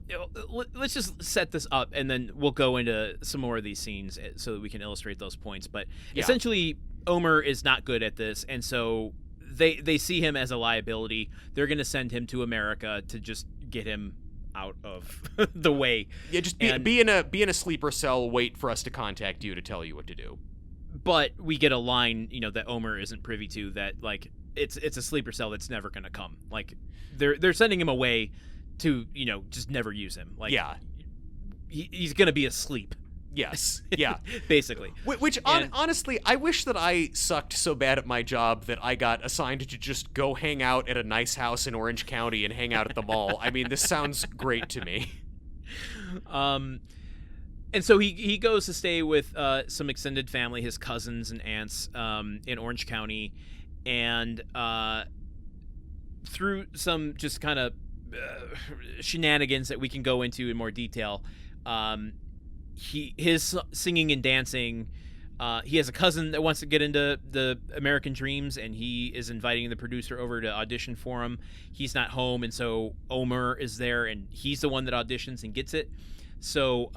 let's just set this up, and then we'll go into some more of these scenes so that we can illustrate those points. But essentially, Omer is not good at this, and so they see him as a liability. They're going to send him to America to just get him out of the way. Yeah, just be in a sleeper cell, wait for us to contact you to tell you what to do. But we get a line, that Omer isn't privy to, that like it's a sleeper cell that's never going to come. Like they're sending him away to just never use him. Like he's going to be asleep. Yes. Yeah. Basically. Honestly, I wish that I sucked so bad at my job that I got assigned to just go hang out at a nice house in Orange County and hang out at the mall. I mean, this sounds great to me. And And so he goes to stay with some extended family, his cousins and aunts in Orange County, and through some just kind of shenanigans that we can go into in more detail, his singing and dancing. He has a cousin that wants to get into the American Dreamz, and he is inviting the producer over to audition for him. He's not home, and so Omer is there, and he's the one that auditions and gets it. So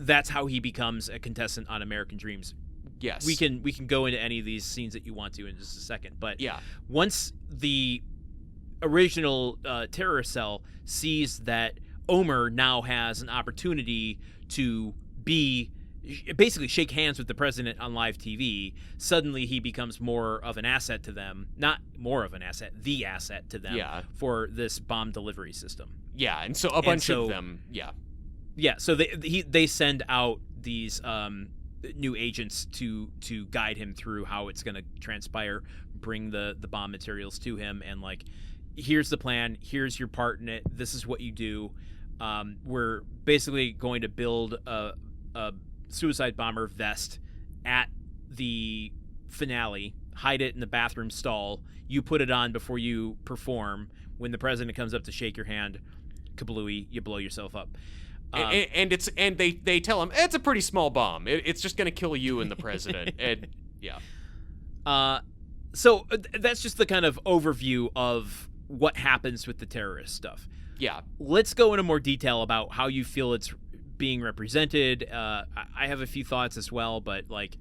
that's how he becomes a contestant on American Dreamz. Yes. We can go into any of these scenes that you want to in just a second. But yeah, once the original terrorist cell sees that Omer now has an opportunity to basically shake hands with the president on live TV, suddenly he becomes more of an asset to them. Not more of an asset, the asset to them for this bomb delivery system. Yeah, and so a bunch of them, Yeah, so they send out these new agents to guide him through how it's going to transpire, bring the bomb materials to him, and like, here's the plan, here's your part in it, this is what you do. We're basically going to build a suicide bomber vest at the finale, hide it in the bathroom stall, you put it on before you perform. When the president comes up to shake your hand, kablooey, you blow yourself up. And they tell him it's a pretty small bomb. It's just going to kill you and the president. And so that's just the kind of overview of what happens with the terrorist stuff. Yeah. Let's go into more detail about how you feel it's being represented. I have a few thoughts as well, but like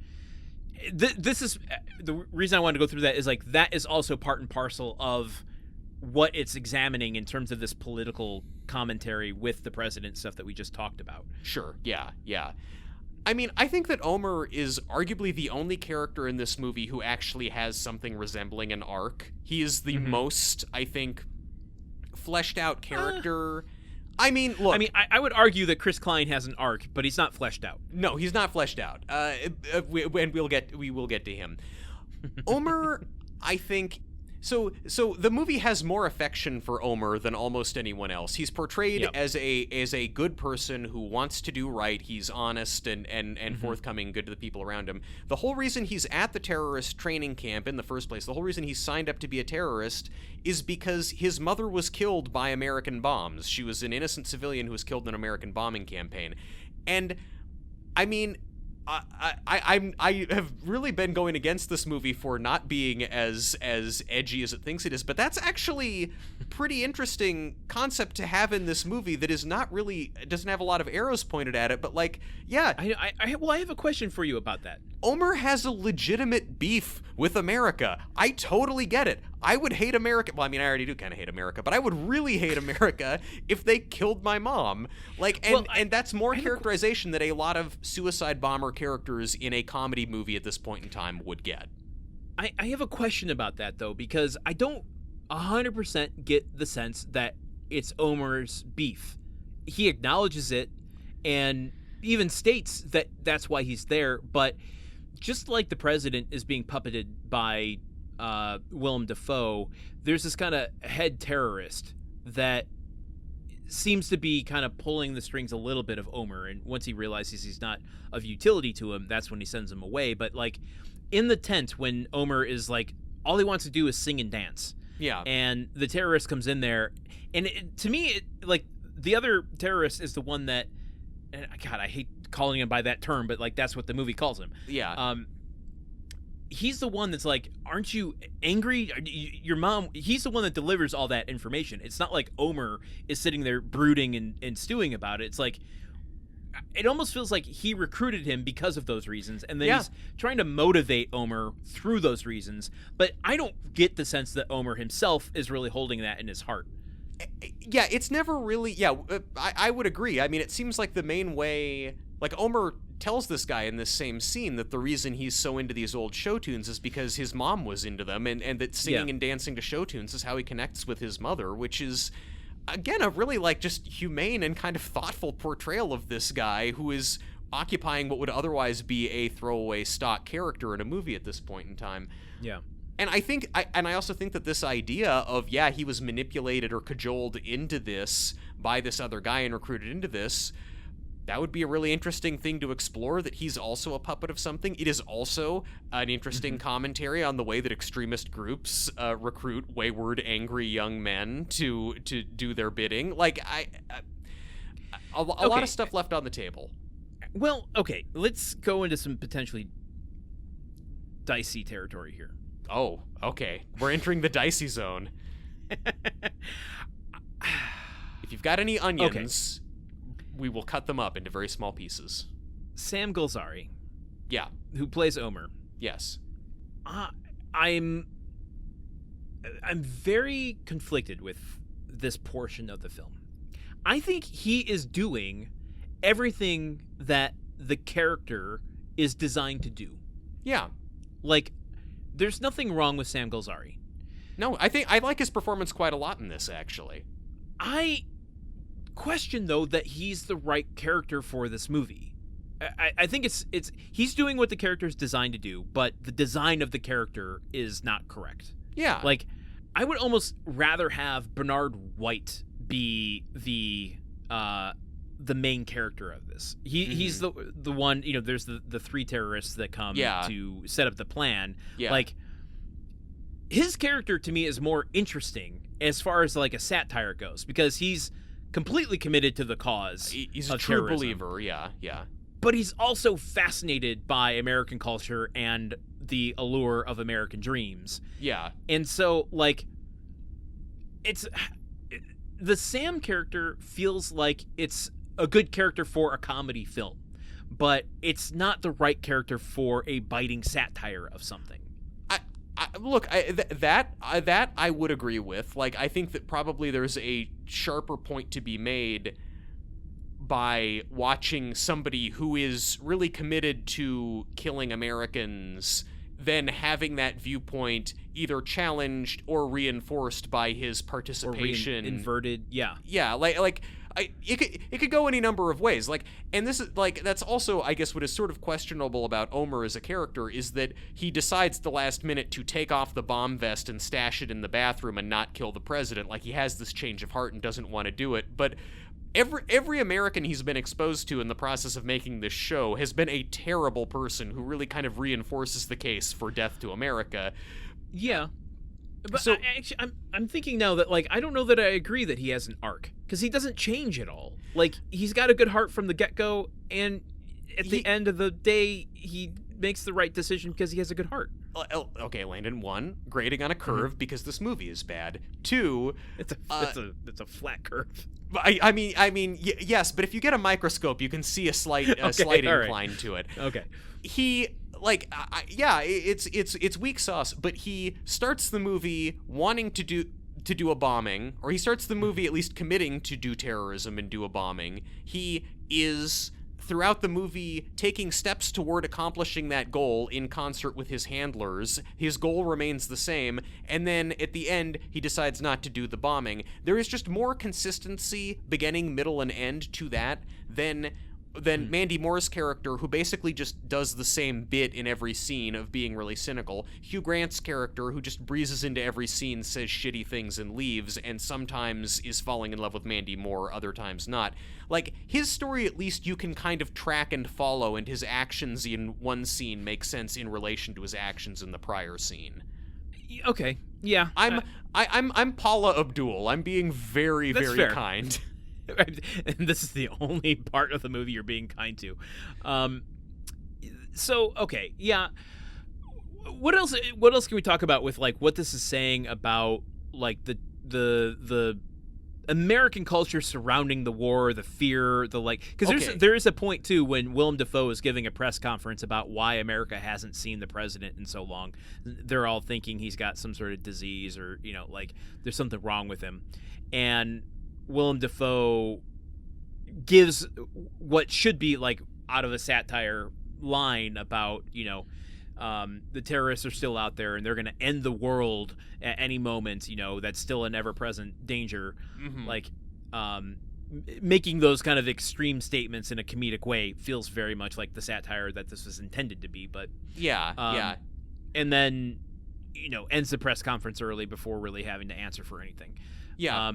this is the reason I wanted to go through that is like that is also part and parcel of what it's examining in terms of this political commentary with the president stuff that we just talked about. Sure. Yeah. I mean, I think that Omer is arguably the only character in this movie who actually has something resembling an arc. He is the most, I think, fleshed out character. I mean, look. I would argue that Chris Klein has an arc, but he's not fleshed out. No, he's not fleshed out. We will get to him. Omer, I think. So the movie has more affection for Omer than almost anyone else. He's portrayed as a good person who wants to do right. He's honest and forthcoming, good to the people around him. The whole reason he's at the terrorist training camp in the first place, the whole reason he signed up to be a terrorist, is because his mother was killed by American bombs. She was an innocent civilian who was killed in an American bombing campaign. And I mean, I have really been going against this movie for not being as edgy as it thinks it is, but that's actually a pretty interesting concept to have in this movie that is not really, doesn't have a lot of arrows pointed at it, but like, yeah. I have a question for you about that. Omer has a legitimate beef with America. I totally get it. I would hate America. Well, I mean, I already do kind of hate America, but I would really hate America if they killed my mom. Like, and that's more characterization that a lot of suicide bomber characters in a comedy movie at this point in time would get. I have a question about that, though, because I don't 100% get the sense that it's Omer's beef. He acknowledges it and even states that that's why he's there, but just like the president is being puppeted by Willem Dafoe, there's this kind of head terrorist that seems to be kind of pulling the strings a little bit of Omer, and once he realizes he's not of utility to him, that's when he sends him away. But like in the tent, when Omer is like, all he wants to do is sing and dance, and the terrorist comes in there, and to me, like the other terrorist is the one that, and God, I hate calling him by that term, but like that's what the movie calls him. He's the one that's like, aren't you angry? Your mom, he's the one that delivers all that information. It's not like Omer is sitting there brooding and stewing about it. It's like, it almost feels like he recruited him because of those reasons, and then he's trying to motivate Omer through those reasons. But I don't get the sense that Omer himself is really holding that in his heart. Yeah, it's never really, I would agree. I mean, it seems like the main way, like Omer tells this guy in this same scene that the reason he's so into these old show tunes is because his mom was into them, and that singing and dancing to show tunes is how he connects with his mother, which is, again, a really like just humane and kind of thoughtful portrayal of this guy who is occupying what would otherwise be a throwaway stock character in a movie at this point in time. Yeah. And I also think that this idea of, he was manipulated or cajoled into this by this other guy and recruited into this, that would be a really interesting thing to explore, that he's also a puppet of something. It is also an interesting commentary on the way that extremist groups recruit wayward, angry young men to do their bidding. Like, a lot of stuff left on the table. Well, okay, let's go into some potentially dicey territory here. Oh, okay. We're entering the dicey zone. If you've got any onions, we will cut them up into very small pieces. Sam Gulzari. Yeah. Who plays Omer. Yes. I'm very conflicted with this portion of the film. I think he is doing everything that the character is designed to do. Yeah. Like, there's nothing wrong with Sam Gulzari. No, I think I like his performance quite a lot in this, actually. I question, though, that he's the right character for this movie. I think it's he's doing what the character is designed to do, but the design of the character is not correct. Yeah. Like, I would almost rather have Bernard White be the main character of this. He's the one, you know, there's the three terrorists that come to set up the plan. Yeah. Like, his character to me is more interesting as far as like a satire goes, because he's completely committed to the cause. He's a of true terrorism. believer. Yeah. But he's also fascinated by American culture and the allure of American dreams. Yeah. And so, like, the Sam character feels like it's a good character for a comedy film, but it's not the right character for a biting satire of something. That I would agree with. Like, I think that probably there's a sharper point to be made by watching somebody who is really committed to killing Americans, then having that viewpoint either challenged or reinforced by his participation. Or inverted, yeah. Yeah, it could go any number of ways. Like, and this is like, that's also, I guess, what is sort of questionable about Omer as a character is that he decides at the last minute to take off the bomb vest and stash it in the bathroom and not kill the president. Like, he has this change of heart and doesn't want to do it. But every American he's been exposed to in the process of making this show has been a terrible person who really kind of reinforces the case for death to America. Yeah. But so, I'm thinking now that, like, I don't know that I agree that he has an arc, because he doesn't change at all. Like, he's got a good heart from the get-go, and at the end of the day, he makes the right decision because he has a good heart. Okay, Landon. 1, grading on a curve because this movie is bad. 2, it's a flat curve. I mean, yes, but if you get a microscope, you can see a slight incline to it. Okay. He, like, it's weak sauce, but he starts the movie wanting to do a bombing, or he starts the movie at least committing to do terrorism and do a bombing. He is, throughout the movie, taking steps toward accomplishing that goal in concert with his handlers. His goal remains the same, and then at the end, he decides not to do the bombing. There is just more consistency, beginning, middle, and end to that than Mandy Moore's character, who basically just does the same bit in every scene of being really cynical. Hugh Grant's character, who just breezes into every scene, says shitty things and leaves, and sometimes is falling in love with Mandy Moore, other times not. Like, his story, at least, you can kind of track and follow, and his actions in one scene make sense in relation to his actions in the prior scene. Okay, yeah. I'm Paula Abdul. I'm being very, very fair. kind. And this is the only part of the movie you're being kind to. So, okay, yeah. What else can we talk about with, like, what this is saying about, like, the American culture surrounding the war, the fear, the, like, because there is a point too when Willem Dafoe is giving a press conference about why America hasn't seen the president in so long. They're all thinking he's got some sort of disease, or, you know, like, there's something wrong with him, and Willem Dafoe gives what should be, like, out of a satire line about, you know, the terrorists are still out there and they're going to end the world at any moment. You know, that's still an ever-present danger. Mm-hmm. Like, making those kind of extreme statements in a comedic way feels very much like the satire that this was intended to be. But yeah. And then, you know, ends the press conference early before really having to answer for anything. Yeah.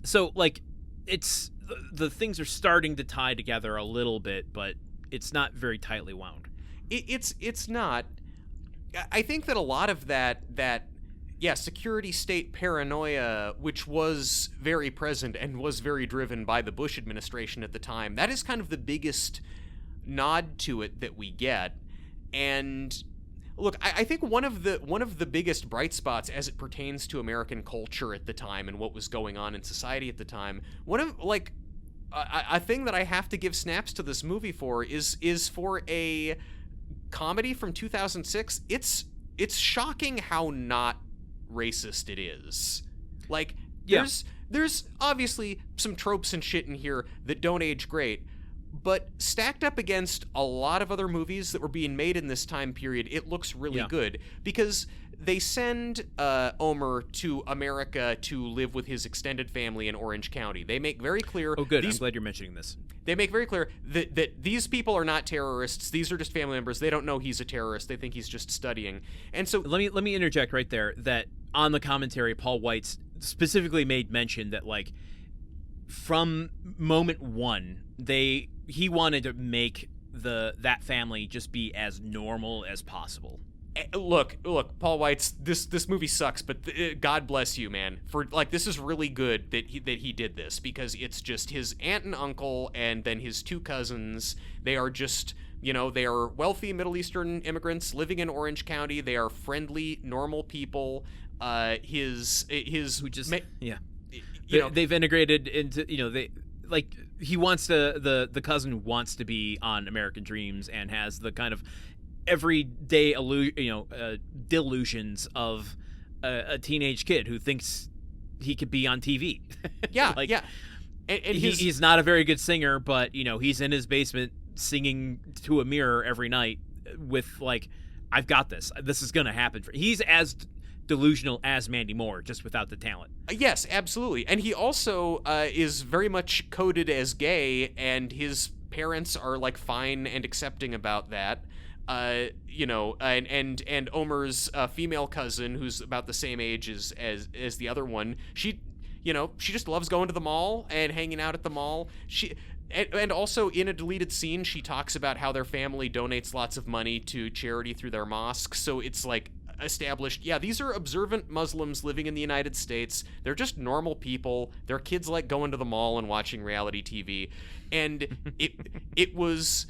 So, like, it's the things are starting to tie together a little bit, but it's not very tightly wound. It's not. I think that a lot of that security state paranoia, which was very present and was very driven by the Bush administration at the time, that is kind of the biggest nod to it that we get. And look, I think one of the biggest bright spots as it pertains to American culture at the time and what was going on in society at the time, a thing that I have to give snaps to this movie for is for a comedy from 2006. It's shocking how not racist it is. Like, there's obviously some tropes and shit in here that don't age great, but stacked up against a lot of other movies that were being made in this time period, it looks really good, because they send Omer to America to live with his extended family in Orange County. They make very clear... Oh, good. I'm glad you're mentioning this. They make very clear that these people are not terrorists. These are just family members. They don't know he's a terrorist. They think he's just studying. And so... Let me interject right there that on the commentary, Paul Weitz specifically made mention that, like, from moment one, he wanted to make that family just be as normal as possible. Look, Paul Weitz, this movie sucks, but God bless you, man. For, like, this is really good that he did this, because it's just his aunt and uncle and then his two cousins. They are just, they are wealthy Middle Eastern immigrants living in Orange County. They are friendly, normal people. They've integrated into, he wants the cousin wants to be on American Dreamz and has the kind of everyday delusions of a teenage kid who thinks he could be on TV. And he's not a very good singer, but he's in his basement singing to a mirror every night with, like, I've got this. This is gonna happen. He's as delusional as Mandy Moore, just without the talent. Yes, absolutely. And he also is very much coded as gay, and his parents are, like, fine and accepting about that. And Omer's female cousin, who's about the same age as the other one, she just loves going to the mall and hanging out at the mall. And also in a deleted scene, she talks about how their family donates lots of money to charity through their mosque. So it's, like, established, these are observant Muslims living in the United States. They're just normal people. Their kids like going to the mall and watching reality TV. And it was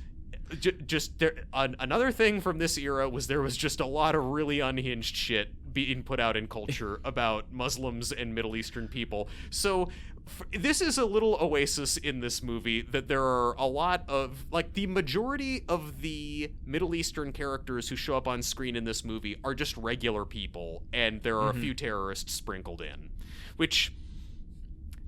just there. Another thing from this era was there was just a lot of really unhinged shit being put out in culture about Muslims and Middle Eastern people. So this is a little oasis in this movie, that there are a lot of, like, the majority of the Middle Eastern characters who show up on screen in this movie are just regular people, and there are a few terrorists sprinkled in, which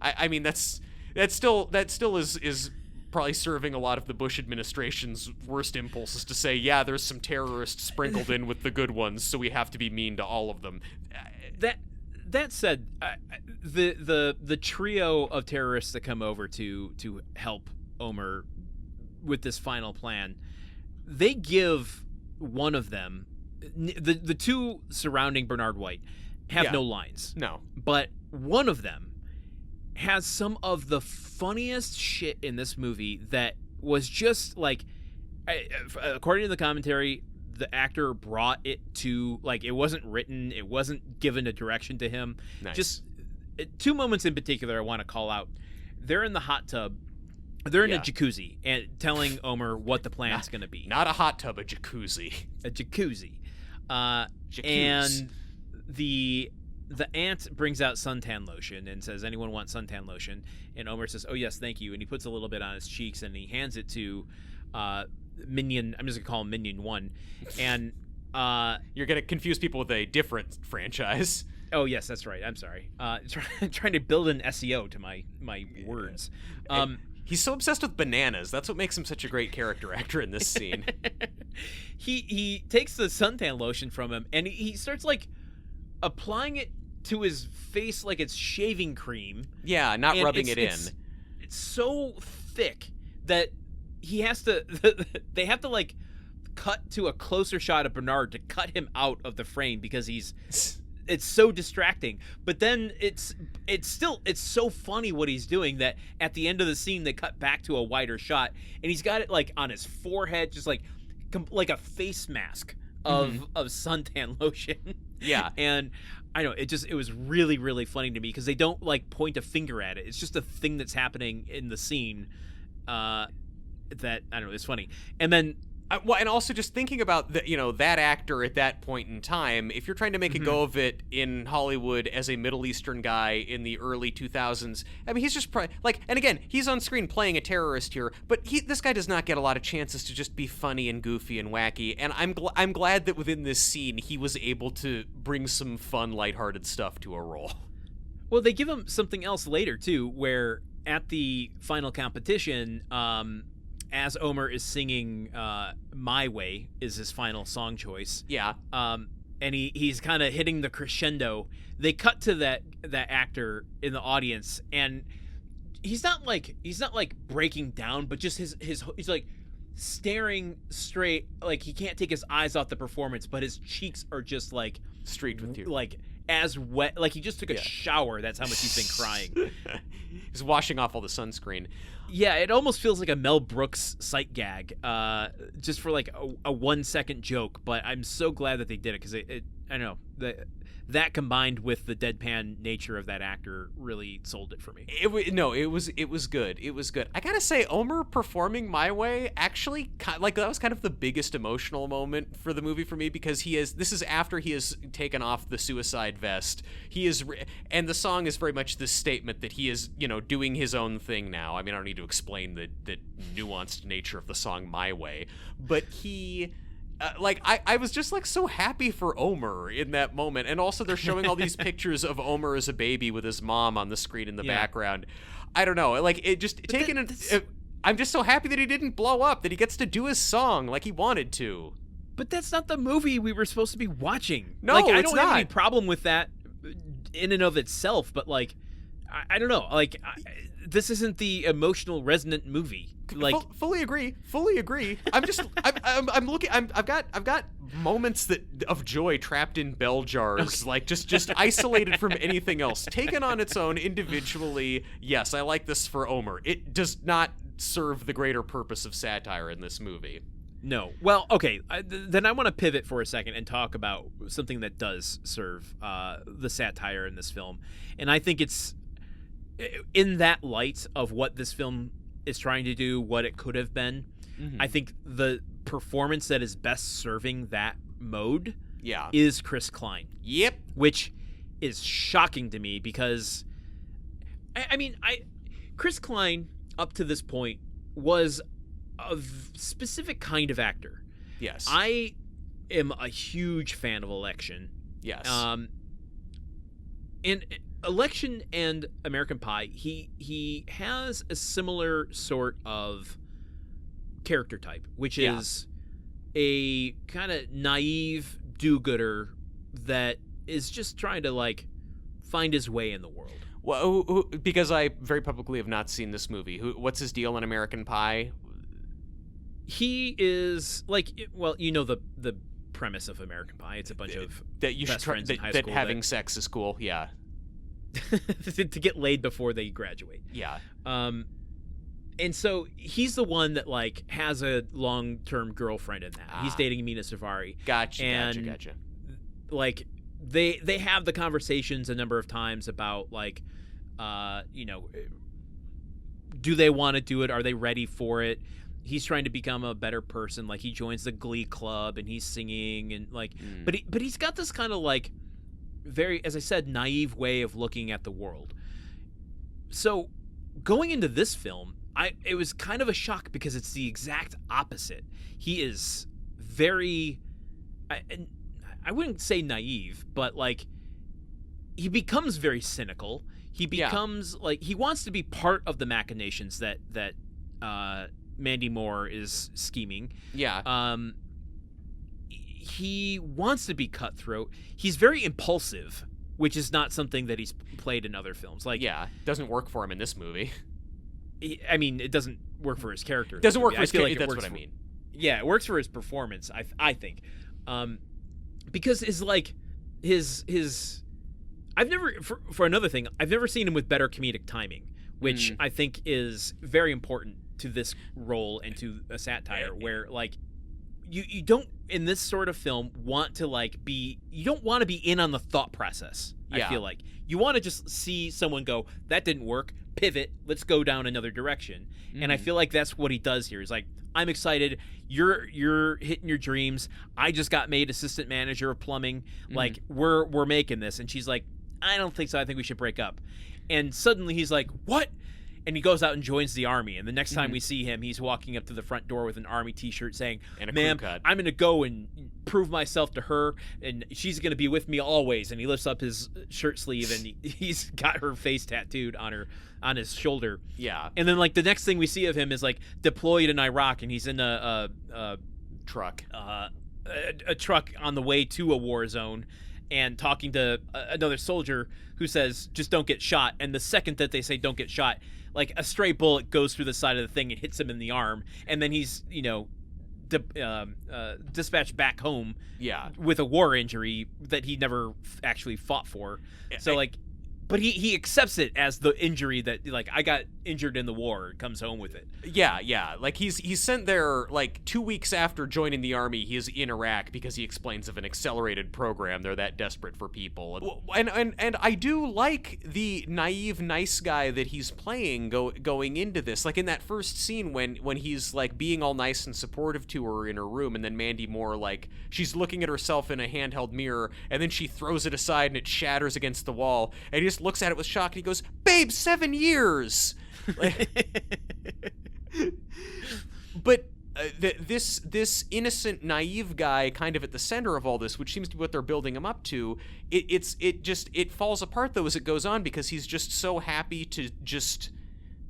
I mean that still is probably serving a lot of the Bush administration's worst impulses to say, there's some terrorists sprinkled in with the good ones, so we have to be mean to all of them. That said, the trio of terrorists that come over to help Omer with this final plan, they give one of them, the two surrounding Bernard White have no lines. No. But one of them has some of the funniest shit in this movie that was just, like, according to the commentary, the actor brought it to, like, it wasn't written, it wasn't given a direction to him. Nice. Just two moments in particular I want to call out. They're in the hot tub. They're in a jacuzzi and telling Omer what the plan's going to be. Not a hot tub, a jacuzzi. A jacuzzi. And the aunt brings out suntan lotion and says, anyone want suntan lotion? And Omer says, oh, yes, thank you. And he puts a little bit on his cheeks and he hands it to Minion. I'm just going to call him Minion 1. And you're going to confuse people with a different franchise. Oh, yes, that's right. I'm sorry. Trying to build an SEO to my words. He's so obsessed with bananas. That's what makes him such a great character actor in this scene. He takes the suntan lotion from him and he starts, like, applying it to his face like it's shaving cream. Yeah, not rubbing it in. It's so thick that he has to they have to, like, cut to a closer shot of Bernard to cut him out of the frame because he's it's so distracting. But then it's so funny what he's doing that at the end of the scene they cut back to a wider shot and he's got it like on his forehead, just like a face mask of suntan lotion. Yeah. And I know it was really, really funny to me because they don't like point a finger at it. It's just a thing that's happening in the scene that I don't know, it's funny. And then well, and also just thinking about that actor at that point in time, if you're trying to make a go of it in Hollywood as a Middle Eastern guy in the early 2000s, I mean, he's just and again, he's on screen playing a terrorist here, but this guy does not get a lot of chances to just be funny and goofy and wacky, and I'm glad that within this scene he was able to bring some fun, lighthearted stuff to a role. Well, they give him something else later too, where at the final competition, as Omer is singing My Way is his final song choice. Yeah. And he's kind of hitting the crescendo. They cut to that actor in the audience, and he's not like breaking down, but just he's like staring straight, like he can't take his eyes off the performance, but his cheeks are just like streaked with tears. Like as wet, like he just took a shower. That's how much he's been crying. He's washing off all the sunscreen. Yeah, it almost feels like a Mel Brooks sight gag, just for like a 1 second joke. But I'm so glad that they did it because I don't know, that combined with the deadpan nature of that actor really sold it for me. It was good. It was good. I gotta say, Omer performing My Way actually that was kind of the biggest emotional moment for the movie for me, because this is after he has taken off the suicide vest. And the song is very much this statement that he is doing his own thing now. I mean, I don't need to explain the nuanced nature of the song My Way, but he. I was just like so happy for Omer in that moment, and also they're showing all these pictures of Omer as a baby with his mom on the screen in the background. I don't know, like it just I'm just so happy that he didn't blow up, that he gets to do his song like he wanted to. But that's not the movie we were supposed to be watching. No, like, I it's don't not. have any problem with that in and of itself, but like I don't know, like this isn't the emotional resonant movie. Like fully agree. I'm just I'm looking. I've got moments of joy trapped in bell jars, like just isolated from anything else. Taken on its own individually, yes, I like this for Omer. It does not serve the greater purpose of satire in this movie. No. Well, okay. Then I want to pivot for a second and talk about something that does serve the satire in this film, and I think it's in that light of what this film is trying to do, what it could have been. I think the performance that is best serving that mode is Chris Klein. Yep. Which is shocking to me because I mean, Chris Klein up to this point was a specific kind of actor. Yes. I am a huge fan of Election. Yes. In Election and American Pie, he has a similar sort of character type, which is a kind of naive do-gooder that is just trying to like find his way in the world. Well, because I very publicly have not seen this movie. What's his deal in American Pie? He is like, well, the premise of American Pie. It's a bunch of that you should best try friends in high that school having sex is cool. Yeah. to get laid before they graduate. Yeah. And so he's the one that like has a long-term girlfriend in that. He's dating Mina Savari. Gotcha. Like they have the conversations a number of times about like, do they want to do it? Are they ready for it? He's trying to become a better person. Like he joins the Glee Club and he's singing and like, but he's got this kind of like very, as I said, naive way of looking at the world. So going into this film, it was kind of a shock because it's the exact opposite. He is very, I wouldn't say naive, but like he becomes very cynical. He becomes like he wants to be part of the machinations that Mandy Moore is scheming. Yeah. He wants to be cutthroat. He's very impulsive, which is not something that he's played in other films. Like, doesn't work for him in this movie. I mean, it doesn't work for his character. Doesn't work for his character. That's what I mean. Yeah, it works for his performance. I think, because his like his I've never for another thing, I've never seen him with better comedic timing, which I think is very important to this role and to a satire where like you don't in this sort of film want to like be you don't want to be in on the thought process. I feel like you want to just see someone go, that didn't work, pivot, let's go down another direction. And I feel like that's what he does here. He's like, I'm excited, you're hitting your dreams, I just got made assistant manager of plumbing, like we're making this. And she's like, I don't think so, I think we should break up. And suddenly he's like, what? And he goes out and joins the army. And the next time we see him, he's walking up to the front door with an army t-shirt saying, ma'am, I'm going to go and prove myself to her, and she's going to be with me always. And he lifts up his shirt sleeve, and he's got her face tattooed on his shoulder. Yeah. And then, like, the next thing we see of him is, like, deployed in Iraq, and he's in a truck. A truck on the way to a war zone, and talking to another soldier who says, just don't get shot. And the second that they say don't get shot, like a stray bullet goes through the side of the thing and hits him in the arm, and then he's, dispatched back home with a war injury that he never actually fought for. So, but he accepts it as the injury that, like, I got injured in the war, and comes home with it. Yeah. Like, he's sent there, like, 2 weeks after joining the army. He is in Iraq because he explains of an accelerated program. They're that desperate for people. And I do like the naive, nice guy that he's playing going into this. Like, in that first scene when he's, like, being all nice and supportive to her in her room, and then Mandy Moore, like, she's looking at herself in a handheld mirror, and then she throws it aside and it shatters against the wall, and he just looks at it with shock and he goes, babe, 7 years. But this innocent, naive guy kind of at the center of all this, which seems to be what they're building him up to, it falls apart though as it goes on, because he's just so happy to just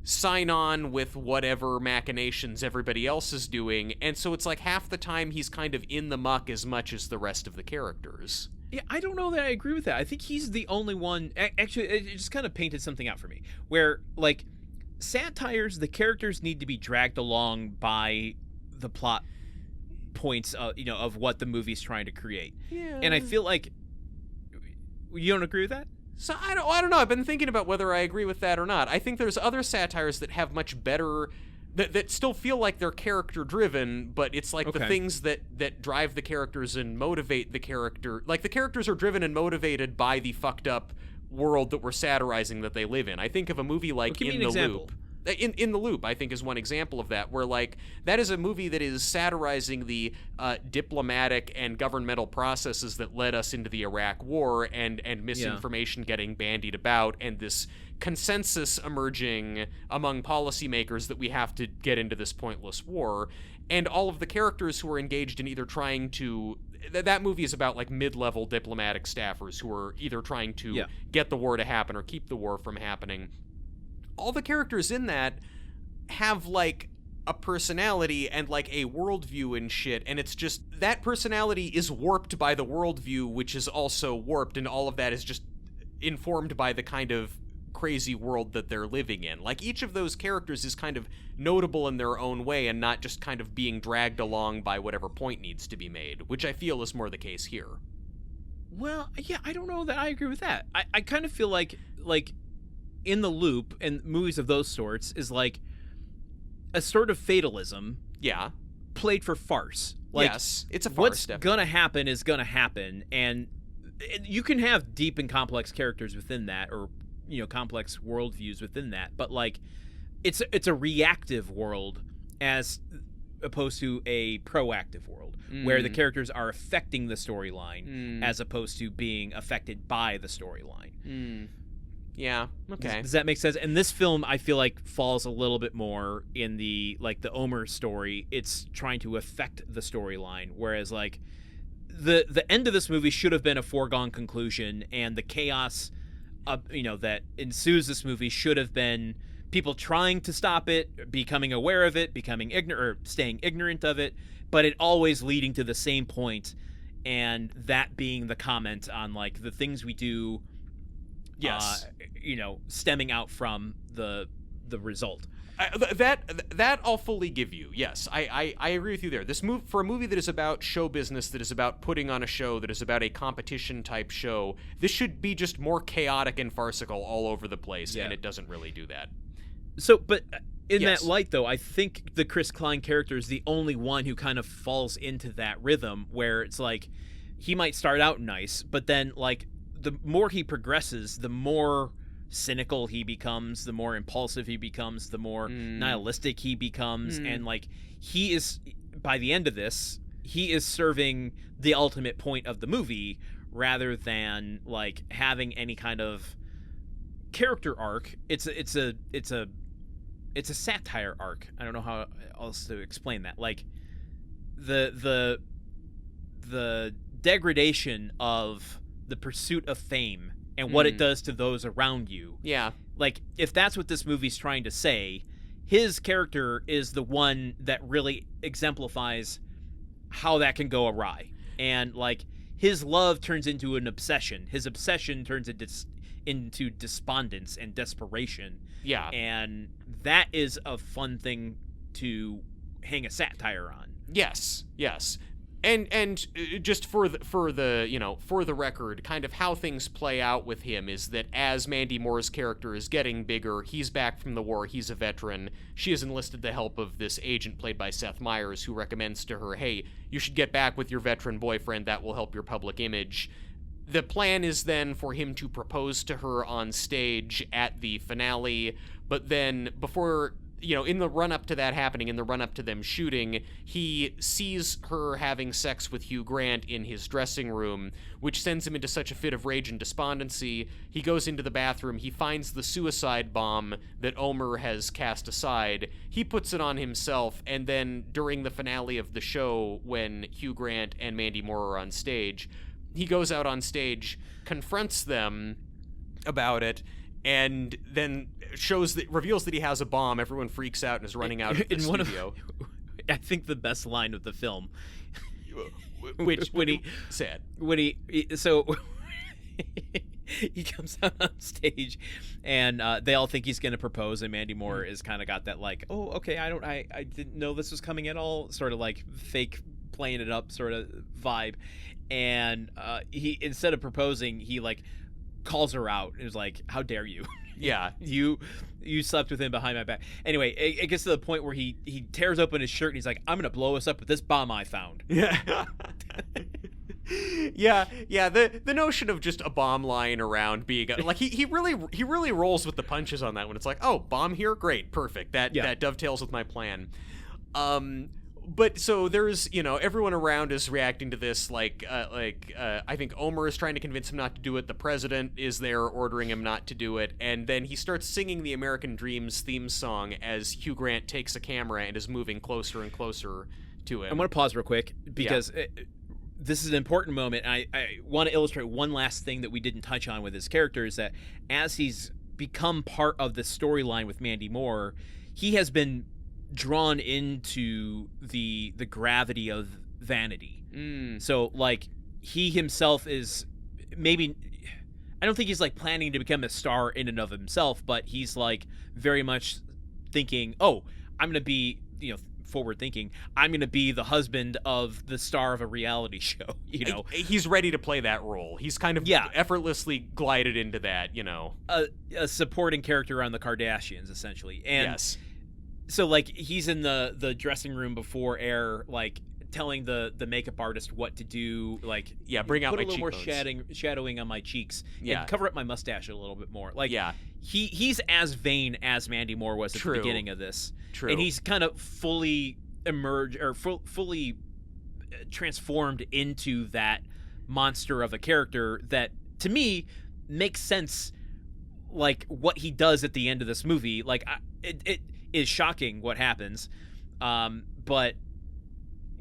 sign on with whatever machinations everybody else is doing, and so it's like half the time he's kind of in the muck as much as the rest of the characters. Yeah, I don't know that I agree with that. I think he's the only one. Actually, it just kind of painted something out for me where, like, satires, the characters need to be dragged along by the plot points, of what the movie's trying to create. Yeah. And I feel like you don't agree with that. So I don't know. I've been thinking about whether I agree with that or not. I think there's other satires that have much better. That still feel like they're character driven, but it's like the things that drive the characters and motivate the character. Like, the characters are driven and motivated by the fucked up world that we're satirizing that they live in. I think of a movie like In the Loop. In the Loop, I think, is one example of that, where, like, that is a movie that is satirizing the diplomatic and governmental processes that led us into the Iraq War, and misinformation getting bandied about, and this consensus emerging among policymakers that we have to get into this pointless war, and all of the characters who are engaged in either trying to... That movie is about, like, mid-level diplomatic staffers who are either trying to get the war to happen or keep the war from happening. All the characters in that have, like, a personality and, like, a worldview and shit, and it's just... That personality is warped by the worldview, which is also warped, and all of that is just informed by the kind of crazy world that they're living in. Like, each of those characters is kind of notable in their own way and not just kind of being dragged along by whatever point needs to be made, which I feel is more the case here. Well, yeah, I don't know that I agree with that. I kind of feel like In the Loop and movies of those sorts is like a sort of fatalism. Yeah. Played for farce. Like, yes, it's a farce. What's gonna happen is gonna happen, and you can have deep and complex characters within that, or complex worldviews within that, but, like, it's a reactive world as opposed to a proactive world where the characters are affecting the storyline as opposed to being affected by the storyline. Yeah, okay. Does that make sense? And this film, I feel like, falls a little bit more in the, like, the Omer story. It's trying to affect the storyline, whereas, like, the end of this movie should have been a foregone conclusion, and the chaos that ensues this movie should have been people trying to stop it, becoming aware of it, becoming ignorant, or staying ignorant of it, but it always leading to the same point, and that being the comment on, like, the things we do, stemming out from the result. That I'll fully give you. Yes, I agree with you there. For a movie that is about show business, that is about putting on a show, that is about a competition type show, this should be just more chaotic and farcical all over the place, and it doesn't really do that. So, but in that light, though, I think the Chris Klein character is the only one who kind of falls into that rhythm where it's like he might start out nice, but then like the more he progresses, the more cynical he becomes, the more impulsive he becomes, the more nihilistic he becomes, and like he is, by the end of this, he is serving the ultimate point of the movie rather than like having any kind of character arc. It's a satire arc. I don't know how else to explain that. Like the degradation of the pursuit of fame and what it does to those around you. Yeah. Like, if that's what this movie's trying to say, his character is the one that really exemplifies how that can go awry. And, like, his love turns into an obsession. His obsession turns into despondence and desperation. Yeah. And that is a fun thing to hang a satire on. Yes. And just for the record, kind of how things play out with him is that as Mandy Moore's character is getting bigger, he's back from the war, he's a veteran. She has enlisted the help of this agent played by Seth Meyers, who recommends to her, hey, you should get back with your veteran boyfriend, that will help your public image. The plan is then for him to propose to her on stage at the finale, but then before... in the run-up to that happening, in the run-up to them shooting, he sees her having sex with Hugh Grant in his dressing room, which sends him into such a fit of rage and despondency. He goes into the bathroom, he finds the suicide bomb that Omer has cast aside, he puts it on himself, and then during the finale of the show, when Hugh Grant and Mandy Moore are on stage, he goes out on stage, confronts them about it, and then reveals that he has a bomb. Everyone freaks out and is running out of the studio. I think the best line of the film, he comes out on stage, and they all think he's going to propose, and Mandy Moore is kind of got that like, oh, okay, I didn't know this was coming at all, sort of like fake playing it up sort of vibe, and he, instead of proposing, he like calls her out and is like, how dare you? Yeah. you slept with him behind my back. Anyway, it gets to the point where he tears open his shirt and he's like, I'm gonna blow us up with this bomb I found. Yeah. yeah. The notion of just a bomb lying around being like he really rolls with the punches on that one. It's like, oh, bomb here, great, perfect. That dovetails with my plan. But so there's, everyone around is reacting to this like I think Omer is trying to convince him not to do it. The president is there ordering him not to do it. And then he starts singing the American Dreamz theme song as Hugh Grant takes a camera and is moving closer and closer to him. I'm going to pause real quick because this is an important moment. And I want to illustrate one last thing that we didn't touch on with his character is that as he's become part of the storyline with Mandy Moore, he has been drawn into the gravity of vanity. So like he himself is maybe, I don't think he's like planning to become a star in and of himself, but he's like very much thinking, oh, I'm gonna be, forward thinking, I'm gonna be the husband of the star of a reality show. He's ready to play that role. He's kind of effortlessly glided into that. A supporting character on the Kardashians essentially. And yes. So, like, he's in the dressing room before air, like, telling the makeup artist what to do, like, bring out put my a little more cheekbones. shadowing on my cheeks, and cover up my mustache a little bit more. Like, yeah. He's as vain as Mandy Moore was at the beginning of this. True. And he's kind of fully emerged, or fully transformed into that monster of a character that, to me, makes sense, like, what he does at the end of this movie. Like, it is shocking what happens, but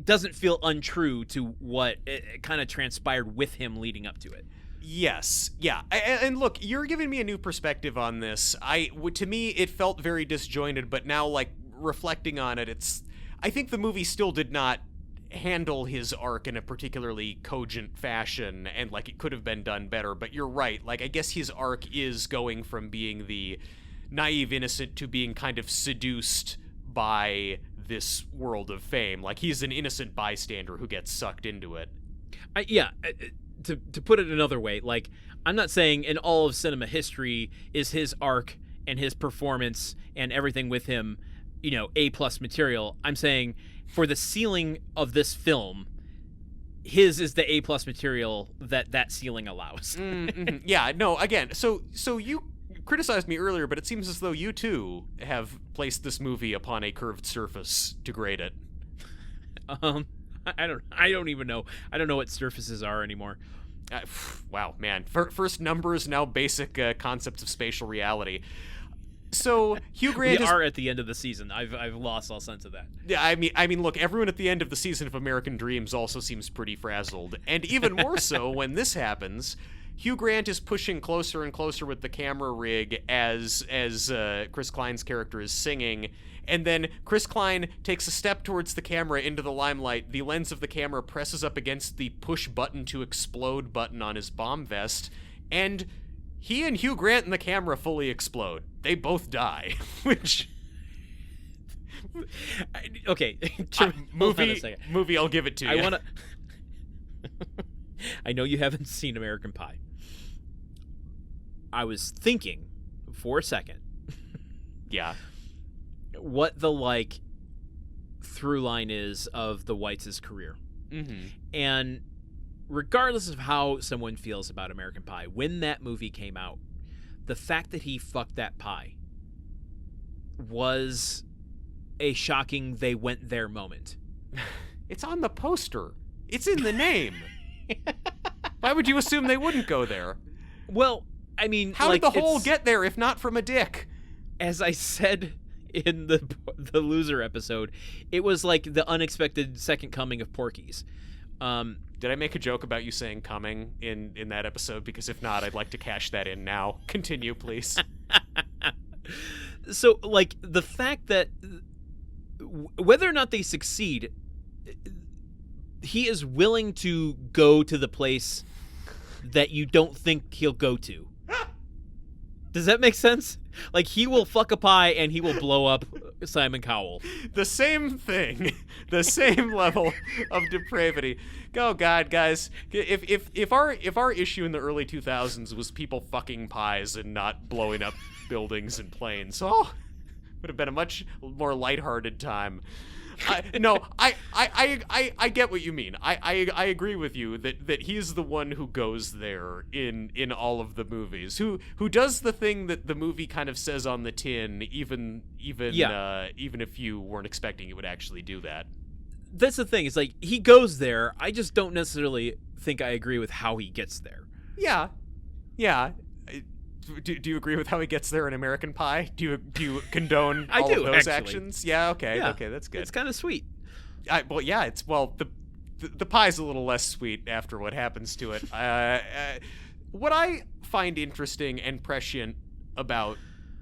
doesn't feel untrue to what it kind of transpired with him leading up to it. Yes, yeah, and look, you're giving me a new perspective on this. To me, it felt very disjointed, but now, like, reflecting on it, I think the movie still did not handle his arc in a particularly cogent fashion, and, like, it could have been done better, but you're right. Like, I guess his arc is going from being the naive innocent to being kind of seduced by this world of fame. Like, he's an innocent bystander who gets sucked into it. To put it another way, like, I'm not saying in all of cinema history is his arc and his performance and everything with him, A+ material. I'm saying for the ceiling of this film, his is the A+ material that ceiling allows. Mm-hmm. Yeah, no, again, so you criticized me earlier, but it seems as though you too have placed this movie upon a curved surface to grade it. I don't even know. I don't know what surfaces are anymore. Wow, man. First numbers, now basic concepts of spatial reality. So Hugh Grant we are at the end of the season. I've lost all sense of that. Yeah, I mean, look, everyone at the end of the season of American Dreamz also seems pretty frazzled, and even more so when this happens. Hugh Grant is pushing closer and closer with the camera rig as Chris Klein's character is singing, and then Chris Klein takes a step towards the camera into the limelight. The lens of the camera presses up against the push button to explode button on his bomb vest, and he and Hugh Grant and the camera fully explode. They both die, which... Okay. Movie, I'll give it to you. I know you haven't seen American Pie. I was thinking for a second. Yeah. What the, through line is of the Weitz' career. Mm-hmm. And regardless of how someone feels about American Pie, when that movie came out, the fact that he fucked that pie was a shocking they went there moment. It's on the poster. It's in the name. Why would you assume they wouldn't go there? Well, I mean, how did the hole get there if not from a dick? As I said in the loser episode, it was like the unexpected second coming of Porky's. Did I make a joke about you saying coming in that episode? Because if not, I'd like to cash that in now. Continue, please. So, the fact that whether or not they succeed, he is willing to go to the place that you don't think he'll go to. Does that make sense? He will fuck a pie and he will blow up Simon Cowell. The same thing. The same level of depravity. Oh God, guys. If our issue in the early 2000s was people fucking pies and not blowing up buildings and planes, would have been a much more lighthearted time. I get what you mean. I agree with you that he's the one who goes there in all of the movies. Who does the thing that the movie kind of says on the tin, even if you weren't expecting it would actually do that. That's the thing. It's he goes there. I just don't necessarily think I agree with how he gets there. Yeah. Do you agree with how he gets there in American Pie? Do you condone all of those actions? Yeah, okay, that's good. It's kind of sweet. The pie's a little less sweet after what happens to it. What I find interesting and prescient about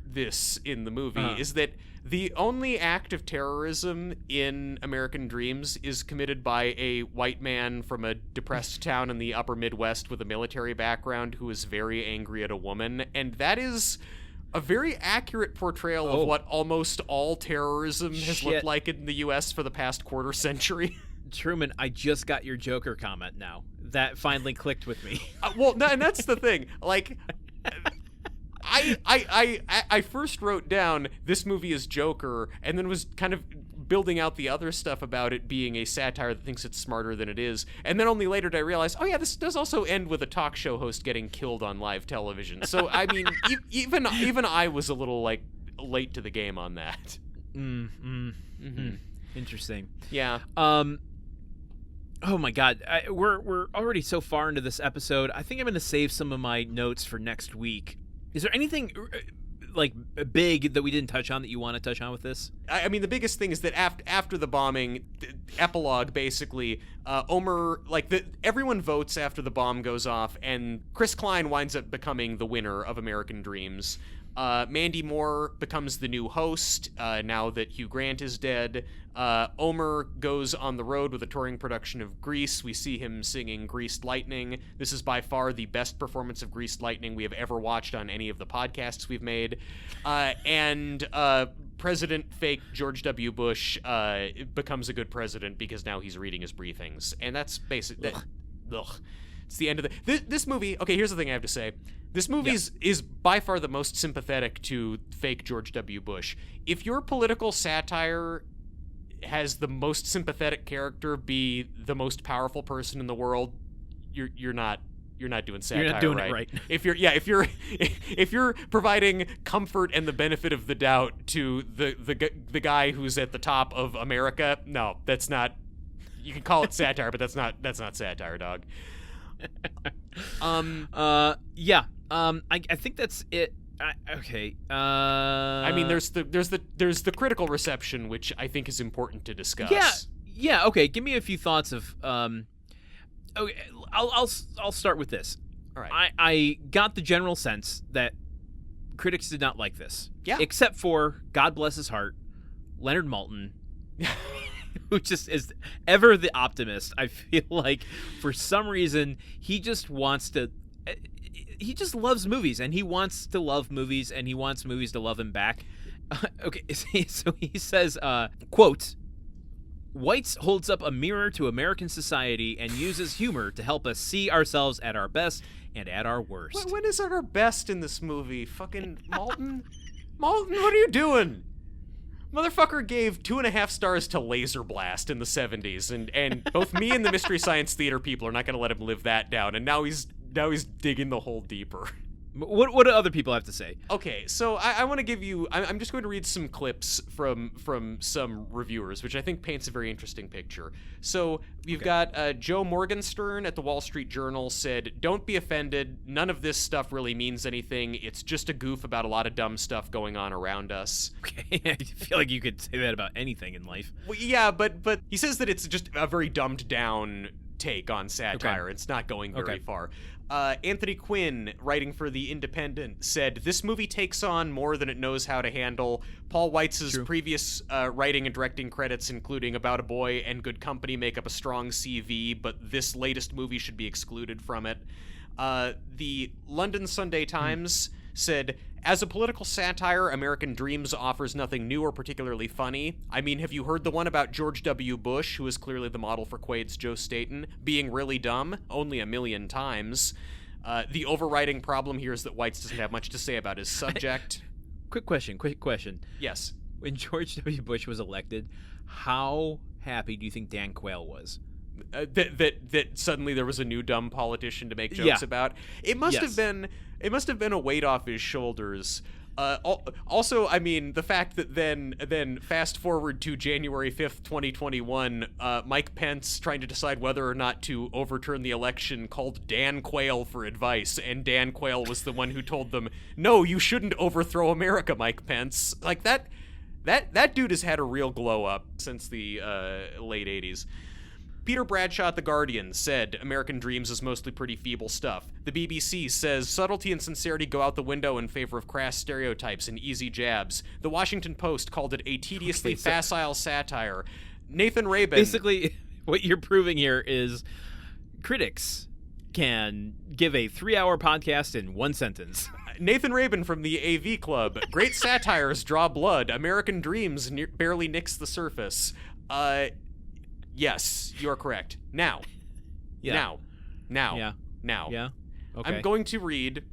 this in the movie is that the only act of terrorism in American Dreamz is committed by a white man from a depressed town in the upper Midwest with a military background who is very angry at a woman, and that is a very accurate portrayal of what almost all terrorism has looked like in the U.S. for the past quarter century. Truman, I just got your Joker comment now. That finally clicked with me. And that's the thing. I first wrote down this movie is Joker, and then was kind of building out the other stuff about it being a satire that thinks it's smarter than it is. And then only later did I realize, this does also end with a talk show host getting killed on live television. So, I mean, even I was a little, late to the game on that. Interesting. Yeah. Oh my God, we're already so far into this episode. I think I'm going to save some of my notes for next week. Is there anything big that we didn't touch on that you want to touch on with this? I mean, the biggest thing is that after the bombing, the epilogue basically, Omer, everyone votes after the bomb goes off, and Chris Klein winds up becoming the winner of American Dreamz. Mandy Moore becomes the new host now that Hugh Grant is dead. Omer goes on the road with a touring production of Grease. We see him singing Greased Lightning. This is by far the best performance of Greased Lightning we have ever watched on any of the podcasts we've made. And President fake George W. Bush becomes a good president because now he's reading his briefings. And that's basically... It's the end of this movie. Okay, here's the thing I have to say. This movie is by far the most sympathetic to fake George W. Bush. If your political satire has the most sympathetic character be the most powerful person in the world, you're not doing satire. You're not doing right. it right. If you're providing comfort and the benefit of the doubt to the guy who's at the top of America, no, that's not. You can call it satire, but that's not satire, dog. I think that's it. Okay. I mean, there's the critical reception, which I think is important to discuss. Yeah. Okay. Give me a few thoughts of. Okay. I'll start with this. All right. I got the general sense that critics did not like this. Yeah. Except for, God bless his heart, Leonard Maltin. Who just is ever the optimist. I feel like for some reason he just loves movies, and he wants to love movies, and he wants movies to love him back. Okay, so he says, quote, Weitz holds up a mirror to American society and uses humor to help us see ourselves at our best and at our worst. When is our best in this movie? Fucking Maltin? Maltin, what are you doing? Motherfucker gave 2.5 stars to Laser Blast in the 70s, and both me and the Mystery Science Theater people are not going to let him live that down, and now he's digging the hole deeper. What do other people have to say? Okay, so I want to give you... I'm just going to read some clips from some reviewers, which I think paints a very interesting picture. So we've got Joe Morgenstern at the Wall Street Journal said, "Don't be offended. None of this stuff really means anything. It's just a goof about a lot of dumb stuff going on around us." Okay, I feel like you could say that about anything in life. Well, yeah, but he says that it's just a very dumbed down take on satire. Okay. It's not going very far. Anthony Quinn, writing for The Independent, said, "This movie takes on more than it knows how to handle. Paul Weitz's previous writing and directing credits, including About a Boy and Good Company, make up a strong CV, but this latest movie should be excluded from it." The London Sunday Times said, "As a political satire, American Dreamz offers nothing new or particularly funny. I mean, have you heard the one about George W. Bush, who is clearly the model for Quaid's Joe Staton, being really dumb? Only a million times. The overriding problem here is that Weitz doesn't have much to say about his subject." Quick question. Yes. When George W. Bush was elected, how happy do you think Dan Quayle was? That suddenly there was a new dumb politician to make jokes about. It must have been a weight off his shoulders. Also, I mean, the fact that then fast forward to January 5th, 2021, Mike Pence trying to decide whether or not to overturn the election called Dan Quayle for advice, and Dan Quayle was the one who told them, "No, you shouldn't overthrow America, Mike Pence." Like that dude has had a real glow up since the late 80s. Peter Bradshaw at The Guardian said, "American Dreamz is mostly pretty feeble stuff." The BBC says, "Subtlety and sincerity go out the window in favor of crass stereotypes and easy jabs." The Washington Post called it a tediously facile satire. Nathan Rabin... Basically, what you're proving here is critics can give a 3-hour podcast in one sentence. Nathan Rabin from the AV Club. "Great satires draw blood. American Dreamz barely nicks the surface." Yes, you're correct. Now. Yeah. Now. Yeah. Okay. I'm going to read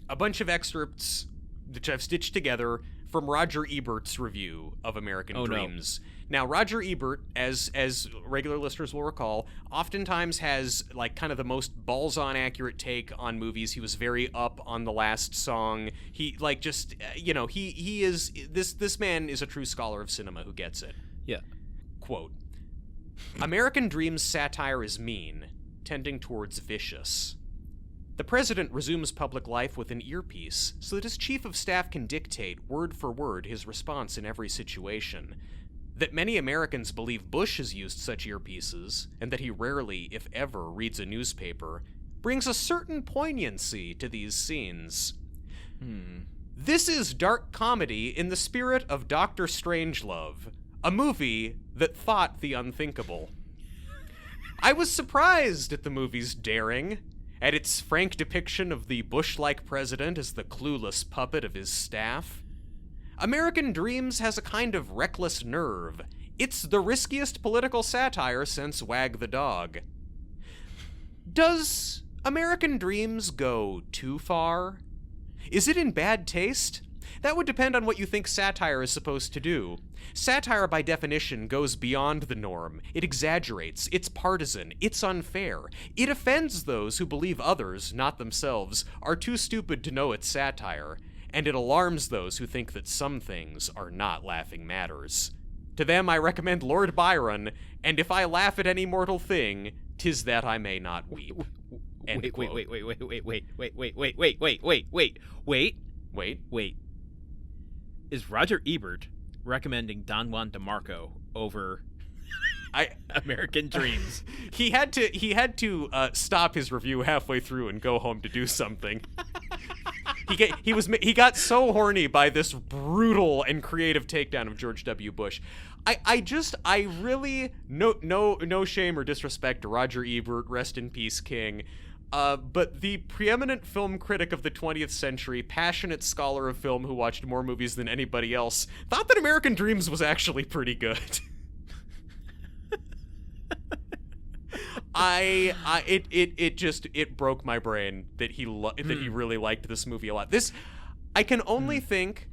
a bunch of excerpts which I've stitched together from Roger Ebert's review of American Dreamz. Now, Roger Ebert, as regular listeners will recall, oftentimes has like kind of the most balls-on accurate take on movies. He was very up on The Last Song. He like just he is this man is a true scholar of cinema who gets it. Yeah. Quote, "American Dreamz satire is mean, tending towards vicious. The president resumes public life with an earpiece so that his chief of staff can dictate, word for word, his response in every situation. That many Americans believe Bush has used such earpieces, and that he rarely, if ever, reads a newspaper, brings a certain poignancy to these scenes." This is dark comedy in the spirit of Dr. Strangelove, a movie that thought the unthinkable. I was surprised at the movie's daring, at its frank depiction of the Bush-like president as the clueless puppet of his staff. American Dreamz has a kind of reckless nerve. It's the riskiest political satire since Wag the Dog. Does American Dreamz go too far? Is it in bad taste? That would depend on what you think satire is supposed to do. Satire, by definition, goes beyond the norm. It exaggerates. It's partisan. It's unfair. It offends those who believe others, not themselves, are too stupid to know it's satire. And it alarms those who think that some things are not laughing matters. To them I recommend Lord Byron, and if I laugh at any mortal thing, 'tis that I may not weep. Wait. Is Roger Ebert recommending Don Juan DeMarco over American Dreamz? He had to stop his review halfway through and go home to do something. He got so horny by this brutal and creative takedown of George W. Bush. I really no shame or disrespect to Roger Ebert, rest in peace, King. But the preeminent film critic of the 20th century, passionate scholar of film who watched more movies than anybody else, thought that American Dreamz was actually pretty good. It broke my brain that he really liked this movie a lot. I can only think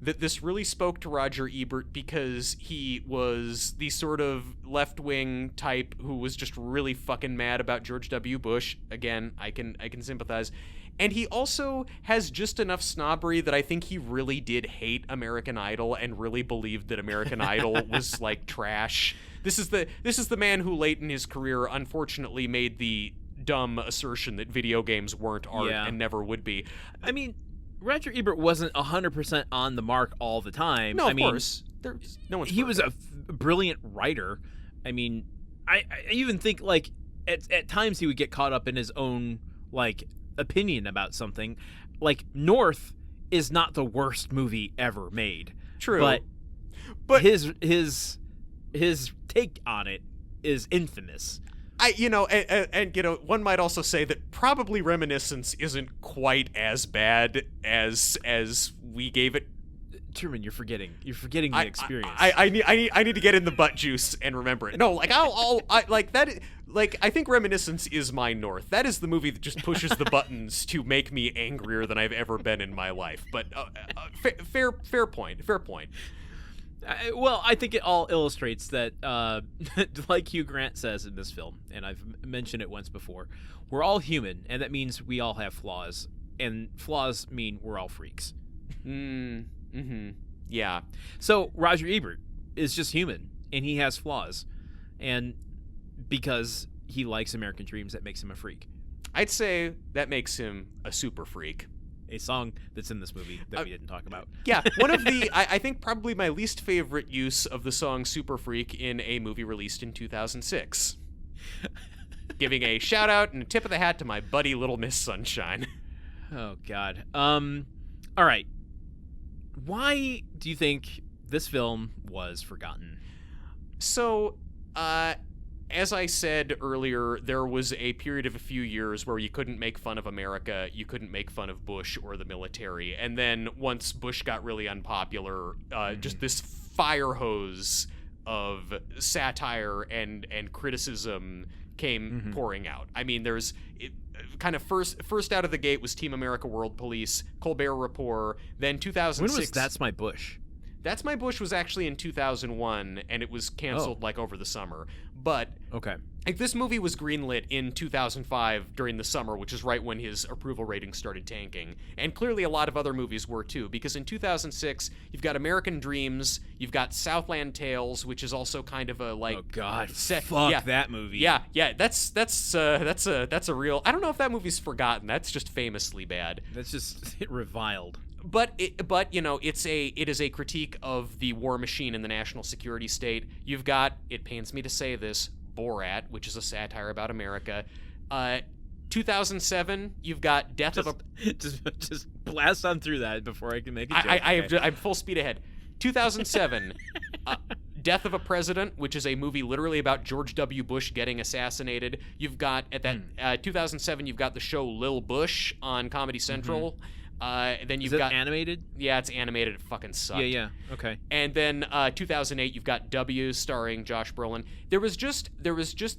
that this really spoke to Roger Ebert because he was the sort of left-wing type who was just really fucking mad about George W. Bush. Again, I can sympathize. And he also has just enough snobbery that I think he really did hate American Idol and really believed that American Idol was like trash. This is the man who late in his career unfortunately made the dumb assertion that video games weren't art and never would be. I mean, Roger Ebert wasn't 100% on the mark all the time. No, of course. He was a brilliant writer. I mean, I even think like at times he would get caught up in his own like opinion about something. Like North is not the worst movie ever made. True. But his take on it is infamous. One might also say that probably Reminiscence isn't quite as bad as we gave it. Truman, you're forgetting the experience. I need to get in the butt juice and remember it. No, like I think Reminiscence is my North. That is the movie that just pushes the buttons to make me angrier than I've ever been in my life. But fair point. Well, I think it all illustrates that, like Hugh Grant says in this film, and I've mentioned it once before, we're all human, and that means we all have flaws, and flaws mean we're all freaks. Yeah. So Roger Ebert is just human, and he has flaws, and because he likes American Dreamz, that makes him a freak. I'd say that makes him a super freak. A song that's in this movie that we didn't talk about. Yeah, one of the, I think probably my least favorite use of the song Super Freak in a movie released in 2006. Giving a shout out and a tip of the hat to my buddy Little Miss Sunshine. Oh, God. All right. Why do you think this film was forgotten? So, as I said earlier, there was a period of a few years where you couldn't make fun of America, you couldn't make fun of Bush or the military, and then once Bush got really unpopular, just this fire hose of satire and criticism came pouring out. I mean, there's kind of first out of the gate was Team America World Police, Colbert Report, then 2006. When was That's My Bush? That's My Bush was actually in 2001, and it was canceled like over the summer. But okay, like this movie was greenlit in 2005 during the summer, which is right when his approval ratings started tanking. And clearly a lot of other movies were too, because in 2006 you've got American Dreamz, you've got Southland Tales, which is also kind of a like. Oh God, fuck that movie. Yeah, that's a real. I don't know if that movie's forgotten. That's just famously bad. That's just reviled. But you know, it is a critique of the war machine and the national security state. You've got, it pains me to say this, Borat, which is a satire about America. 2007, you've got Death of a... Just blast on through that before I can make a joke. I'm full speed ahead. 2007, Death of a President, which is a movie literally about George W. Bush getting assassinated. You've got, at that 2007, you've got the show Lil Bush on Comedy Central. Then you've got animated. Yeah, it's animated. It fucking sucked. Yeah. Okay. And then 2008, you've got W starring Josh Brolin. There was just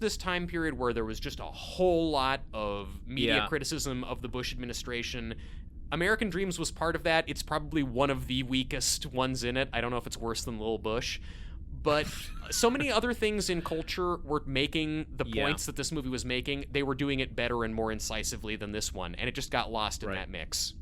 this time period where there was just a whole lot of media criticism of the Bush administration. American Dreamz was part of that. It's probably one of the weakest ones in it. I don't know if it's worse than Lil Bush. But so many other things in culture were making the points that this movie was making. They were doing it better and more incisively than this one, and it just got lost in that mix.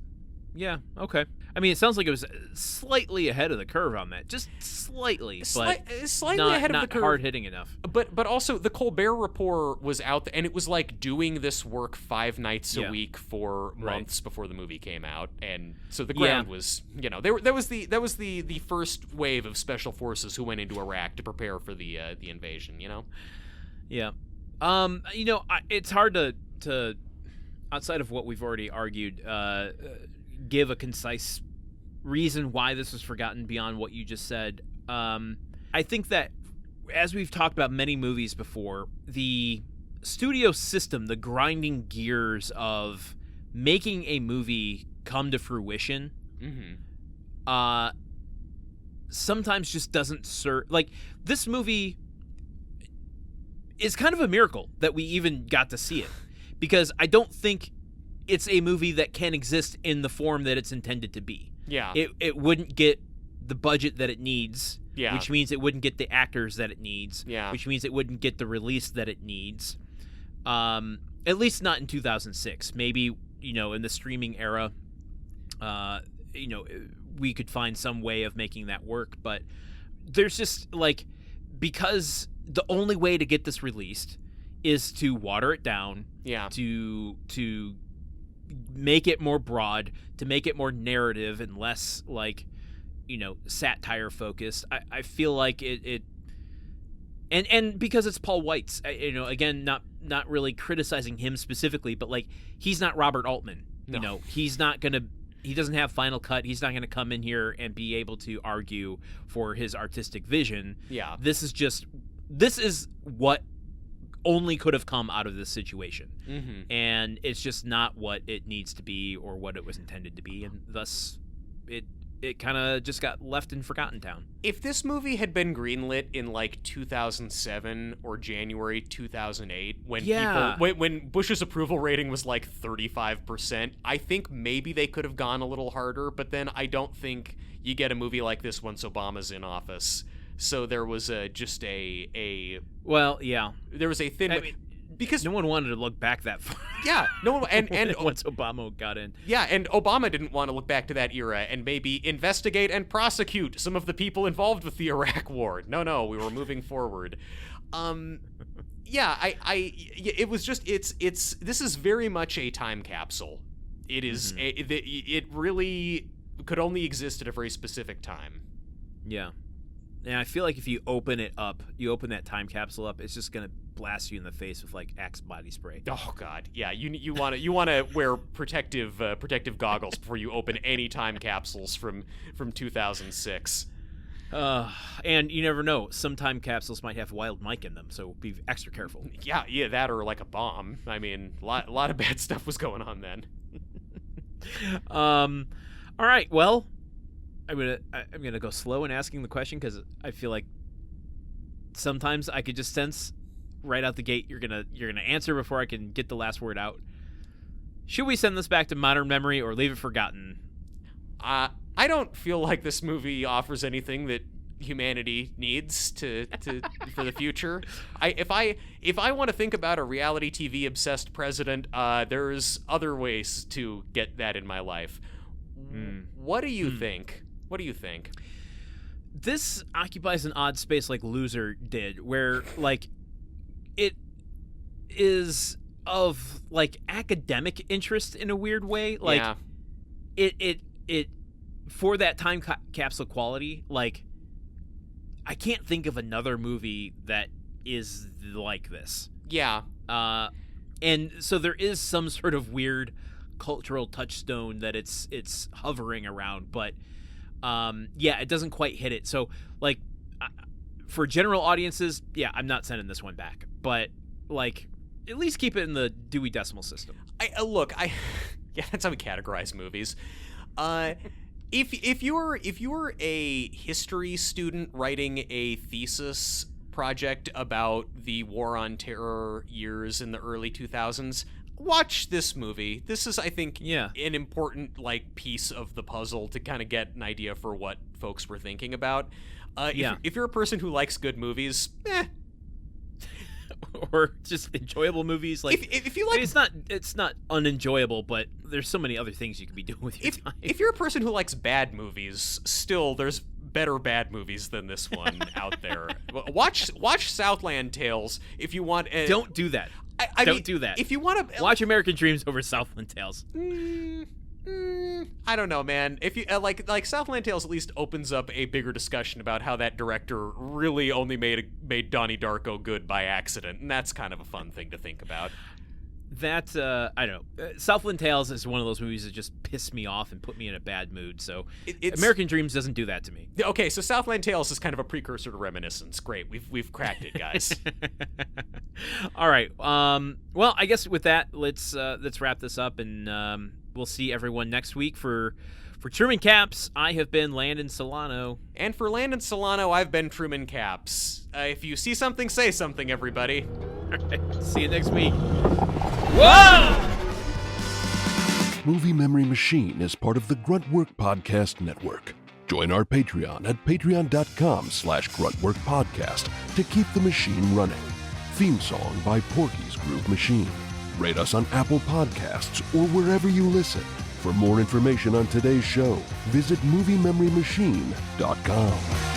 Yeah, okay. I mean, it sounds like it was slightly ahead of the curve on that. Just slightly, but slightly ahead of the curve. Not hard-hitting enough. But also, the Colbert Report was out there, and it was like doing this work 5 nights a week for months before the movie came out. And so the ground was, that was the first wave of special forces who went into Iraq to prepare for the invasion, Yeah. It's hard to outside of what we've already argued, give a concise reason why this was forgotten beyond what you just said. I think that, as we've talked about many movies before, the studio system, the grinding gears of making a movie come to fruition, sometimes just doesn't serve. Like, this movie is kind of a miracle that we even got to see it, because I don't think it's a movie that can exist in the form that it's intended to be. Yeah. It wouldn't get the budget that it needs, which means it wouldn't get the actors that it needs, which means it wouldn't get the release that it needs. At least not in 2006. Maybe, in the streaming era, we could find some way of making that work. But there's just, because the only way to get this released is to water it down, to make it more broad, to make it more narrative and less satire focused. I feel like it and because it's Paul Weitz, again, not really criticizing him specifically, but he's not Robert Altman. No. He doesn't have final cut. He's not going to come in here and be able to argue for his artistic vision. Yeah. This is what only could have come out of this situation. And it's just not what it needs to be or what it was intended to be, and thus it kind of just got left in Forgotten Town. If this movie had been greenlit in 2007 or January 2008, when Bush's approval rating was 35%, I think maybe they could have gone a little harder, but then I don't think you get a movie like this once Obama's in office. So there was there was a thin, because no one wanted to look back that far. Yeah, no one, and once Obama got in. Yeah, and Obama didn't want to look back to that era and maybe investigate and prosecute some of the people involved with the Iraq War. No, we were moving forward. It was just this is very much a time capsule. It is it really could only exist at a very specific time. Yeah. And I feel like if you open that time capsule up, it's just gonna blast you in the face with Axe body spray. Oh God, yeah. You want to wear protective goggles before you open any time capsules from 2006. And you never know. Some time capsules might have Wild Mike in them, so be extra careful. Yeah, that or a bomb. I mean, a lot of bad stuff was going on then. All right. Well, I'm gonna go slow in asking the question, because I feel like sometimes I could just sense right out the gate you're gonna answer before I can get the last word out. Should we send this back to modern memory or leave it forgotten? I don't feel like this movie offers anything that humanity needs to for the future. If I want to think about a reality TV obsessed president, there's other ways to get that in my life. What do you think? What do you think? This occupies an odd space like Loser did, where it is of academic interest in a weird way. It for that time capsule quality, I can't think of another movie that is like this. Yeah. And so there is some sort of weird cultural touchstone that it's hovering around, but it doesn't quite hit it. So like for general audiences, I'm not sending this one back, but like at least keep it in the Dewey Decimal System. That's how we categorize movies. If you're a history student writing a thesis project about the War on Terror years in the early 2000s, watch this movie. This is, I think, an important like piece of the puzzle to kind of get an idea for what folks were thinking about. If you're a person who likes good movies, or just enjoyable movies, like if you like, it's not unenjoyable, but there's so many other things you could be doing with your time. If you're a person who likes bad movies, still there's better bad movies than this one out there. Watch Southland Tales if you want. Don't do that. Don't do that. If you want to watch American Dreamz over Southland Tales. I don't know, man. If you like Southland Tales at least opens up a bigger discussion about how that director really only made Donnie Darko good by accident, and that's kind of a fun thing to think about. That I don't know. Southland Tales is one of those movies that just piss me off and put me in a bad mood. So American Dreamz doesn't do that to me. Okay, so Southland Tales is kind of a precursor to Reminiscence. Great, we've cracked it, guys. All right. Well, I guess with that, let's wrap this up, and we'll see everyone next week for Truman Caps. I have been Landen Solano. And for Landen Solano, I've been Truman Caps. If you see something, say something, everybody. All right, see you next week. Whoa! Movie Memory Machine is part of the Gruntwork Podcast Network. Join our Patreon at patreon.com/gruntworkpodcast to keep the machine running. Theme song by Porky's Groove Machine. Rate us on Apple Podcasts or wherever you listen. For more information on today's show, visit MovieMemoryMachine.com.